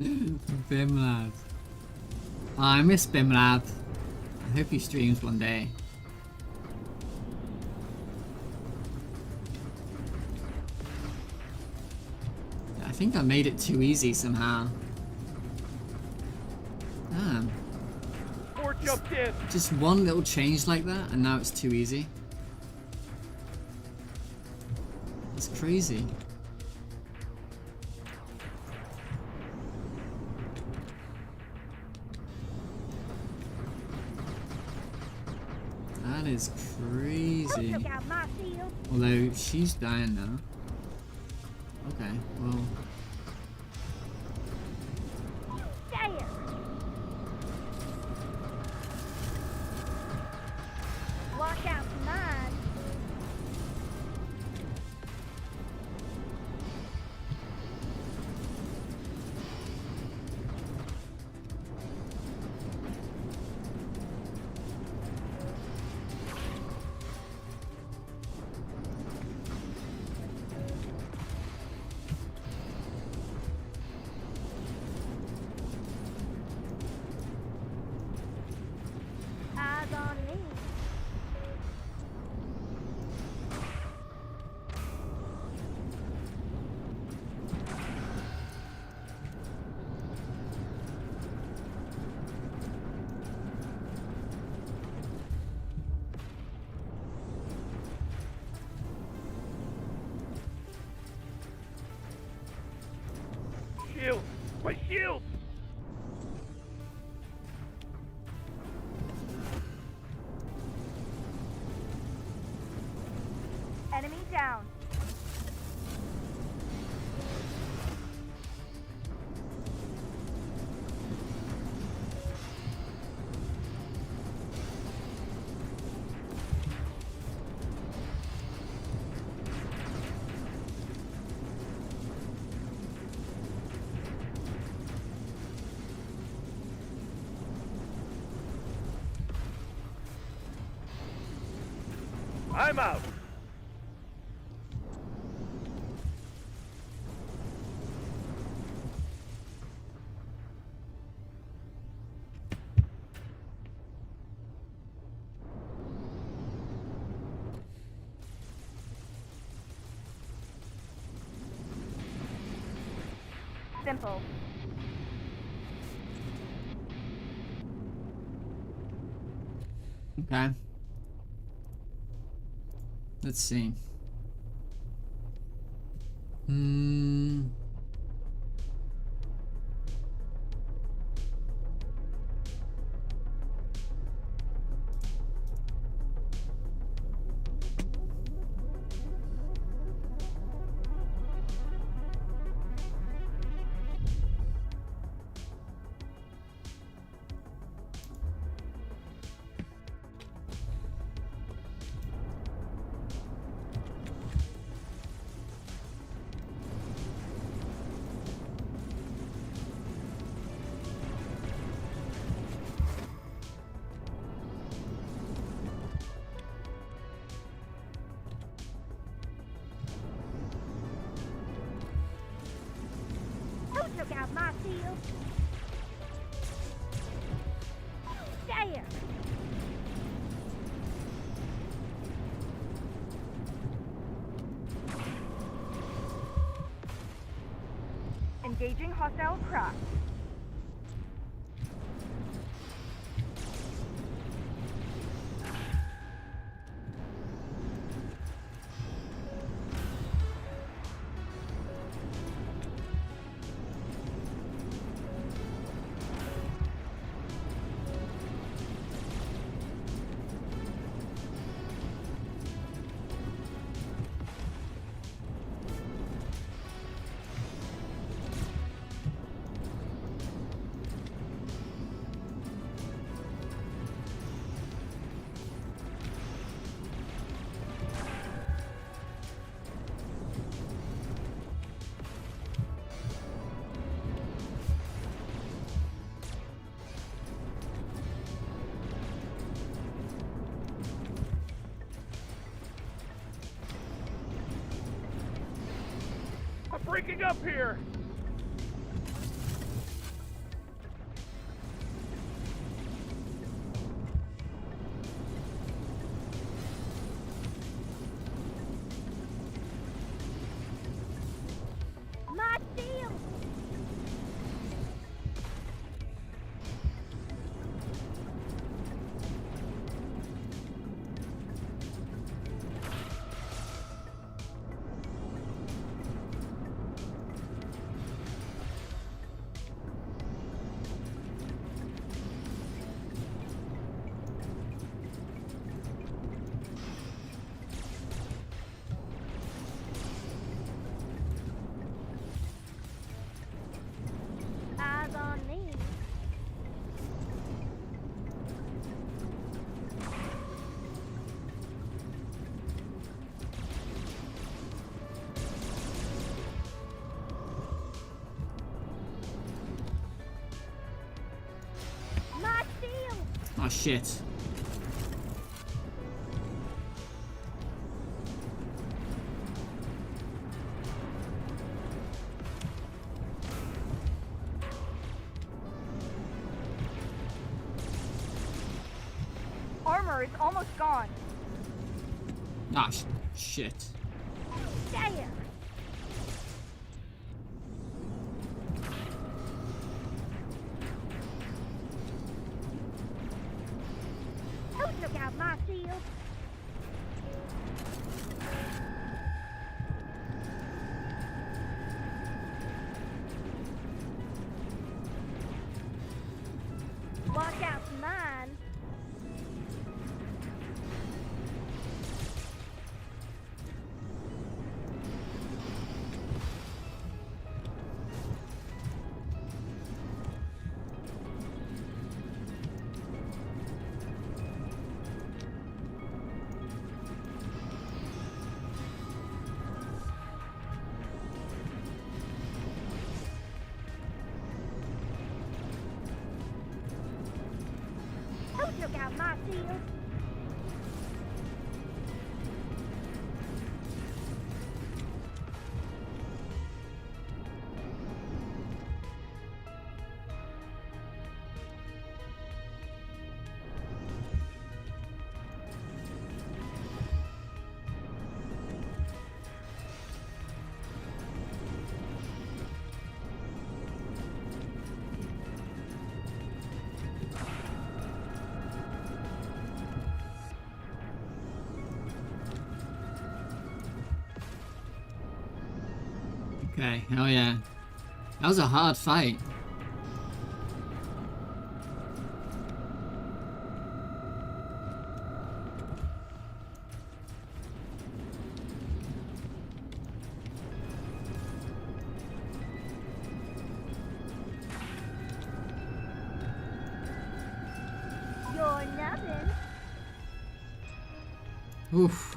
Speaker 1: Bimlab. Oh, I miss Bimlab. I hope he streams one day. I think I made it too easy somehow. Damn.
Speaker 3: More jumped in.
Speaker 1: Just one little change like that, and now it's too easy. It's crazy. That is crazy.
Speaker 2: Who took out my shield?
Speaker 1: Although she's dying now. Okay, well.
Speaker 2: There! Watch out for mine. Eyes on me.
Speaker 3: Shield! My shield!
Speaker 4: Enemy down.
Speaker 3: I'm out!
Speaker 4: Simple.
Speaker 1: Okay. Let's see.
Speaker 2: Who took out my shield? There!
Speaker 4: Engaging hostile craft.
Speaker 3: I'm breaking up here!
Speaker 1: Oh shit.
Speaker 4: Armor is almost gone.
Speaker 1: Ah, shit.
Speaker 2: There! Don't look out my shield! Watch out for mine! Don't look out my shield!
Speaker 1: Okay, hell yeah. That was a hard fight.
Speaker 2: You're nothing!
Speaker 1: Oof.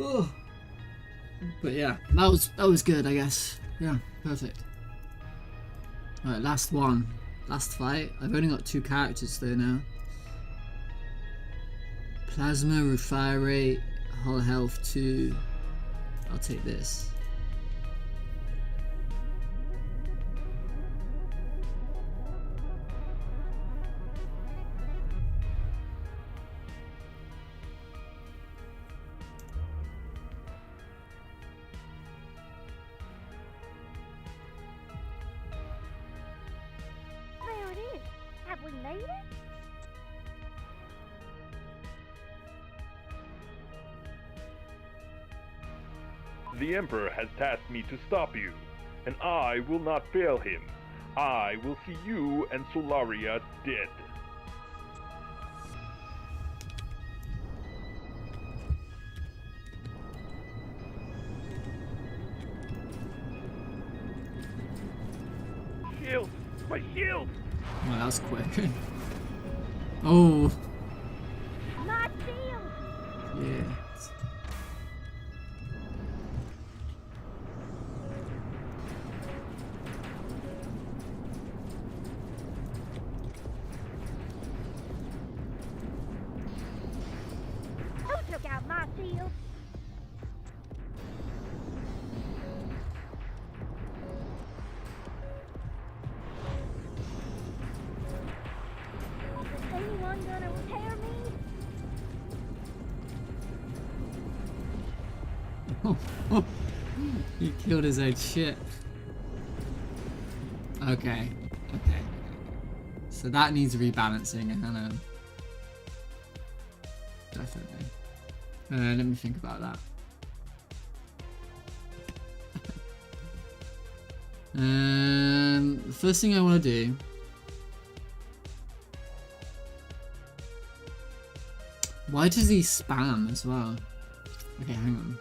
Speaker 1: Ugh. But yeah, that was good, I guess. Yeah, perfect. Alright, last one. Last fight. I've only got 2 characters though now. Plasma, refire rate, hull health 2. I'll take this.
Speaker 2: There it is! Have we made it?
Speaker 10: The Emperor has tasked me to stop you, and I will not fail him. I will see you and Solaria dead.
Speaker 3: Shield! My shield!
Speaker 1: Well, that was quick. Oh,
Speaker 2: My shield!
Speaker 1: yeah.
Speaker 2: Don't look out my shield! Is anyone gonna repair me?
Speaker 1: He killed his own shit. Okay. So that needs rebalancing, I know. Definitely. Let me think about that. The first thing I want to do. Why does he spam as well? Okay, hang on.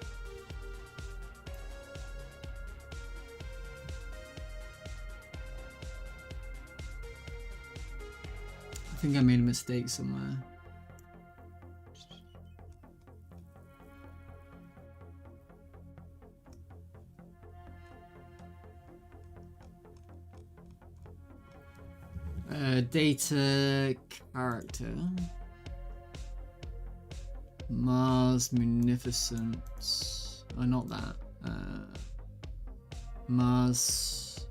Speaker 1: I think I made a mistake somewhere. Data character. Mars Munificence. Oh, not that. Mars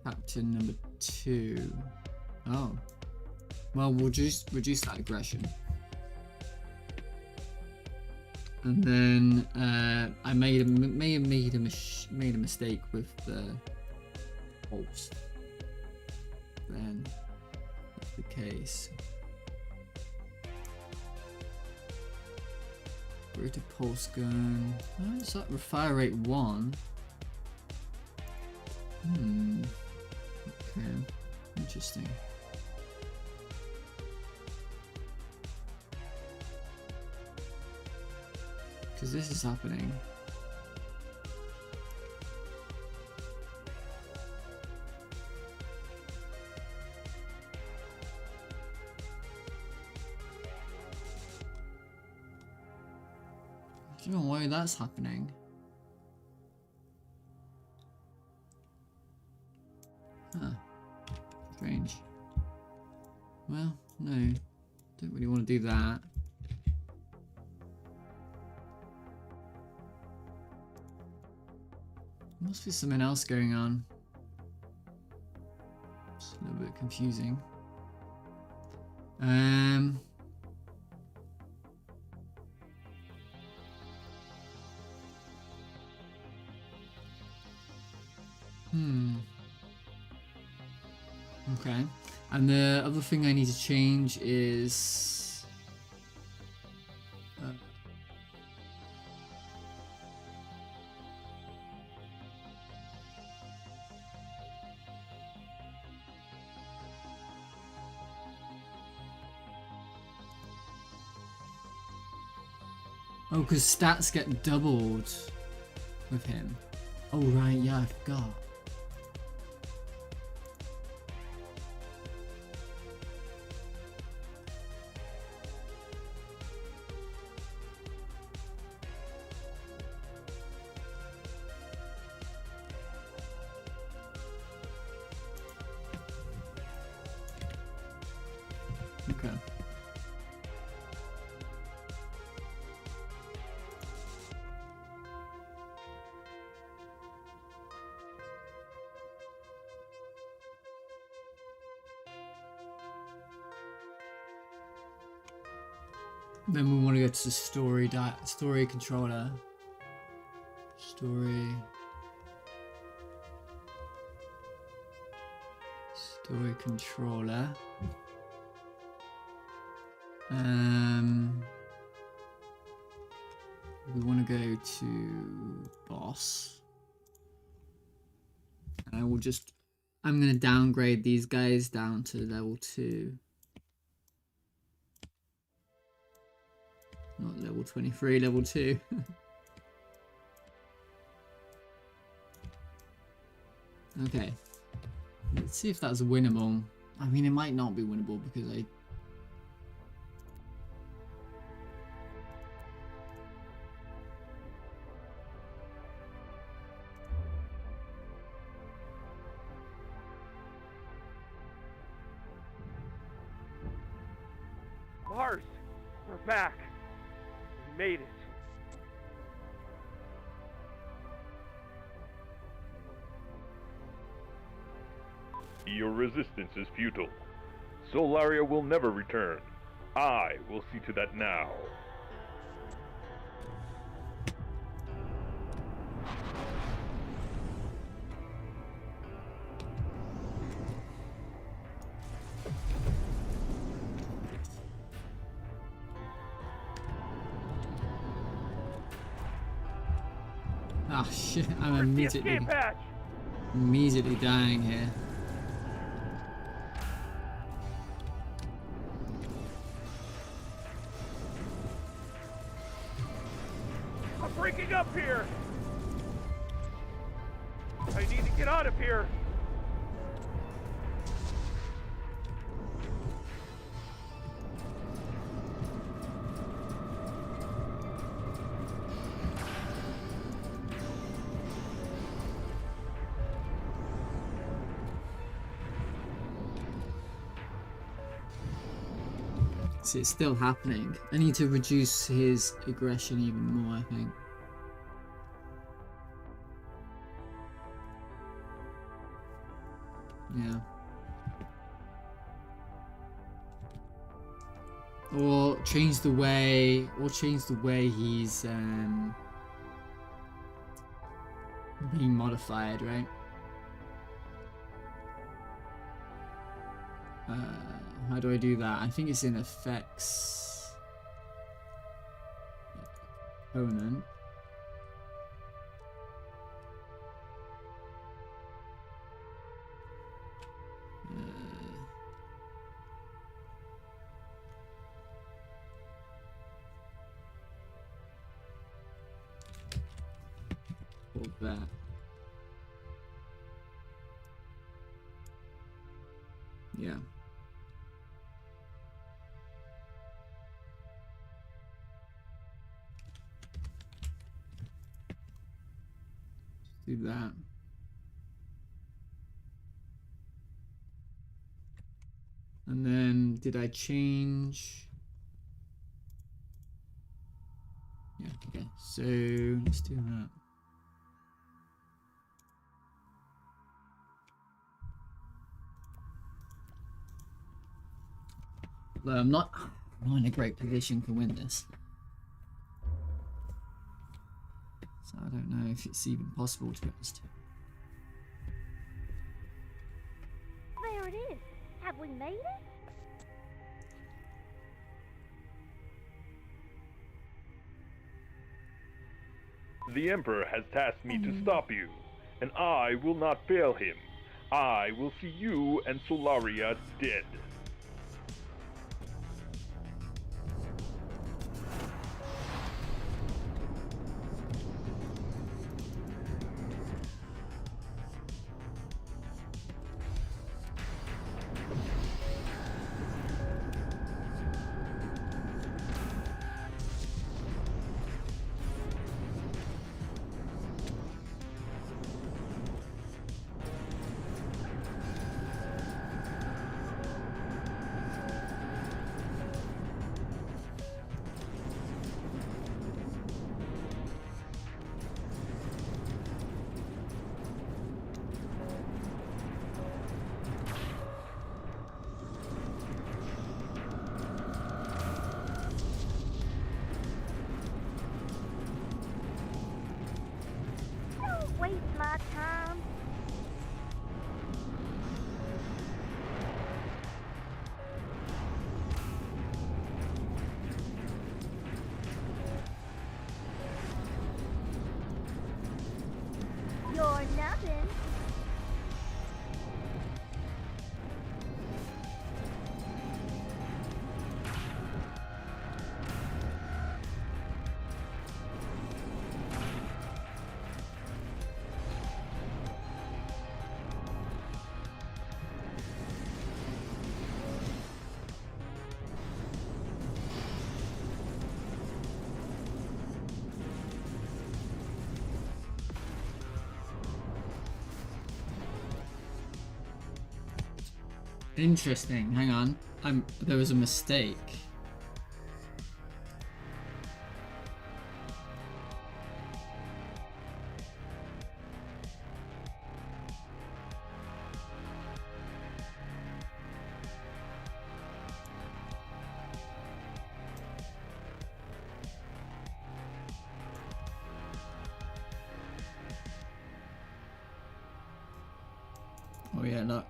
Speaker 1: Captain number 2. Oh. Well, we'll just reduce that aggression. And then I may have made a mistake with the pulse. Then that's the case. Rate of pulse gun. Oh, it's like fire rate 1. Okay. Interesting. Because this is happening. I don't know why that's happening. Huh. Strange. Well, no. Don't really want to do that. Must be something else going on. It's a little bit confusing. Okay. And the other thing I need to change is oh, because stats get doubled with him. Oh right, yeah, I forgot. Okay. Then we want to go to the story controller. Story controller. We want to go to boss. And I will just, I'm going to downgrade these guys down to level 2. Not level 23, level 2. Okay. Let's see if that's winnable. I mean, it might not be winnable because I...
Speaker 3: Mars, we're back. We made it.
Speaker 10: Your resistance is futile. Solaria will never return. I will see to that now.
Speaker 1: Ah shit, I'm
Speaker 3: Where's the escape hatch?
Speaker 1: immediately dying here.
Speaker 3: I'm breaking up here. I need to get out of here.
Speaker 1: it's still happening. I need to reduce his aggression even more, I think. Yeah. Or change the way he's being modified, right? How do I do that? I think it's in effects component. Or that. Yeah. Do that. And then did I change? Yeah, okay. So let's do that. Though I'm not in a great position to win this. So I don't know if it's even possible to be honest.
Speaker 2: There it is. Have we made it?
Speaker 10: The Emperor has tasked me to stop you, and I will not fail him. I will see you and Solaria dead.
Speaker 2: Don't waste my time. You're nothing.
Speaker 1: Interesting. Hang on. There was a mistake. Oh yeah, look.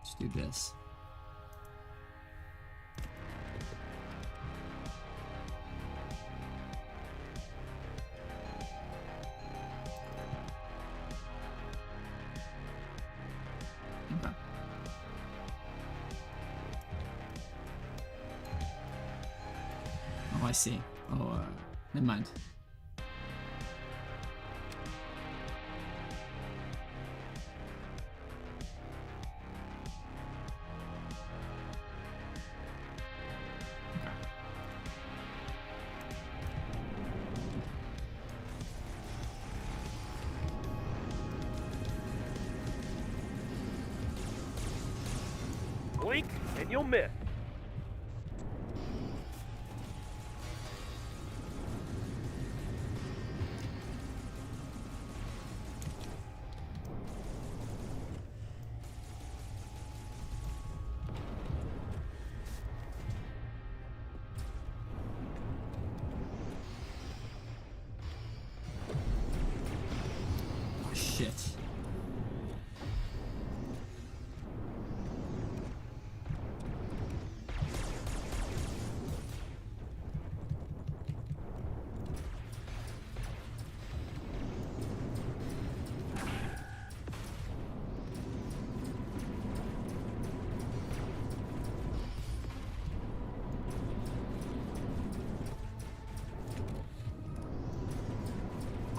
Speaker 1: Let's do this. Okay. Oh, I see. Oh, never mind.
Speaker 3: blink and you'll miss.
Speaker 1: Oh, shit.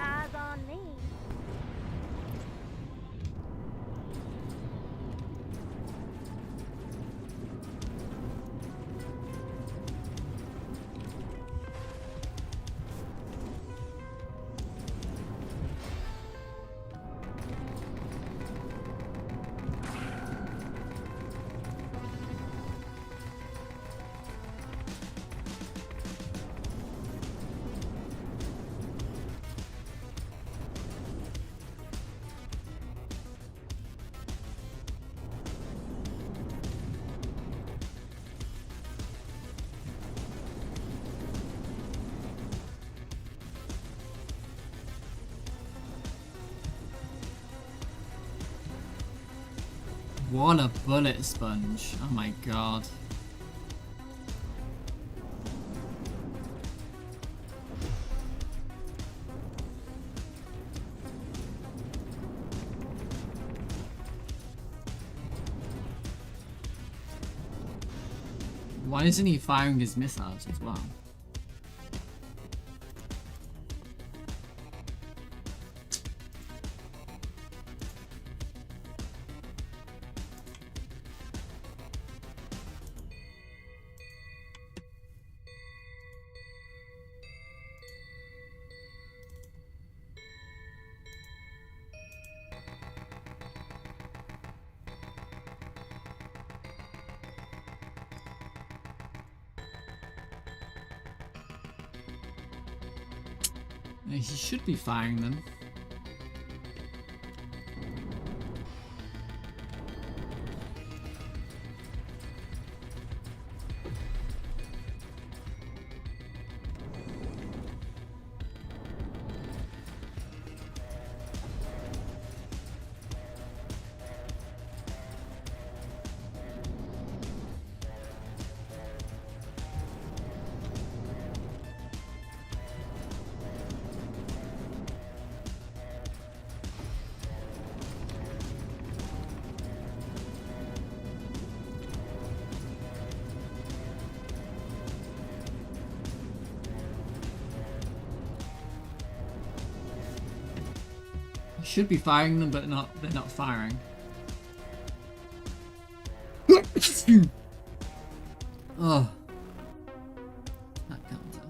Speaker 2: Eyes on me.
Speaker 1: What a bullet sponge. Oh my god. Why isn't he firing his missiles as well? He should be firing them. Should be firing them, but they're not firing. Oh. That counter.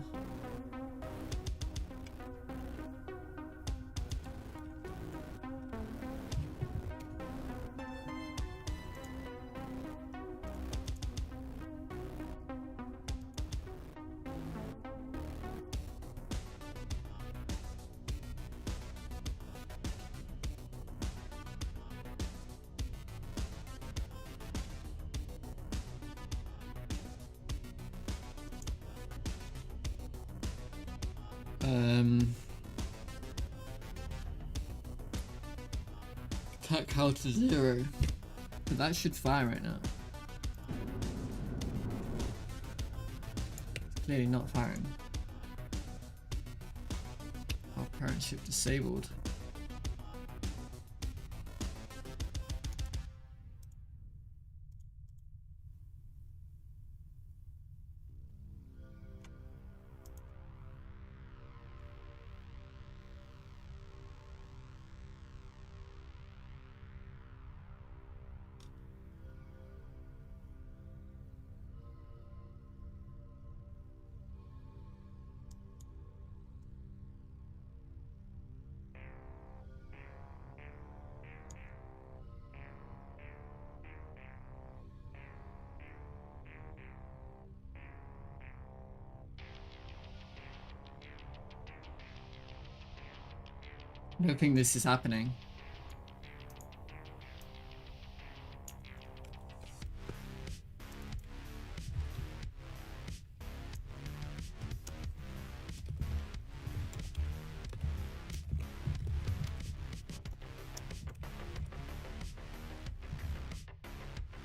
Speaker 1: Attack counter 0. But that should fire right now. It's clearly not firing. Our parent ship disabled. I don't think this is happening.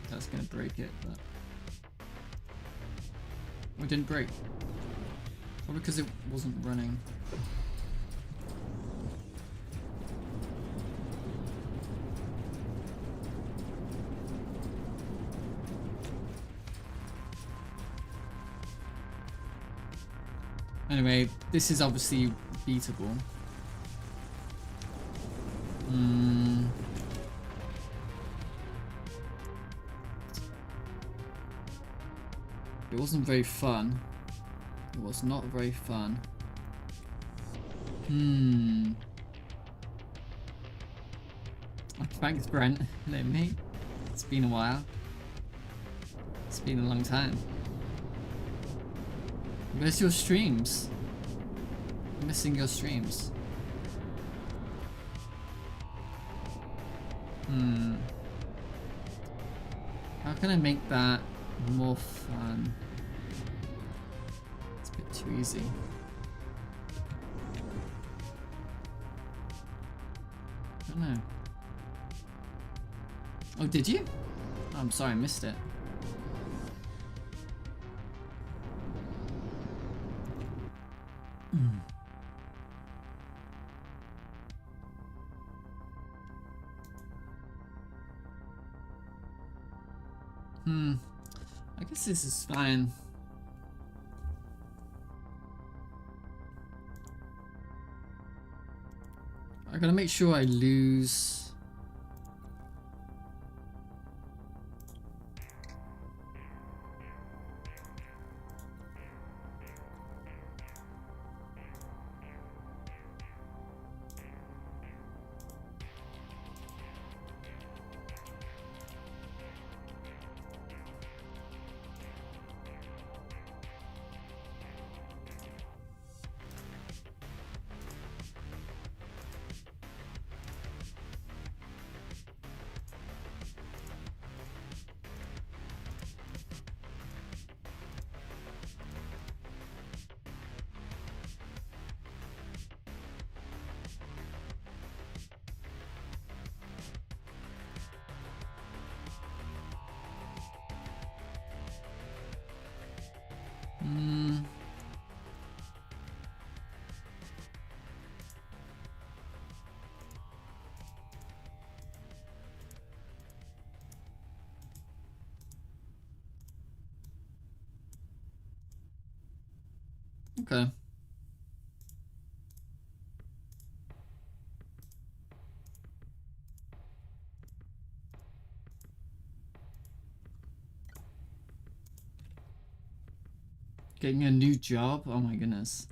Speaker 1: That's gonna break it, but it didn't break. Probably because it wasn't running. Anyway, this is obviously beatable. It wasn't very fun. It was not very fun. Thanks, Brent. Let me. It's been a while. It's been a long time. Where's your streams? I'm missing your streams. How can I make that more fun? It's a bit too easy. I don't know. Oh, did you? Oh, I'm sorry, I missed it. I guess this is fine. I gotta make sure I lose. Okay. Getting a new job? Oh my goodness.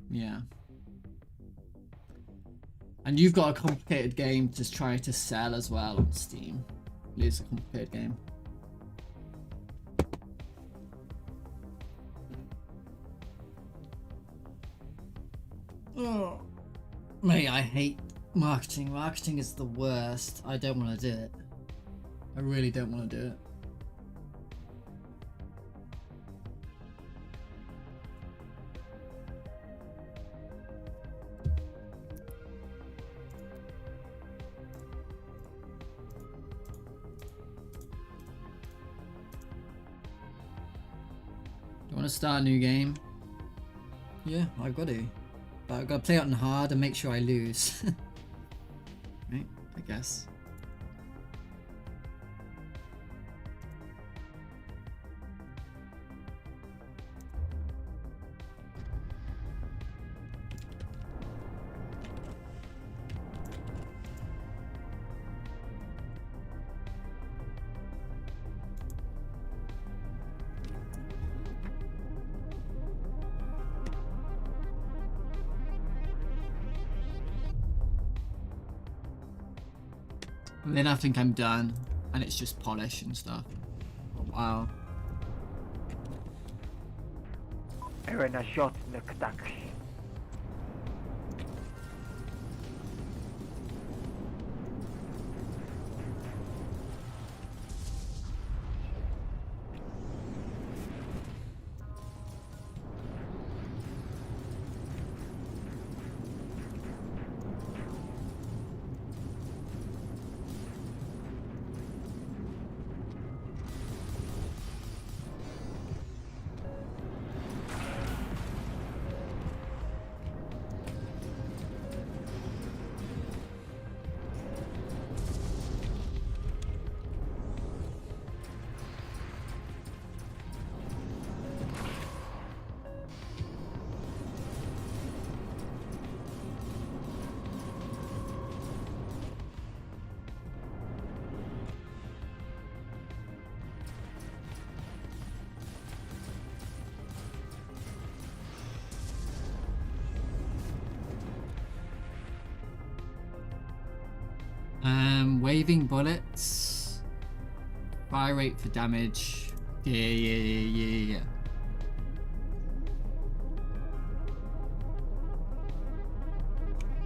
Speaker 1: Yeah. And you've got a complicated game to try to sell as well on Steam. It is a complicated game. Oh, mate, I hate marketing. Marketing is the worst. I don't want to do it. I really don't want to do it. Do you want to start a new game? Yeah, I've got to. But I've got to play it on hard and make sure I lose. Right, I guess. And then I think I'm done, and it's just polish and stuff. Oh, wow.
Speaker 5: Erena shot na katak.
Speaker 1: Waving bullets. Fire rate for damage. Yeah.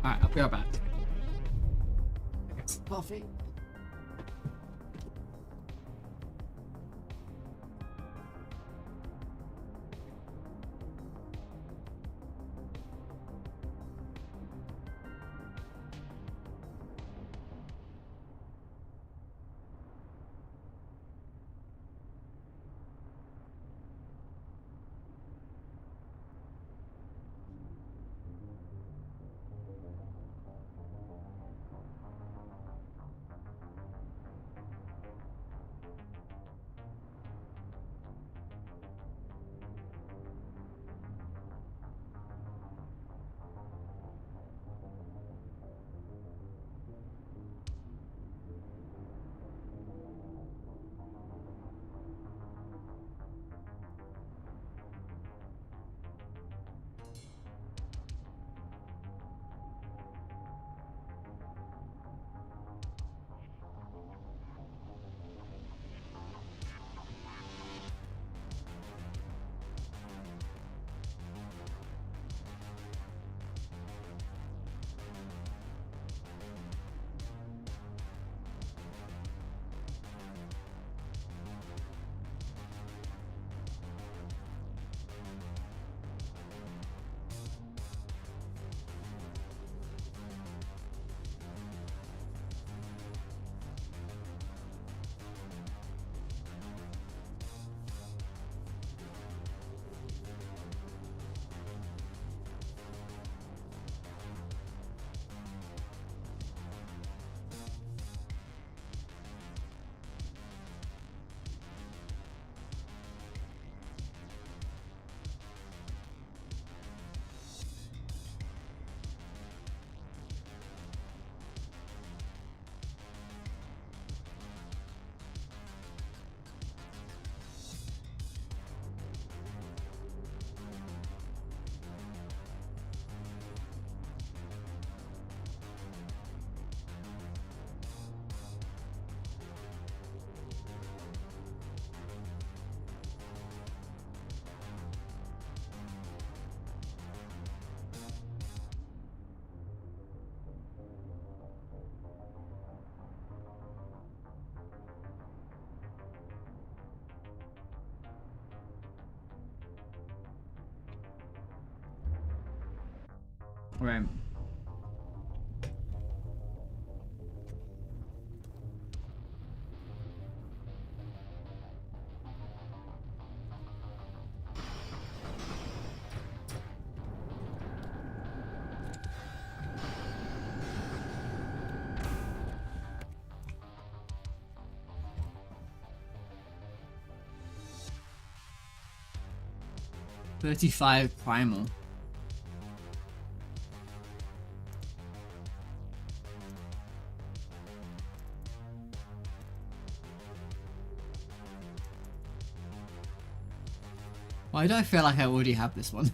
Speaker 1: Alright, I'll be right back. Coffee. Right. $35 primal. Why do I feel like I already have this one?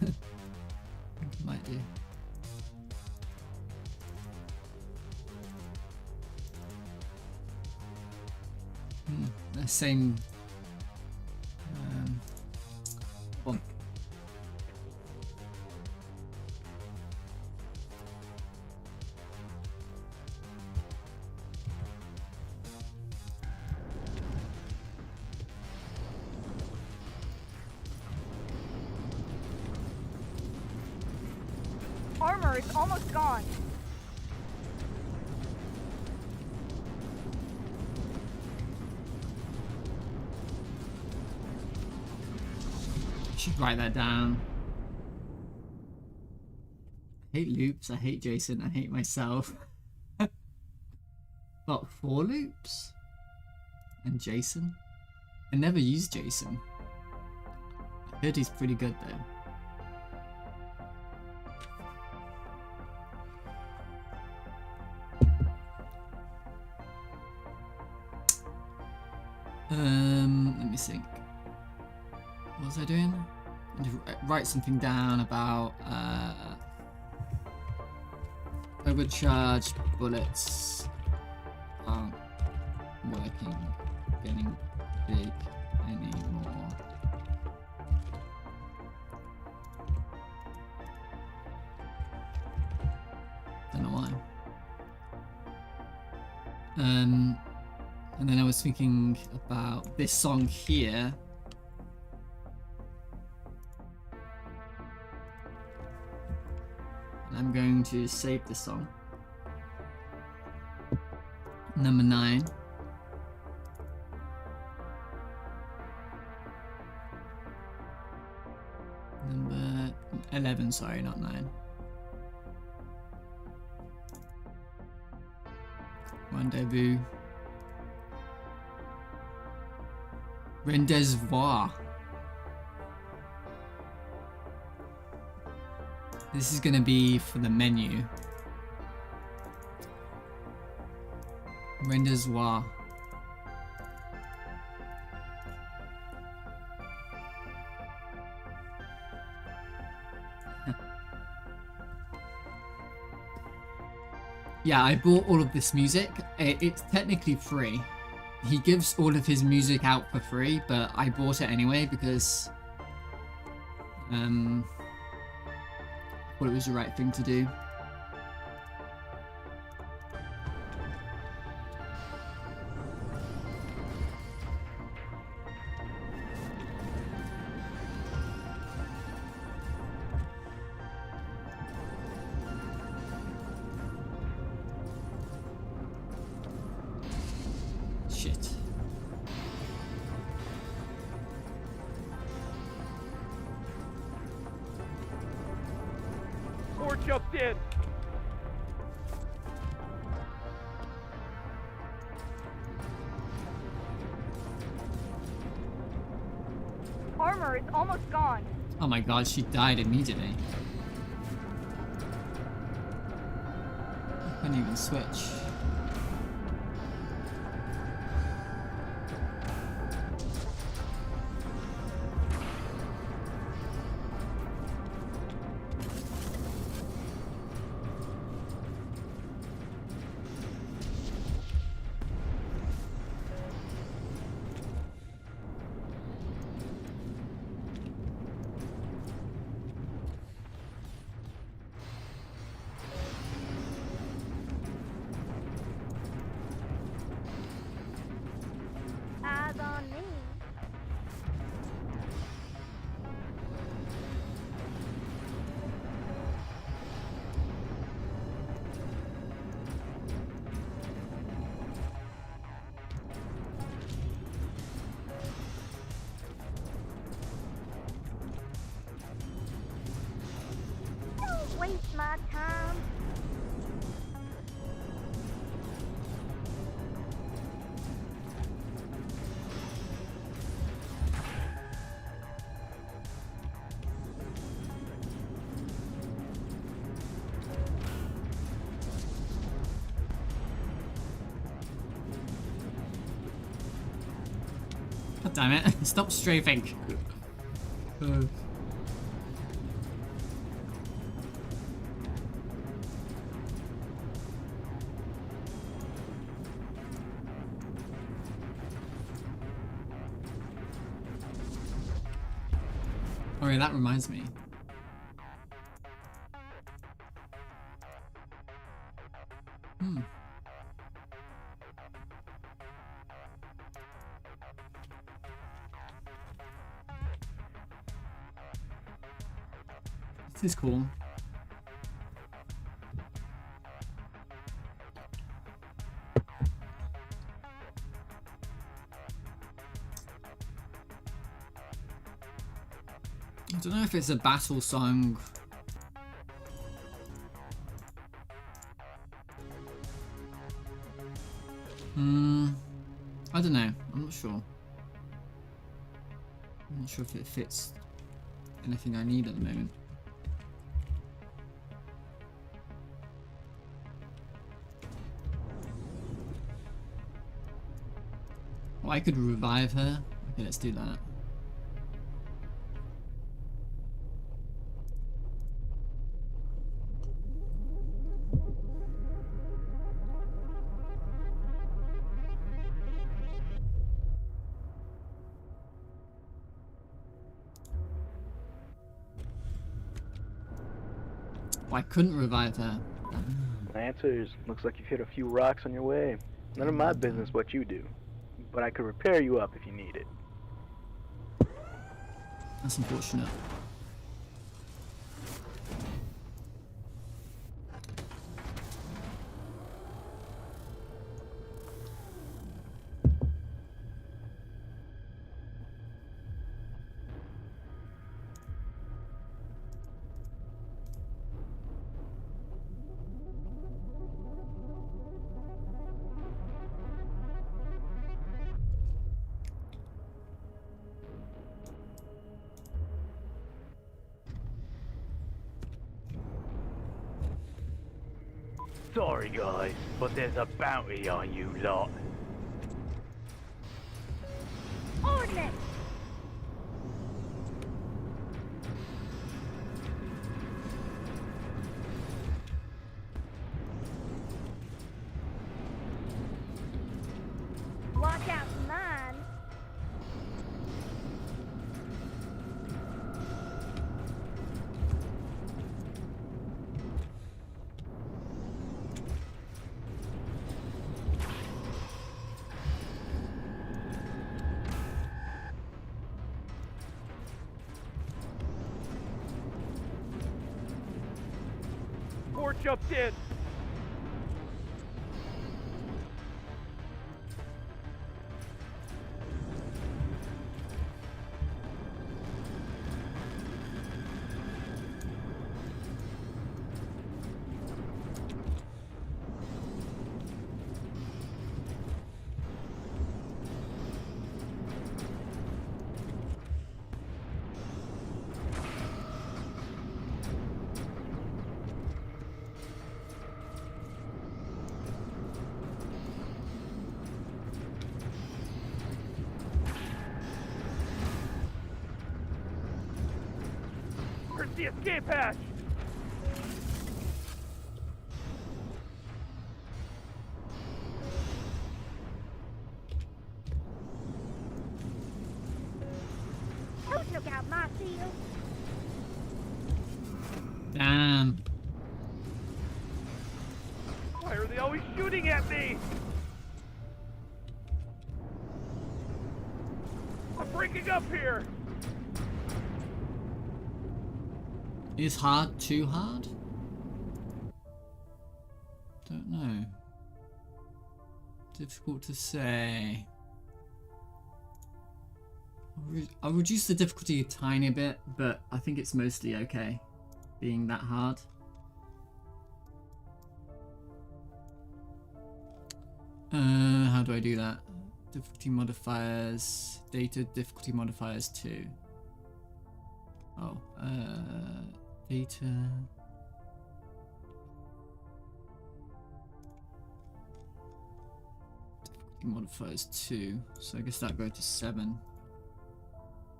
Speaker 1: Might do. The same.
Speaker 4: Armor is almost gone.
Speaker 1: I should write that down. I hate loops, I hate Jason, I hate myself. What, 4 loops? And Jason? I never used Jason. I heard he's pretty good though. Let me think. What was I doing? I need to write something down about overcharged bullets aren't working, getting big anymore. Don't know why. And then I was thinking about this song here. And I'm going to save the song. Number 9. Number 11, sorry, not 9. Rendezvous. Rendezvous. This is gonna be for the menu. Rendezvous. Yeah, I bought all of this music. It's technically free. He gives all of his music out for free, but I bought it anyway because I thought it was the right thing to do. Shit.
Speaker 3: Or jumped in.
Speaker 4: Armor is almost gone.
Speaker 1: Oh my god, she died immediately. I couldn't even switch.
Speaker 2: Eyes on me. Don't waste my time.
Speaker 1: God damn it, stop strafing. Oh yeah, that reminds me. This is cool. don't know if it's a battle song. I don't know. I'm not sure. I'm not sure if it fits anything I need at the moment. Well, I could revive her. Okay, let's do that. Well, I couldn't revive her.
Speaker 5: Lancers, looks like you've hit a few rocks on your way. None of my business what you do, but I could repair you up if you need it.
Speaker 1: That's unfortunate.
Speaker 6: Sorry, guys, but there's a bounty on you lot.
Speaker 2: Ordnance! Watch out for mine.
Speaker 3: Fort jumped in. Where's the escape hatch?
Speaker 2: Who took out my shield?
Speaker 1: Damn.
Speaker 3: Why are they always shooting at me? I'm breaking up here.
Speaker 1: Is hard too hard? Don't know. Difficult to say. I'll reduce the difficulty a tiny bit, but I think it's mostly okay being that hard. How do I do that? Difficulty modifiers, data difficulty modifiers 2. Oh, data. Difficulty modifiers 2. So I guess that go to 7.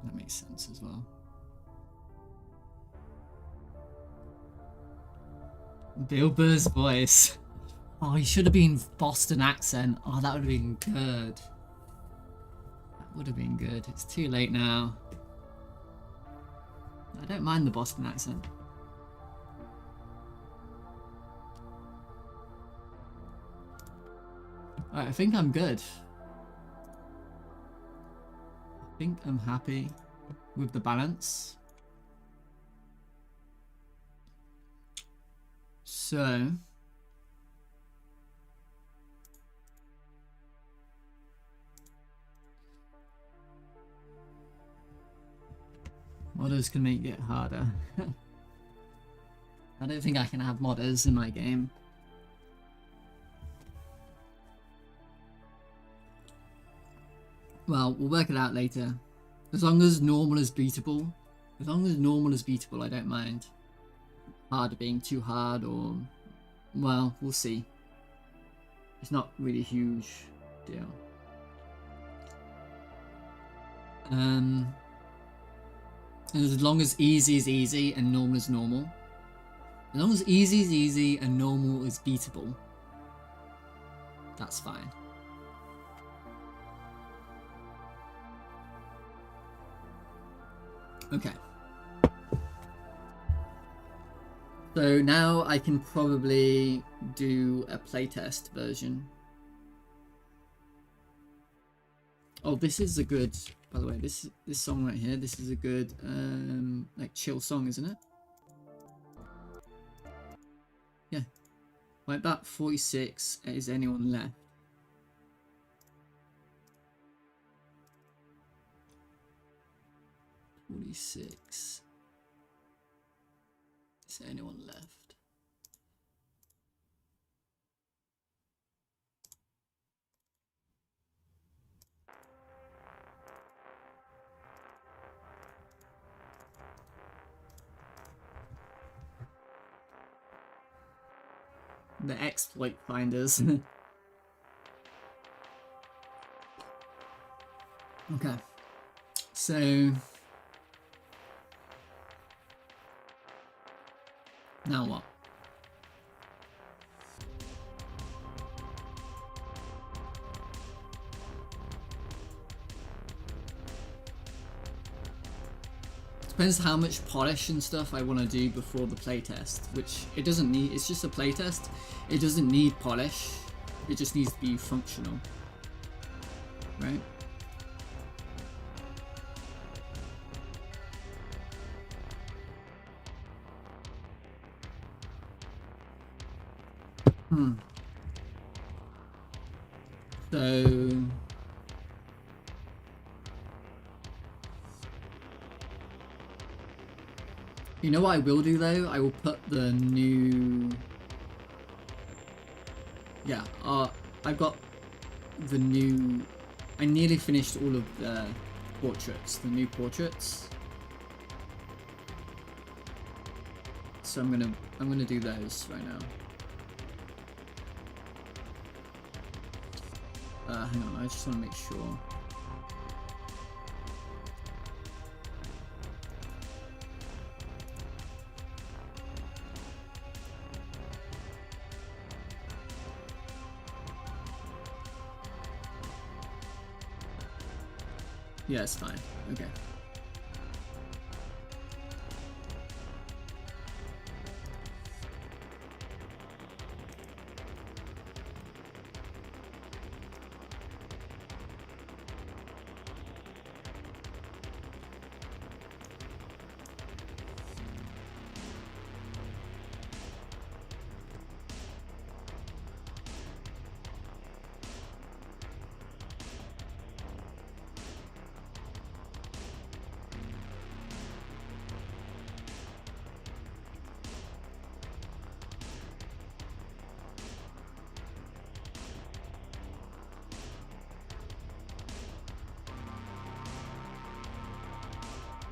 Speaker 1: That makes sense as well. Bill Burr's voice. Oh, he should have been Boston accent. Oh, that would have been good. That would have been good. It's too late now. I don't mind the Boston accent. Alright, I think I'm good. I think I'm happy with the balance. So what modders can make it harder. I don't think I can have modders in my game. Well, we'll work it out later. As long as normal is beatable. As long as normal is beatable, I don't mind. Harder being too hard or... Well, we'll see. It's not really a huge deal. As long as easy is easy and normal is normal. As long as easy is easy and normal is beatable. That's fine. Okay. So now I can probably do a playtest version. Oh, this is a good, by the way, this song right here, this is a good like chill song, isn't it? Yeah. Right, about 46. Is anyone left? Is there anyone left? The exploit finders. Okay. So now what? Depends how much polish and stuff I want to do before the playtest, which it doesn't need. It's just a playtest. It doesn't need polish. It just needs to be functional, right? So you know what I will do though? I will put the new... Yeah, I've got the new... I nearly finished all of the portraits, the new portraits. So I'm gonna do those right now. Hang on, I just want to make sure. Yeah, it's fine. Okay.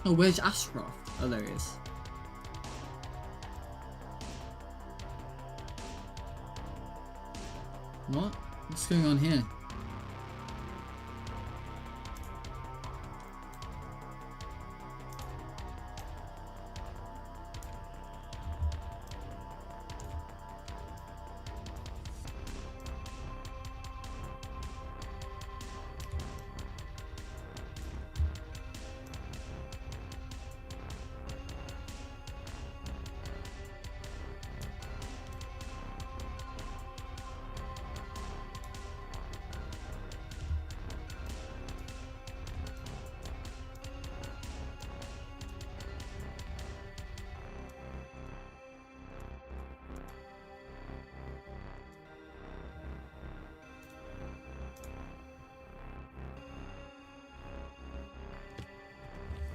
Speaker 1: Oh, where's Ashcroft? Oh, there he is. What? What's going on here?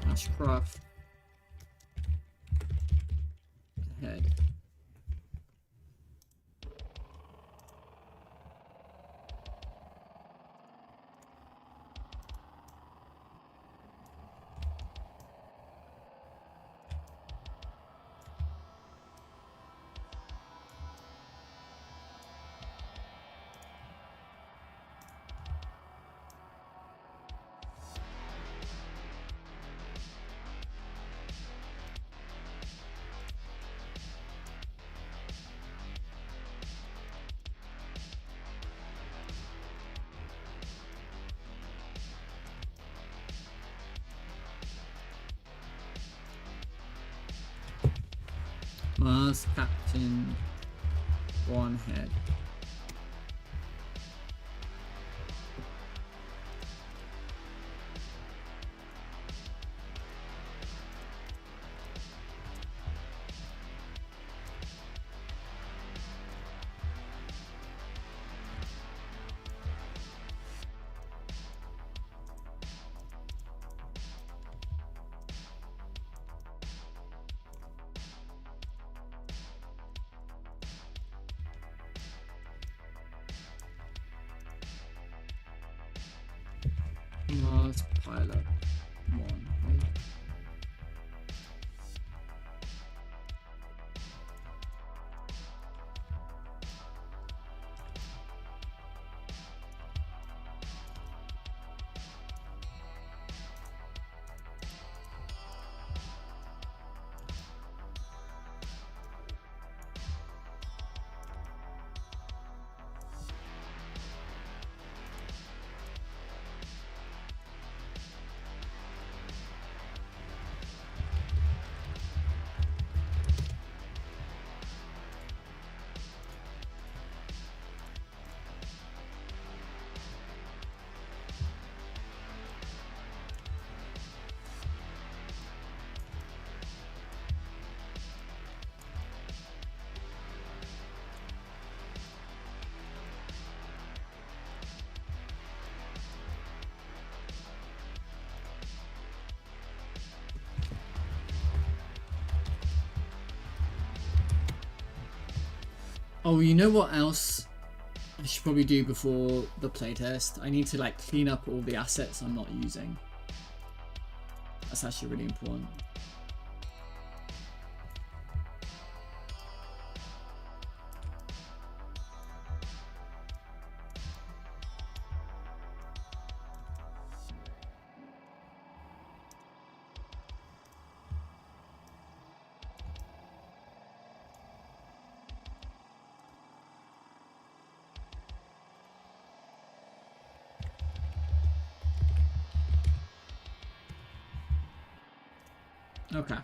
Speaker 1: Ashcroft. Mars Captain 1 head. Mars Pilot 1 head. Oh, you know what else I should probably do before the playtest? I need to like clean up all the assets I'm not using. That's actually really important. Okay.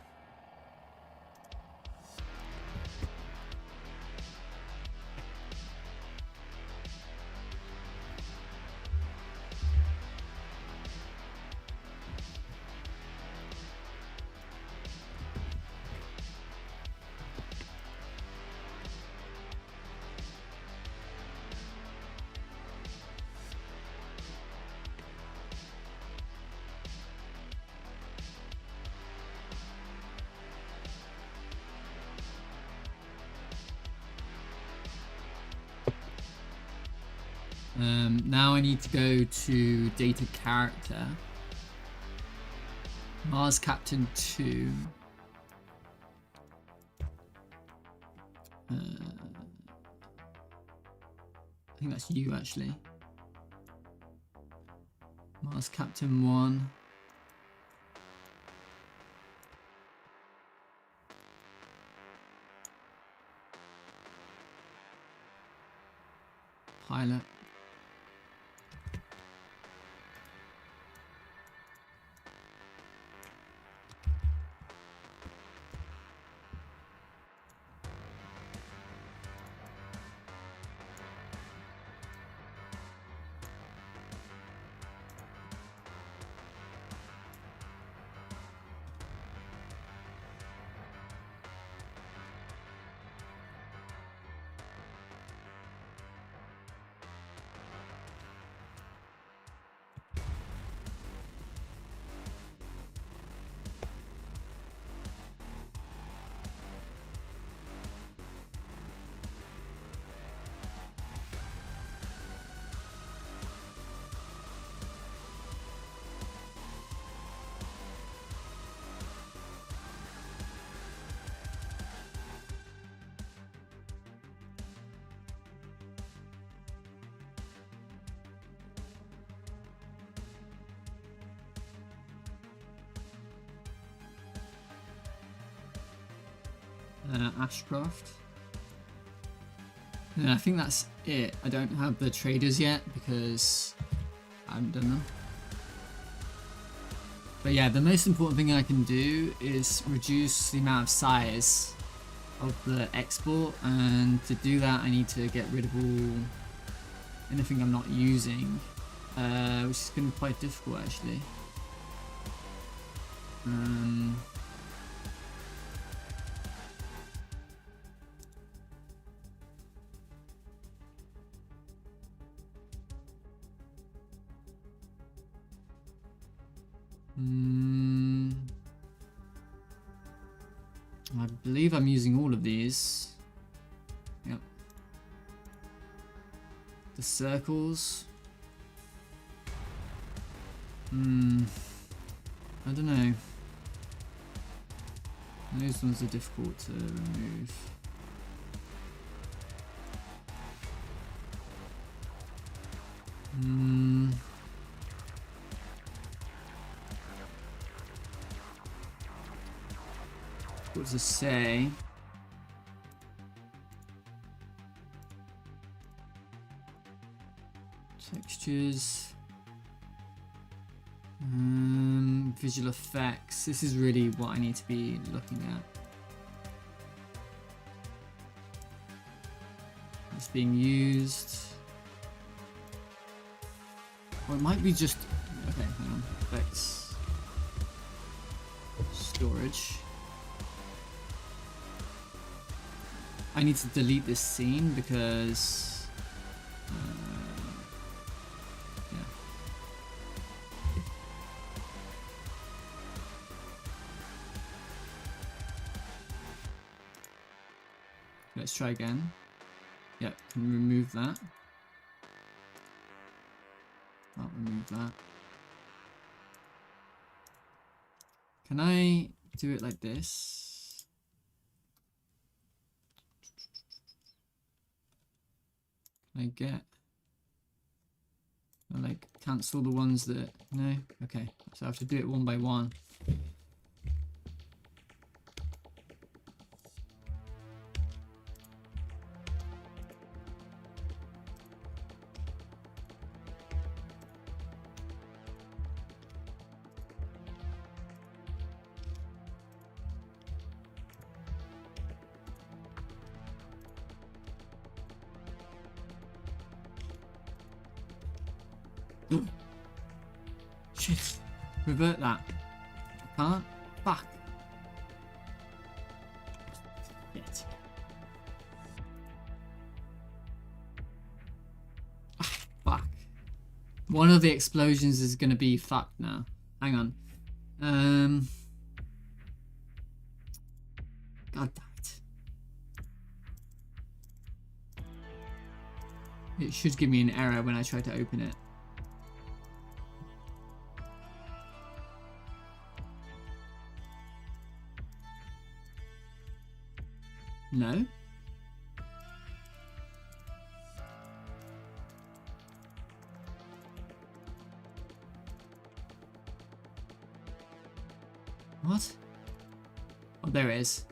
Speaker 1: Now I need to go to data character. Mars Captain 2. I think that's you actually. Mars Captain 1. Pilot. Ashcroft. And I think that's it. I don't have the traders yet because I haven't done them. But yeah, the most important thing I can do is reduce the amount of size of the export, and to do that I need to get rid of anything I'm not using, which is going to be quite difficult actually. I believe I'm using all of these. Yep. The circles. I don't know. Those ones are difficult to remove. What does it say? Textures. Visual effects. This is really what I need to be looking at. It's being used. Or it might be just... Okay, hang on. Effects. Storage. I need to delete this scene because... yeah. Let's try again. Yep, can we remove that? I'll remove that. Can I do it like this? Can I get... I'll like cancel the ones that... No? Okay, so I have to do it one by one. Shit. Revert that. I can't. Fuck. Shit. Fuck. One of the explosions is gonna be fucked now. Hang on. God damn it. It should give me an error when I try to open it. No? What? Oh, there it is.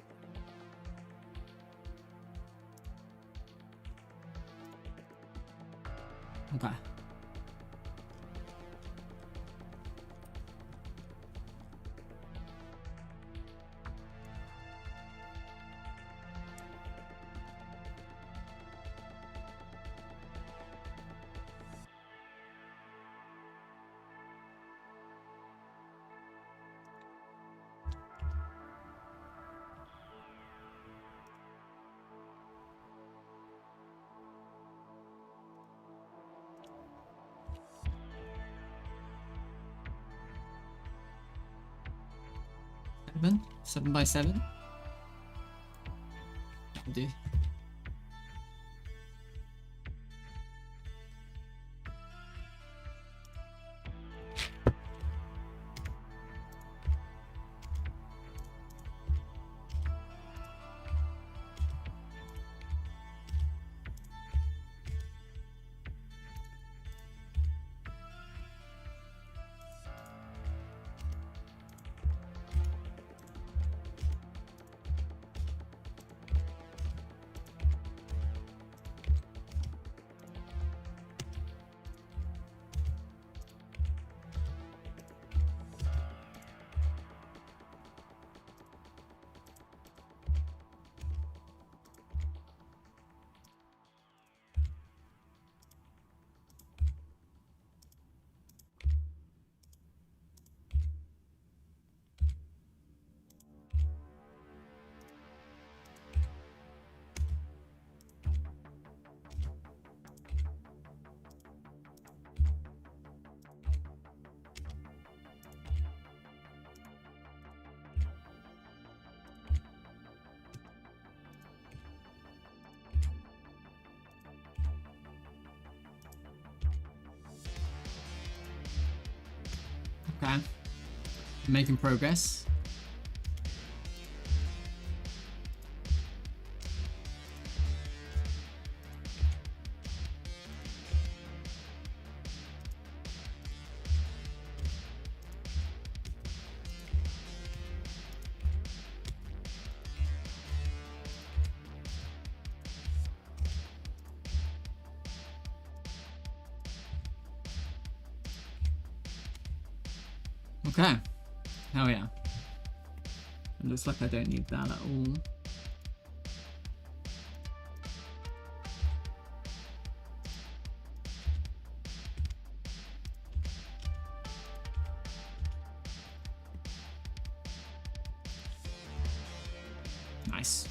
Speaker 1: Okay. Seven by 7. That'll do. Okay. Making progress. Okay. Hell yeah. It looks like I don't need that at all. Nice.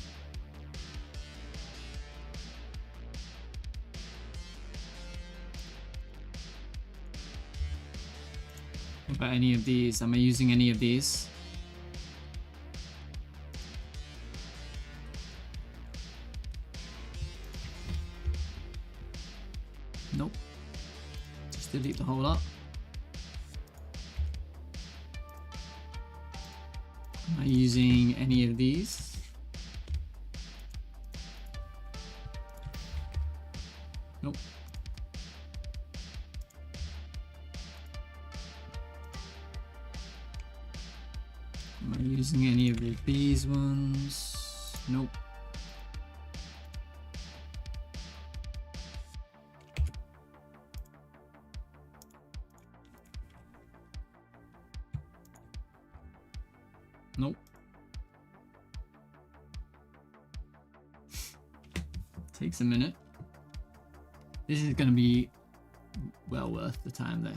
Speaker 1: What about any of these? Am I using any of these? Nope. Just delete the whole lot. Am I using any of these? Nope. Am I using any of these ones? Nope. Nope. Takes a minute. This is going to be well worth the time though.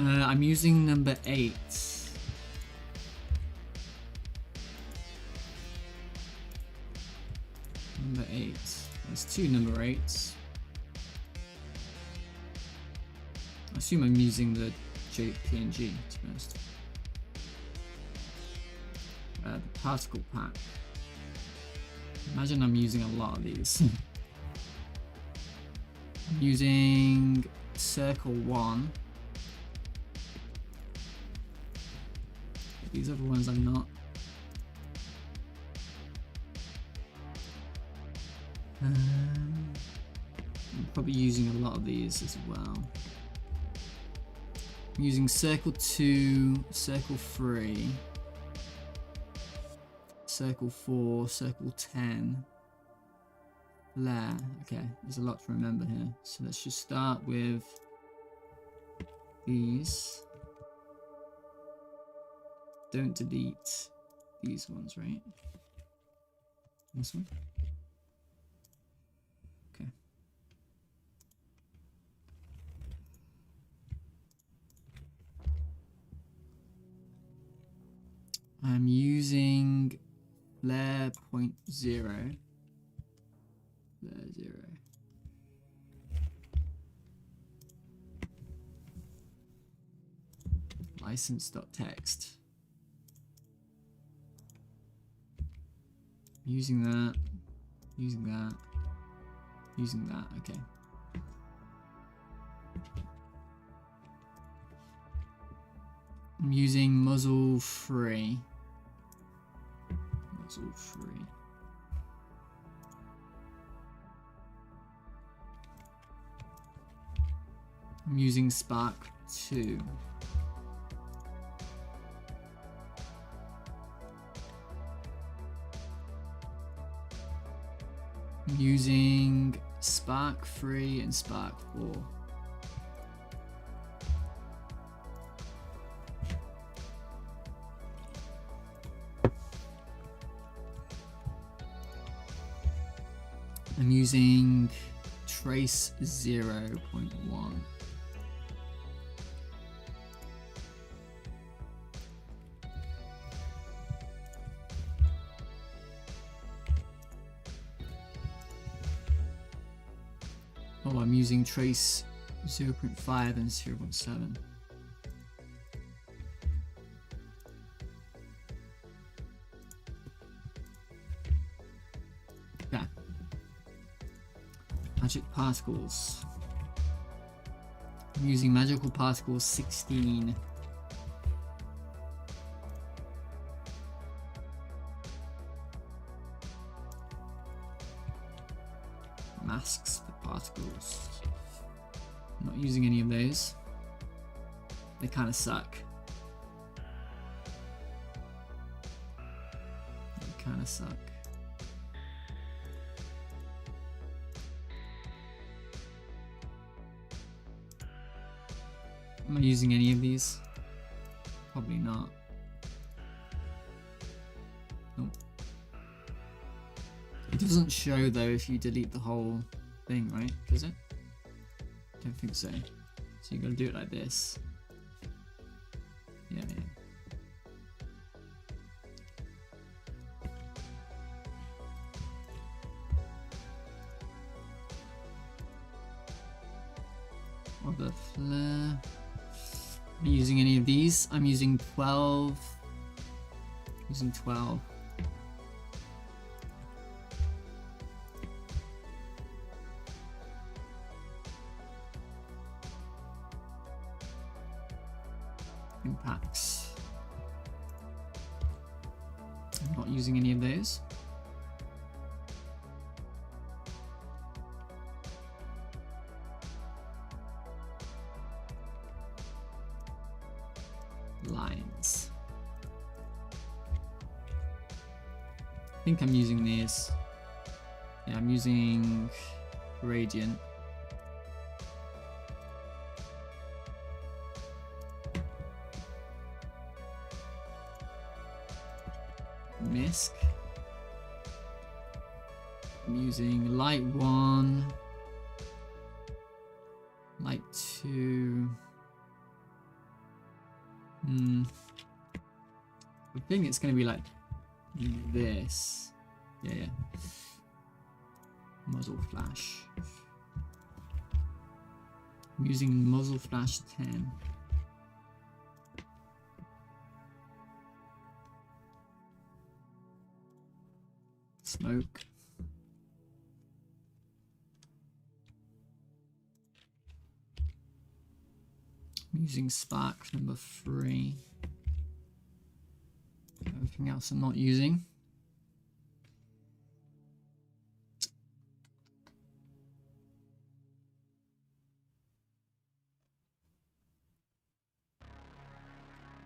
Speaker 1: I'm using number 8. Number 8. There's 2 number 8s. I assume I'm using the JPNG, to be honest. The particle pack. Imagine I'm using a lot of these. I'm using circle 1. These other ones I'm not. I'm probably using a lot of these as well. I'm using circle 2, circle 3, circle 4, circle 10, flare. Okay, there's a lot to remember here. So let's just start with these. Don't delete these ones, right? This one? Okay. I'm using flare 0.0. Flare 0. License.txt. Using that, using that, using that, okay. I'm using muzzle free. Muzzle free. I'm using Spark 2. I'm using Spark 3 and Spark 4. I'm using Trace 0.1. Oh, I'm using Trace 0.5 and 0.7. Yeah. Magic particles. I'm using magical particles 16. Masks for particles. I'm not using any of those. They kind of suck. They kind of suck. Am I using any of these? Probably not. Nope. It doesn't show though if you delete the whole thing, right? Does it? Don't think so. So you gotta do it like this. Yeah, yeah. Or the flare. Am I using any of these? I'm using 12. Using 12. Impacts. I'm not using any of those. Lines. I think I'm using these. Yeah, I'm using Radiant. Misc. I'm using light 1, light 2. I think it's going to be like this. Yeah, yeah. Muzzle flash. I'm using muzzle flash 10. Smoke. I'm using spark number 3. Everything else I'm not using.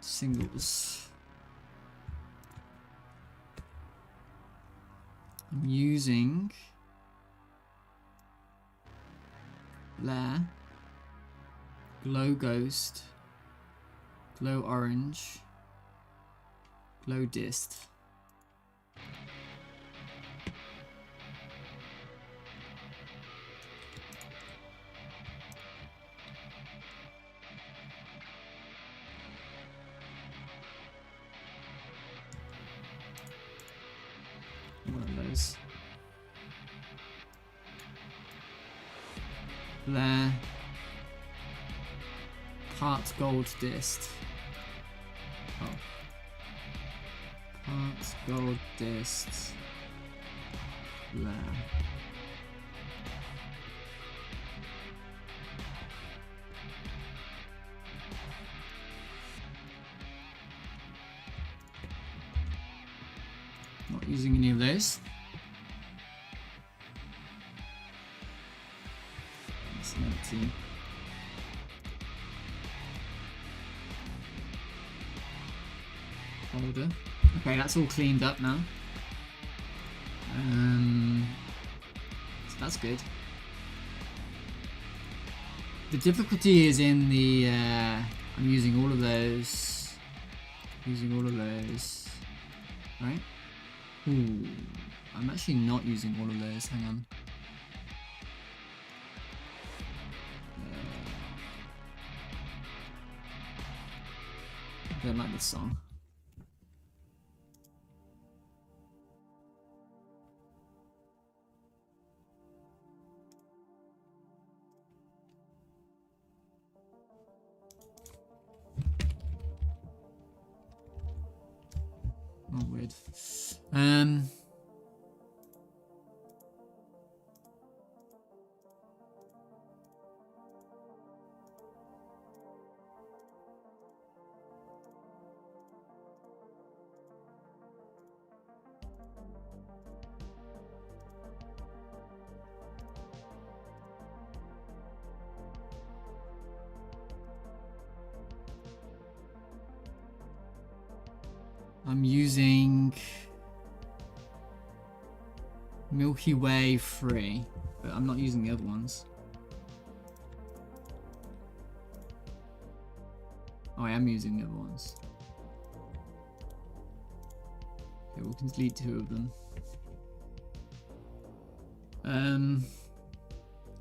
Speaker 1: Singles. I'm using Lair, Glow Ghost, Glow Orange, Glow Dist. One of those. There. Heart Gold Dist. Oh. Heart Gold Dist. There. Not using any of those. It's empty. Holder. Okay, that's all cleaned up now. So that's good. The difficulty is in the I'm using all of those. Using all of those. Right? Ooh. I'm actually not using all of those. Hang on. I don't like this song. Oh, weird. I'm using Milky Way 3, but I'm not using the other ones. Oh, I am using the other ones. Okay, we can delete 2 of them.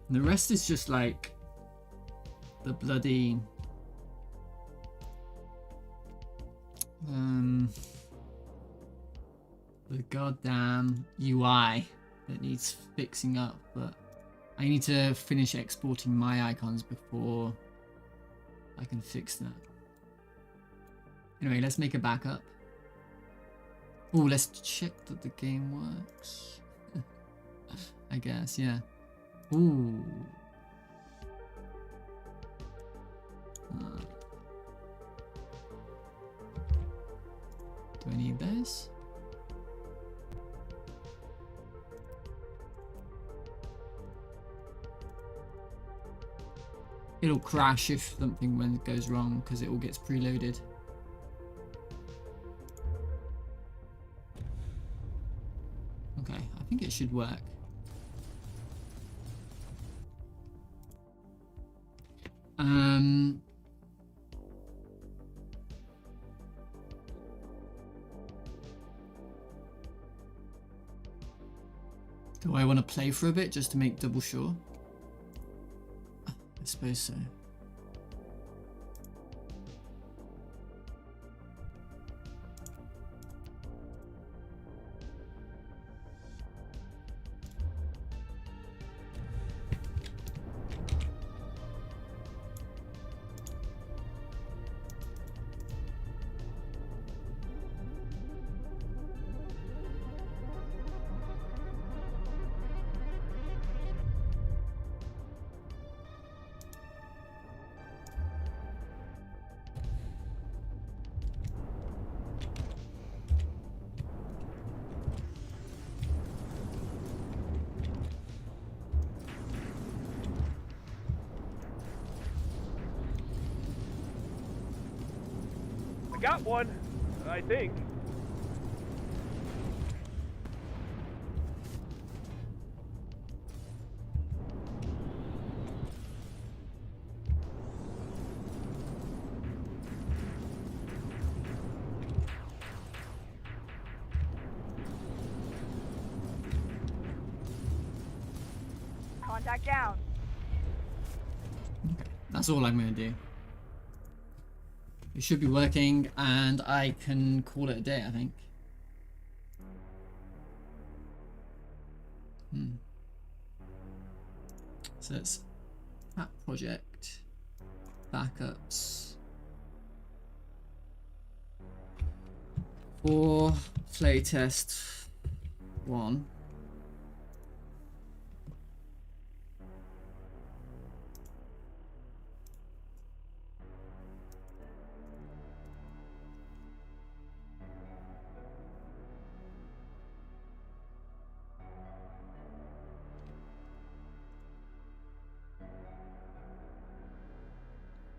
Speaker 1: The rest is just like the bloody the goddamn UI that needs fixing up, but I need to finish exporting my icons before I can fix that. Anyway, let's make a backup. Oh, let's check that the game works. I guess, yeah. Ooh. Do I need this? It'll crash if something goes wrong because it all gets preloaded. Okay, I think it should work. Do I want to play for a bit just to make double sure? I suppose so.
Speaker 3: Got one, I think.
Speaker 4: Contact down.
Speaker 1: Okay, that's all I'm going to do. It should be working, and I can call it a day, I think. So it's app project, backups, for Playtest 1.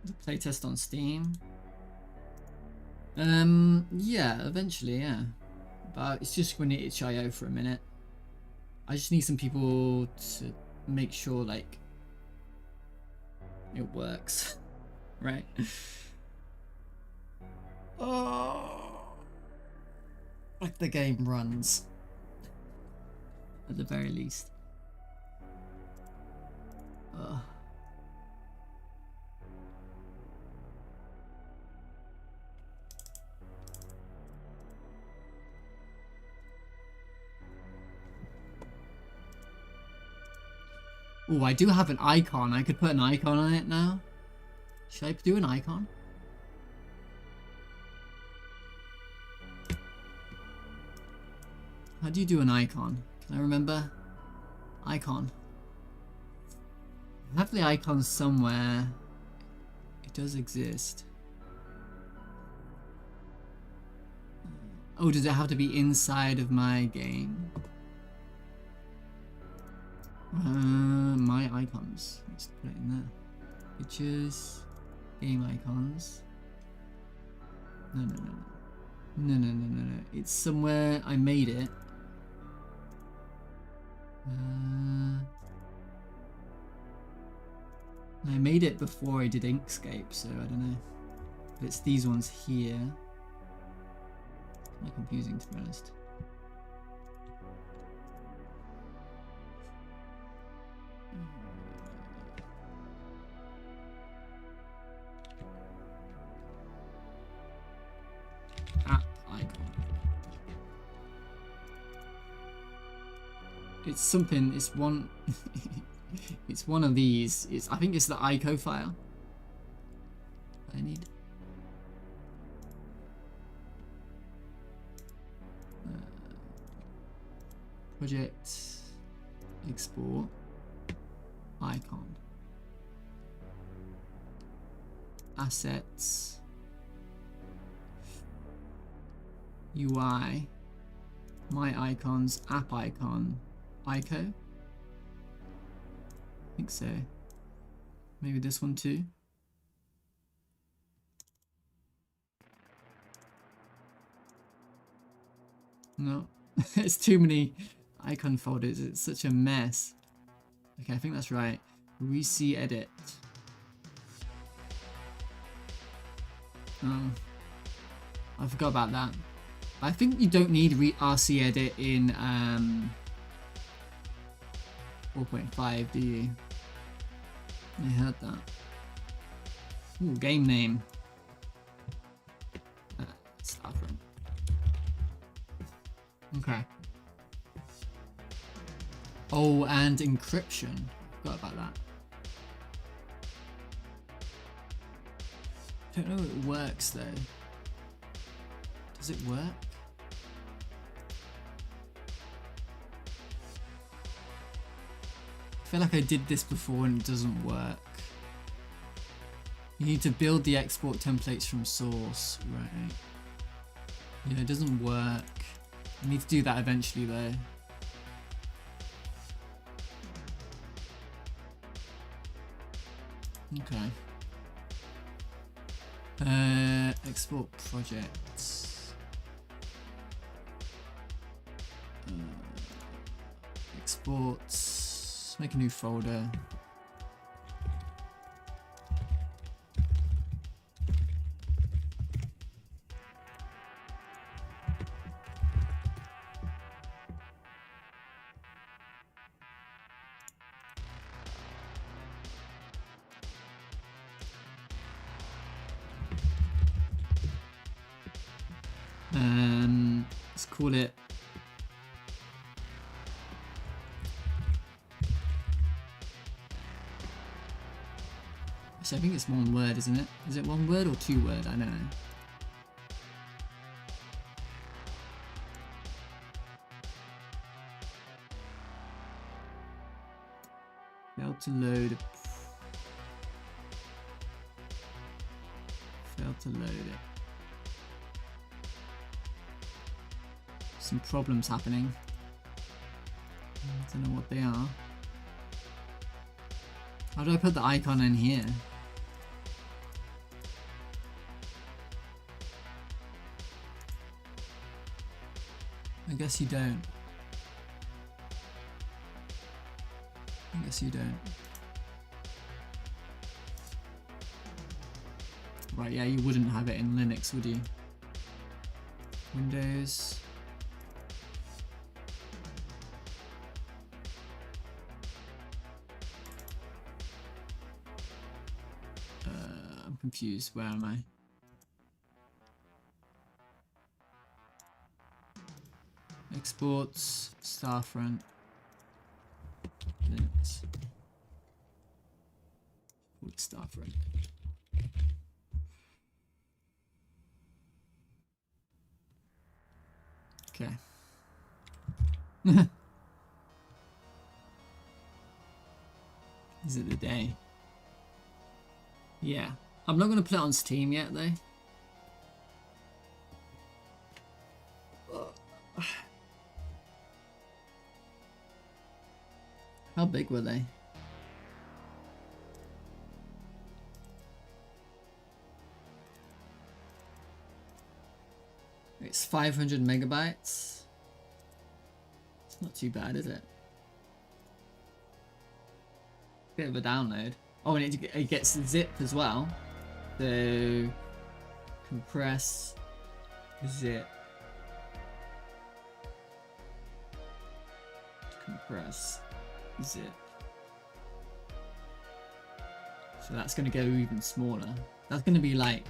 Speaker 1: The playtest on Steam. Yeah, eventually, yeah. But it's just going to itch.io for a minute. I just need some people to make sure, like, it works. Right? Oh, like the game runs. At the very least. Oh, I do have an icon. I could put an icon on it now. Should I do an icon? How do you do an icon? Can I remember? Icon. I have the icon somewhere. It does exist. Oh, does it have to be inside of my game? My icons. Let's put it in there. Pictures. Game icons. No. No. It's somewhere I made it. I made it before I did Inkscape, so I don't know. But it's these ones here. Kind of confusing, to be honest. App icon. It's something. It's one. It's one of these. I think it's the ICO file I need. Project export icon assets UI my icons app icon ICO. I think so. Maybe this one too. No, it's too many icon folders. It's such a mess. Okay, I think that's right. RC edit. Oh, I forgot about that. I think you don't need RC edit in 4.5, do you? I heard that. Ooh, game name. Starfront. Okay. Oh, and encryption. Forgot about that. Don't know if it works though. Does it work? I feel like I did this before and it doesn't work. You need to build the export templates from source, right? Yeah, it doesn't work. I need to do that eventually though. Okay. Export projects. Exports. Make a new folder. Let's call it actually, I think it's one word, isn't it? Is it one word or two word? I don't know. Failed to load. Failed to load it. Some problems happening. I don't know what they are. How do I put the icon in here? I guess you don't. I guess you don't. Right, yeah, you wouldn't have it in Linux, would you? Windows. I'm confused. Where am I? Exports, Starfront, Linux. Starfront. Okay. Is it the day? Yeah. I'm not going to put it on Steam yet though. How big were they? It's 500 megabytes. It's not too bad, is it? Bit of a download. Oh, and it gets zip as well. So compress, zip, compress, zip. So that's going to go even smaller. That's going to be like,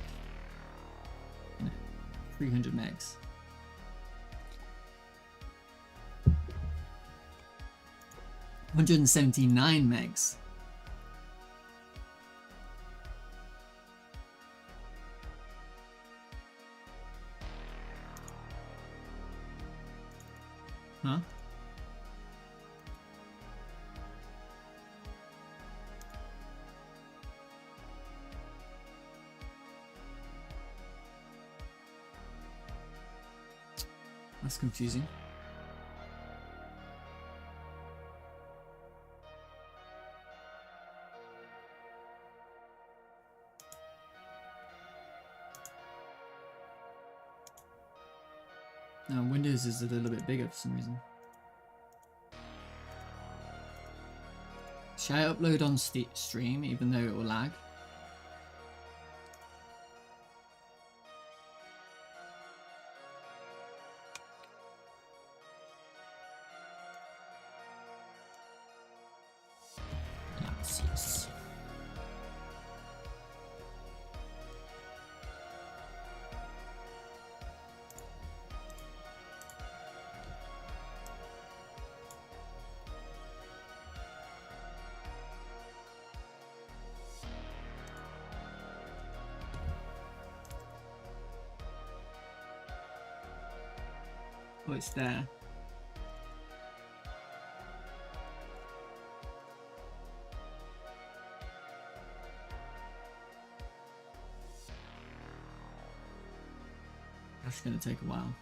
Speaker 1: you know, 300 megs. $179 megs. Huh? That's confusing. Now Windows is a little bit bigger for some reason. Should I upload on stream even though it will lag? Yes. Oh, it's there. That's gonna take a while.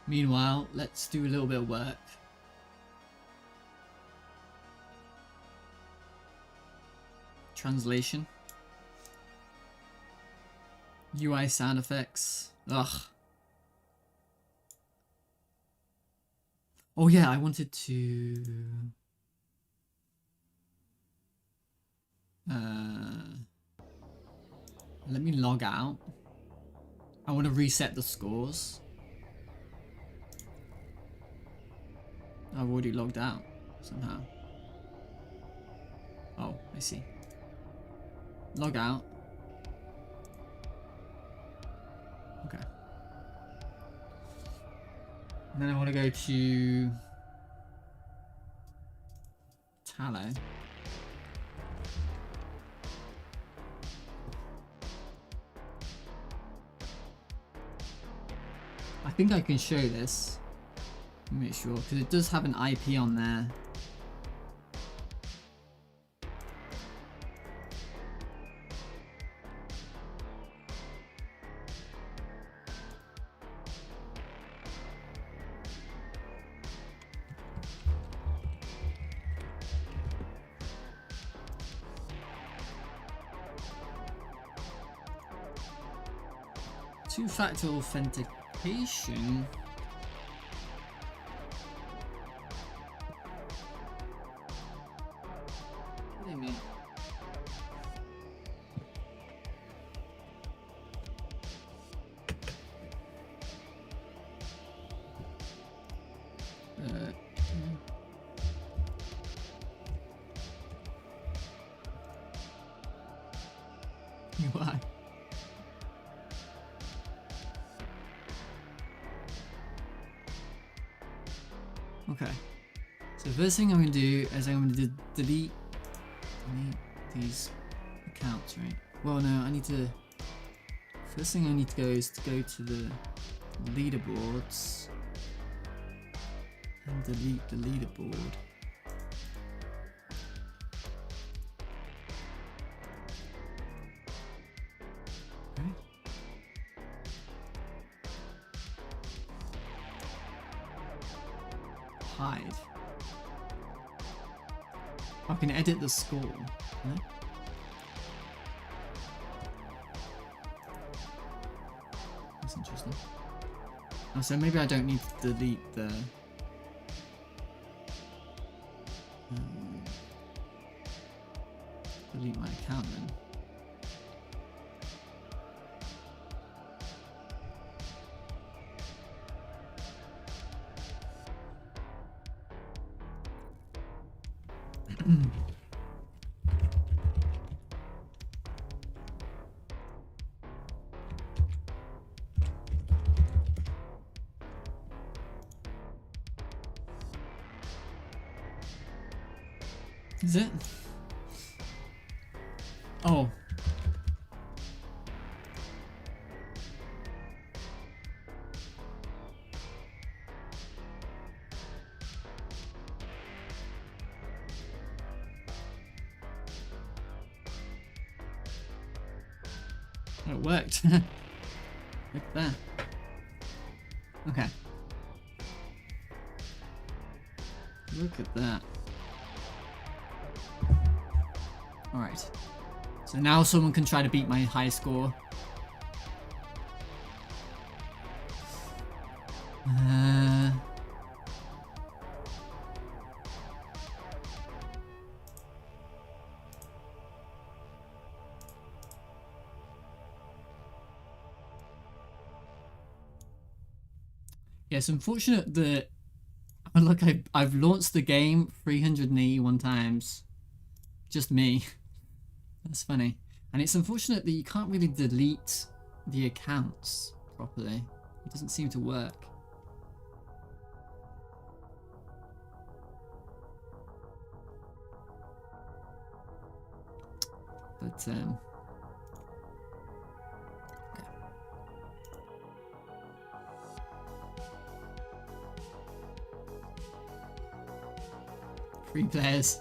Speaker 1: Meanwhile, let's do a little bit of work. Translation. UI sound effects. Ugh. Oh yeah, I wanted to... let me log out. I want to reset the scores. I've already logged out somehow. Oh, I see. Log out. Okay. And then I want to go to Tallow. I think I can show this. Let me make sure, because it does have an IP on there. Two-factor authentication. What do you mean? UI. Okay, so the first thing I'm going to do is I'm going to delete these accounts, right? Well, no, I need to... First thing I need to go is to go to the leaderboards and delete the leaderboard. Okay. Hide. I can edit the score. No? That's interesting. Oh, so maybe I don't need to delete the... delete my account then. Is it? Oh. Oh, it worked. Look at that. Okay. Look at that. Alright. So now someone can try to beat my high score. Yeah, it's unfortunate that... Oh, look, I've launched the game 381 times. Just me. That's funny. And it's unfortunate that you can't really delete the accounts properly. It doesn't seem to work. But, okay. Free players.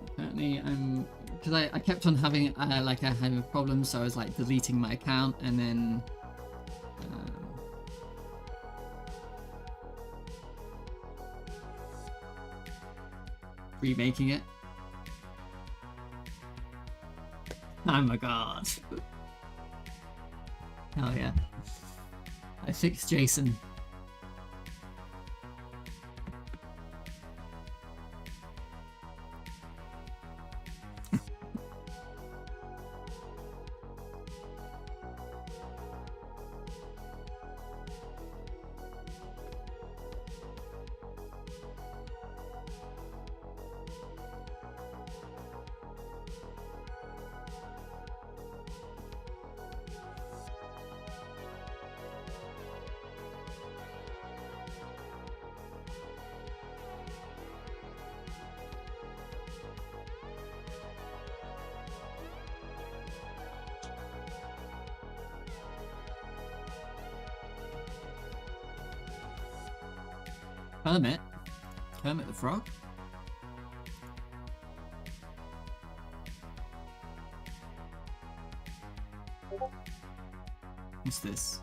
Speaker 1: Apparently, because I kept on having like I had a problem, so I was like deleting my account and then remaking it. Oh my god! Hell yeah! I fixed Jason. Kermit? Kermit the Frog? What's this?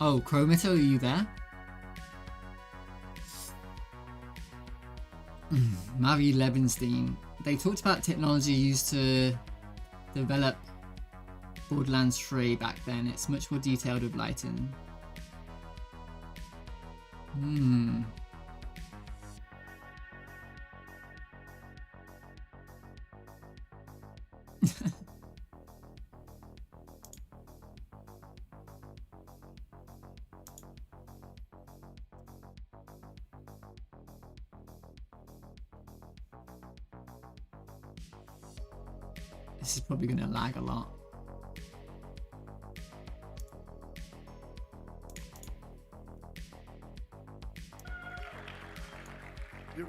Speaker 1: Oh, Chromito, are you there? Mary Levinstein. They talked about technology used to develop Borderlands 3 back then. It's much more detailed with lighting. This is probably going to lag a lot.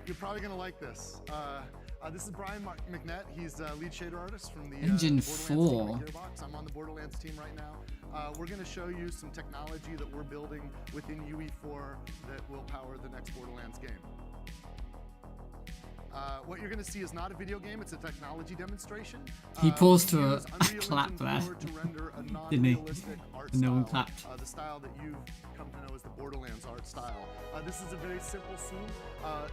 Speaker 11: You're probably going to like this. This is Brian McNett. He's lead shader artist from the
Speaker 1: Engine
Speaker 11: Borderlands
Speaker 1: 4.
Speaker 11: team at Gearbox. I'm on the Borderlands team right now. We're going to show you some technology that we're building within UE4 that will power the next Borderlands game. What you're going to see is not a video game, it's a technology demonstration.
Speaker 1: He paused to
Speaker 11: We
Speaker 1: a
Speaker 11: use Unreal
Speaker 1: clap
Speaker 11: Engine
Speaker 1: there,
Speaker 11: 4 to render a
Speaker 1: didn't he?
Speaker 11: non-realistic art
Speaker 1: And no one
Speaker 11: style,
Speaker 1: clapped.
Speaker 11: the style that you've come to know as the Borderlands art style. This is a very simple scene.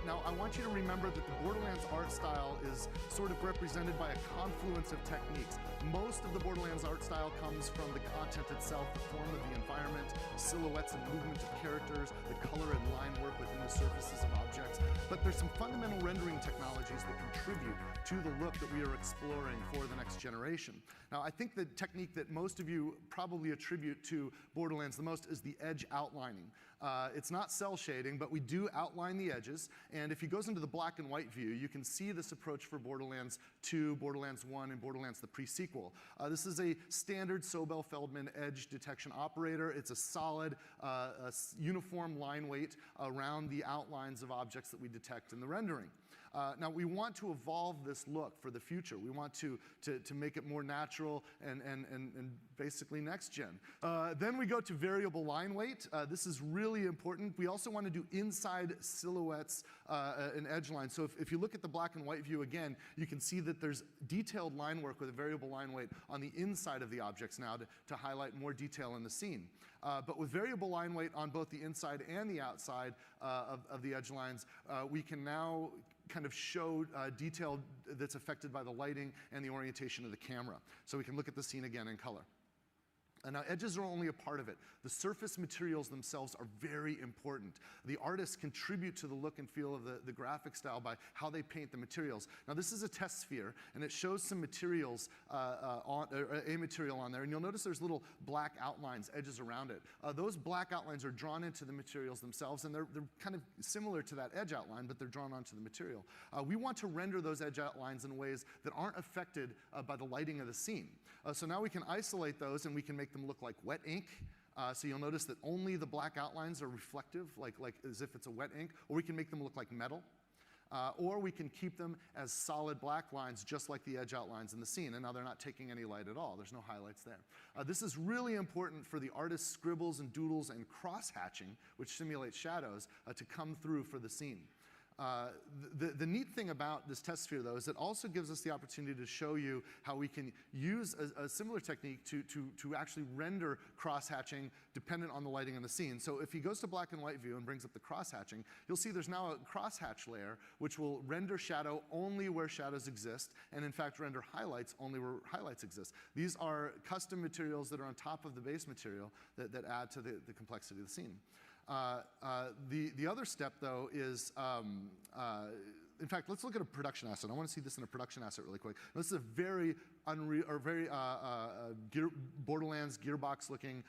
Speaker 11: Now, I want you to remember that the Borderlands art style is sort of represented by a confluence of techniques. Most of the Borderlands art style comes from the content itself, the form of the environment, silhouettes and movement of characters, the color and line work within the surfaces of objects. But there's some fundamental rendering technologies that contribute to the look that we are exploring for the next generation. Now, I think the technique that most of you probably attribute to Borderlands the most is the edge outlining. It's not cell shading, but we do outline the edges. And if he goes into the black and white view, you can see this approach for Borderlands 2, Borderlands 1, and Borderlands the pre-sequel. This is a standard Sobel-Feldman edge detection operator. It's a solid, uniform line weight around the outlines of objects that we detect in the rendering. Now, we want to evolve this look for the future. We want to make it more natural and basically next gen. Then we go to variable line weight. This is really important. We also want to do inside silhouettes and edge lines. So if you look at the black and white view again, you can see that there's detailed line work with a variable line weight on the inside of the objects now to highlight more detail in the scene. But with variable line weight on both the inside and the outside of the edge lines, we can now kind of show detail that's affected by the lighting and the orientation of the camera. So we can look at the scene again in color. And now, edges are only a part of it. The surface materials themselves are very important. The artists contribute to the look and feel of the graphic style by how they paint the materials. Now, this is a test sphere, and it shows some materials, a material on there. And you'll notice there's little black outlines, edges around it. Those black outlines are drawn into the materials themselves, and they're kind of similar to that edge outline, but they're drawn onto the material. We want to render those edge outlines in ways that aren't affected by the lighting of the scene. So now we can isolate those, and we can make them look like wet ink. So you'll notice that only the black outlines are reflective, like as if it's a wet ink, or we can make them look like metal. Or we can keep them as solid black lines, just like the edge outlines in the scene. And now they're not taking any light at all. There's no highlights there. This is really important for the artist's scribbles and doodles and cross-hatching, which simulates shadows, to come through for the scene. The neat thing about this test sphere, though, is it also gives us the opportunity to show you how we can use a similar technique to actually render cross-hatching dependent on the lighting in the scene. So if he goes to black and white view and brings up the cross-hatching, you'll see there's now a cross-hatch layer which will render shadow only where shadows exist, and in fact render highlights only where highlights exist. These are custom materials that are on top of the base material that add to the complexity of the scene. The other step, though, is, in fact, let's look at a production asset. I want to see this in a production asset really quick. This is a very Borderlands Gearbox-looking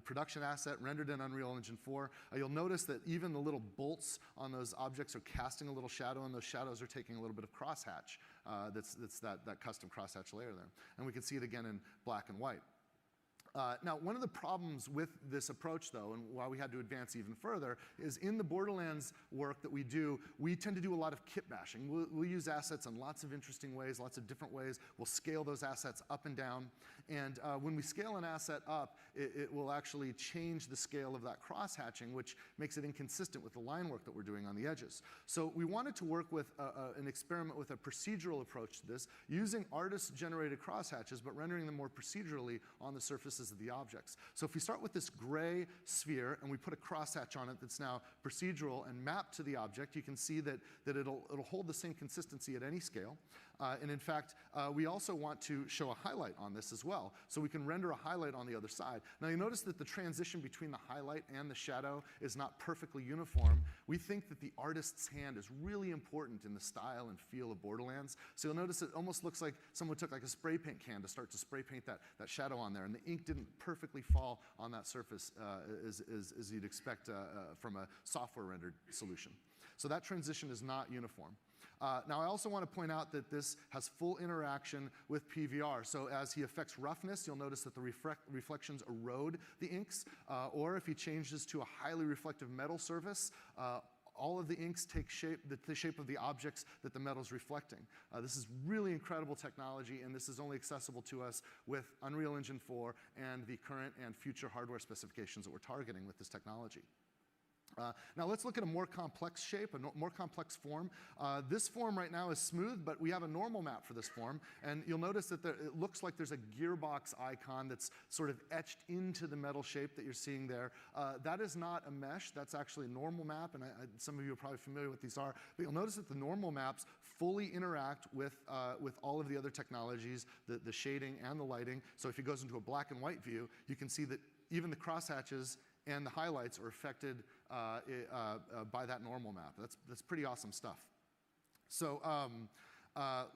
Speaker 11: production asset rendered in Unreal Engine 4. You'll notice that even the little bolts on those objects are casting a little shadow, and those shadows are taking a little bit of crosshatch. That's that custom crosshatch layer there. And we can see it again in black and white. Now, one of the problems with this approach, though, and why we had to advance even further, is in the Borderlands work that we do, we tend to do a lot of kit bashing. We'll use assets in lots of interesting ways, lots of different ways. We'll scale those assets up and down. And when we scale an asset up, it will actually change the scale of that cross-hatching, which makes it inconsistent with the line work that we're doing on the edges. So we wanted to work with an experiment with a procedural approach to this, using artist-generated cross-hatches, but rendering them more procedurally on the surfaces of the objects. So if we start with this gray sphere and we put a crosshatch on it that's now procedural and mapped to the object, you can see that it'll hold the same consistency at any scale. And in fact, we also want to show a highlight on this as well. So we can render a highlight on the other side. Now you notice that the transition between the highlight and the shadow is not perfectly uniform. We think that the artist's hand is really important in the style and feel of Borderlands. So you'll notice it almost looks like someone took like a spray paint can to start to spray paint that shadow on there. And the ink didn't perfectly fall on that surface as you'd expect from a software rendered solution. So that transition is not uniform. Now, I also want to point out that this has full interaction with PVR. So as he affects roughness, you'll notice that the reflections erode the inks. Or if he changes to a highly reflective metal surface, all of the inks take the shape of the objects that the metal's reflecting. This is really incredible technology, and this is only accessible to us with Unreal Engine 4 and the current and future hardware specifications that we're targeting with this technology. Now let's look at a more complex shape, a more complex form. This form right now is smooth, but we have a normal map for this form. And you'll notice that it looks like there's a gearbox icon that's sort of etched into the metal shape that you're seeing there. That is not a mesh, that's actually a normal map, and some of you are probably familiar with what these are. But you'll notice that the normal maps fully interact with all of the other technologies, the shading and the lighting. So if it goes into a black and white view, you can see that even the crosshatches and the highlights are affected by that normal map. That's pretty awesome stuff. So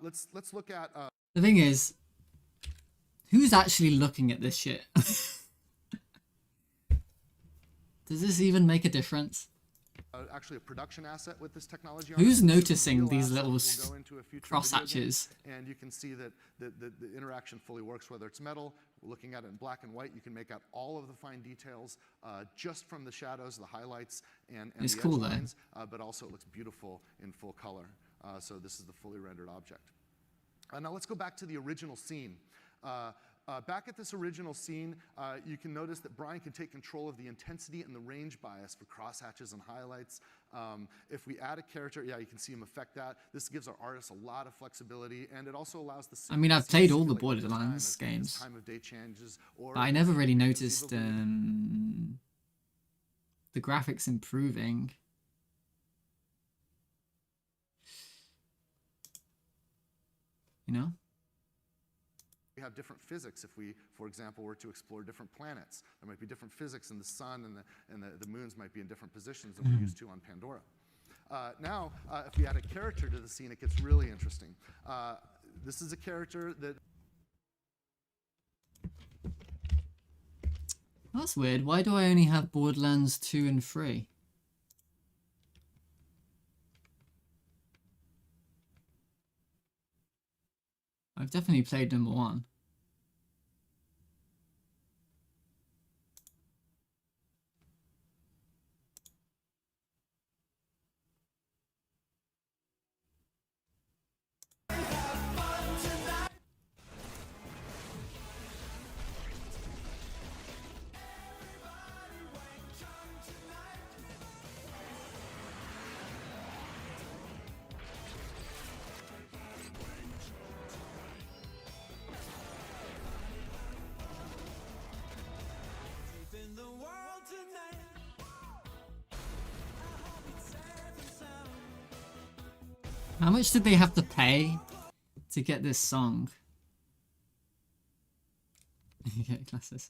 Speaker 11: let's look at.
Speaker 1: The thing is, who's actually looking at this shit? Does this even make a difference?
Speaker 11: Actually a production asset with this technology.
Speaker 1: Who's noticing these little crosshatches?
Speaker 11: And you can see that the interaction fully works, whether it's metal, looking at it in black and white, you can make out all of the fine details just from the shadows, the highlights, and
Speaker 1: it's
Speaker 11: the
Speaker 1: cool,
Speaker 11: edge lines, but also it looks beautiful in full color. So this is the fully rendered object. Now let's go back to the original scene. Back at this original scene, you can notice that Brian can take control of the intensity and the range bias for crosshatches and highlights. If we add a character, yeah, you can see him affect that. This gives our artists a lot of flexibility, and it also allows the.
Speaker 1: I mean, I've played all the Borderlands games,
Speaker 11: time of day changes,
Speaker 1: but I never really noticed the graphics improving. You know?
Speaker 11: We have different physics if we, for example, were to explore different planets. There might be different physics in the sun, and the moons might be in different positions than we're used to on Pandora. Now, if we add a character to the scene, it gets really interesting. This is a character that...
Speaker 1: That's weird. Why do I only have Borderlands 2 and 3? I've definitely played number 1. How much did they have to pay to get this song? Okay, classes.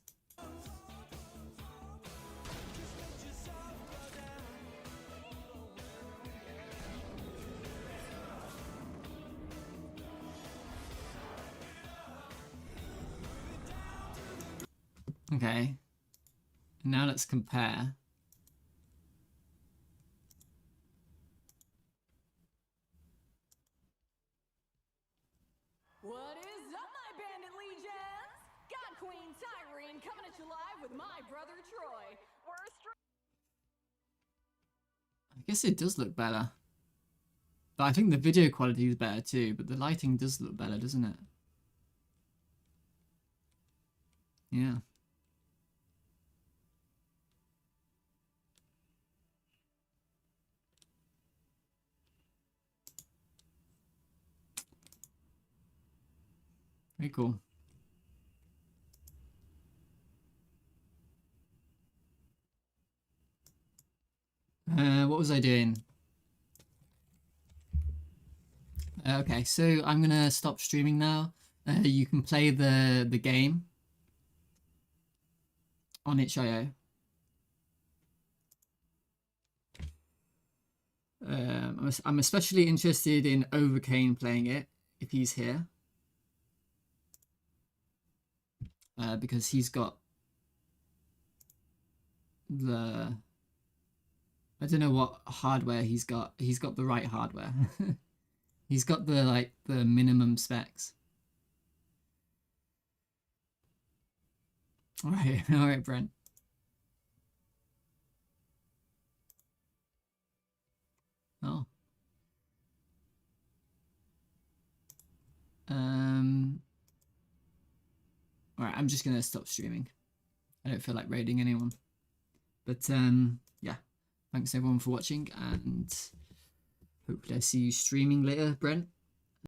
Speaker 1: Okay. Now let's compare.
Speaker 12: What is up, my bandit legions? God Queen Tyrene coming at you live with my brother Troy.
Speaker 1: I guess it does look better. But I think the video quality is better too, but the lighting does look better, doesn't it? Yeah. Very cool. What was I doing? Okay, so I'm gonna stop streaming now. You can play the game on itch.io. I'm especially interested in Overcane playing it if he's here. Because he's got the... I don't know what hardware he's got. He's got the right hardware. He's got the minimum specs. All right, Brent. Oh. Alright, I'm just gonna stop streaming. I don't feel like raiding anyone. But yeah. thanks everyone for watching, and hopefully I see you streaming later, Brent.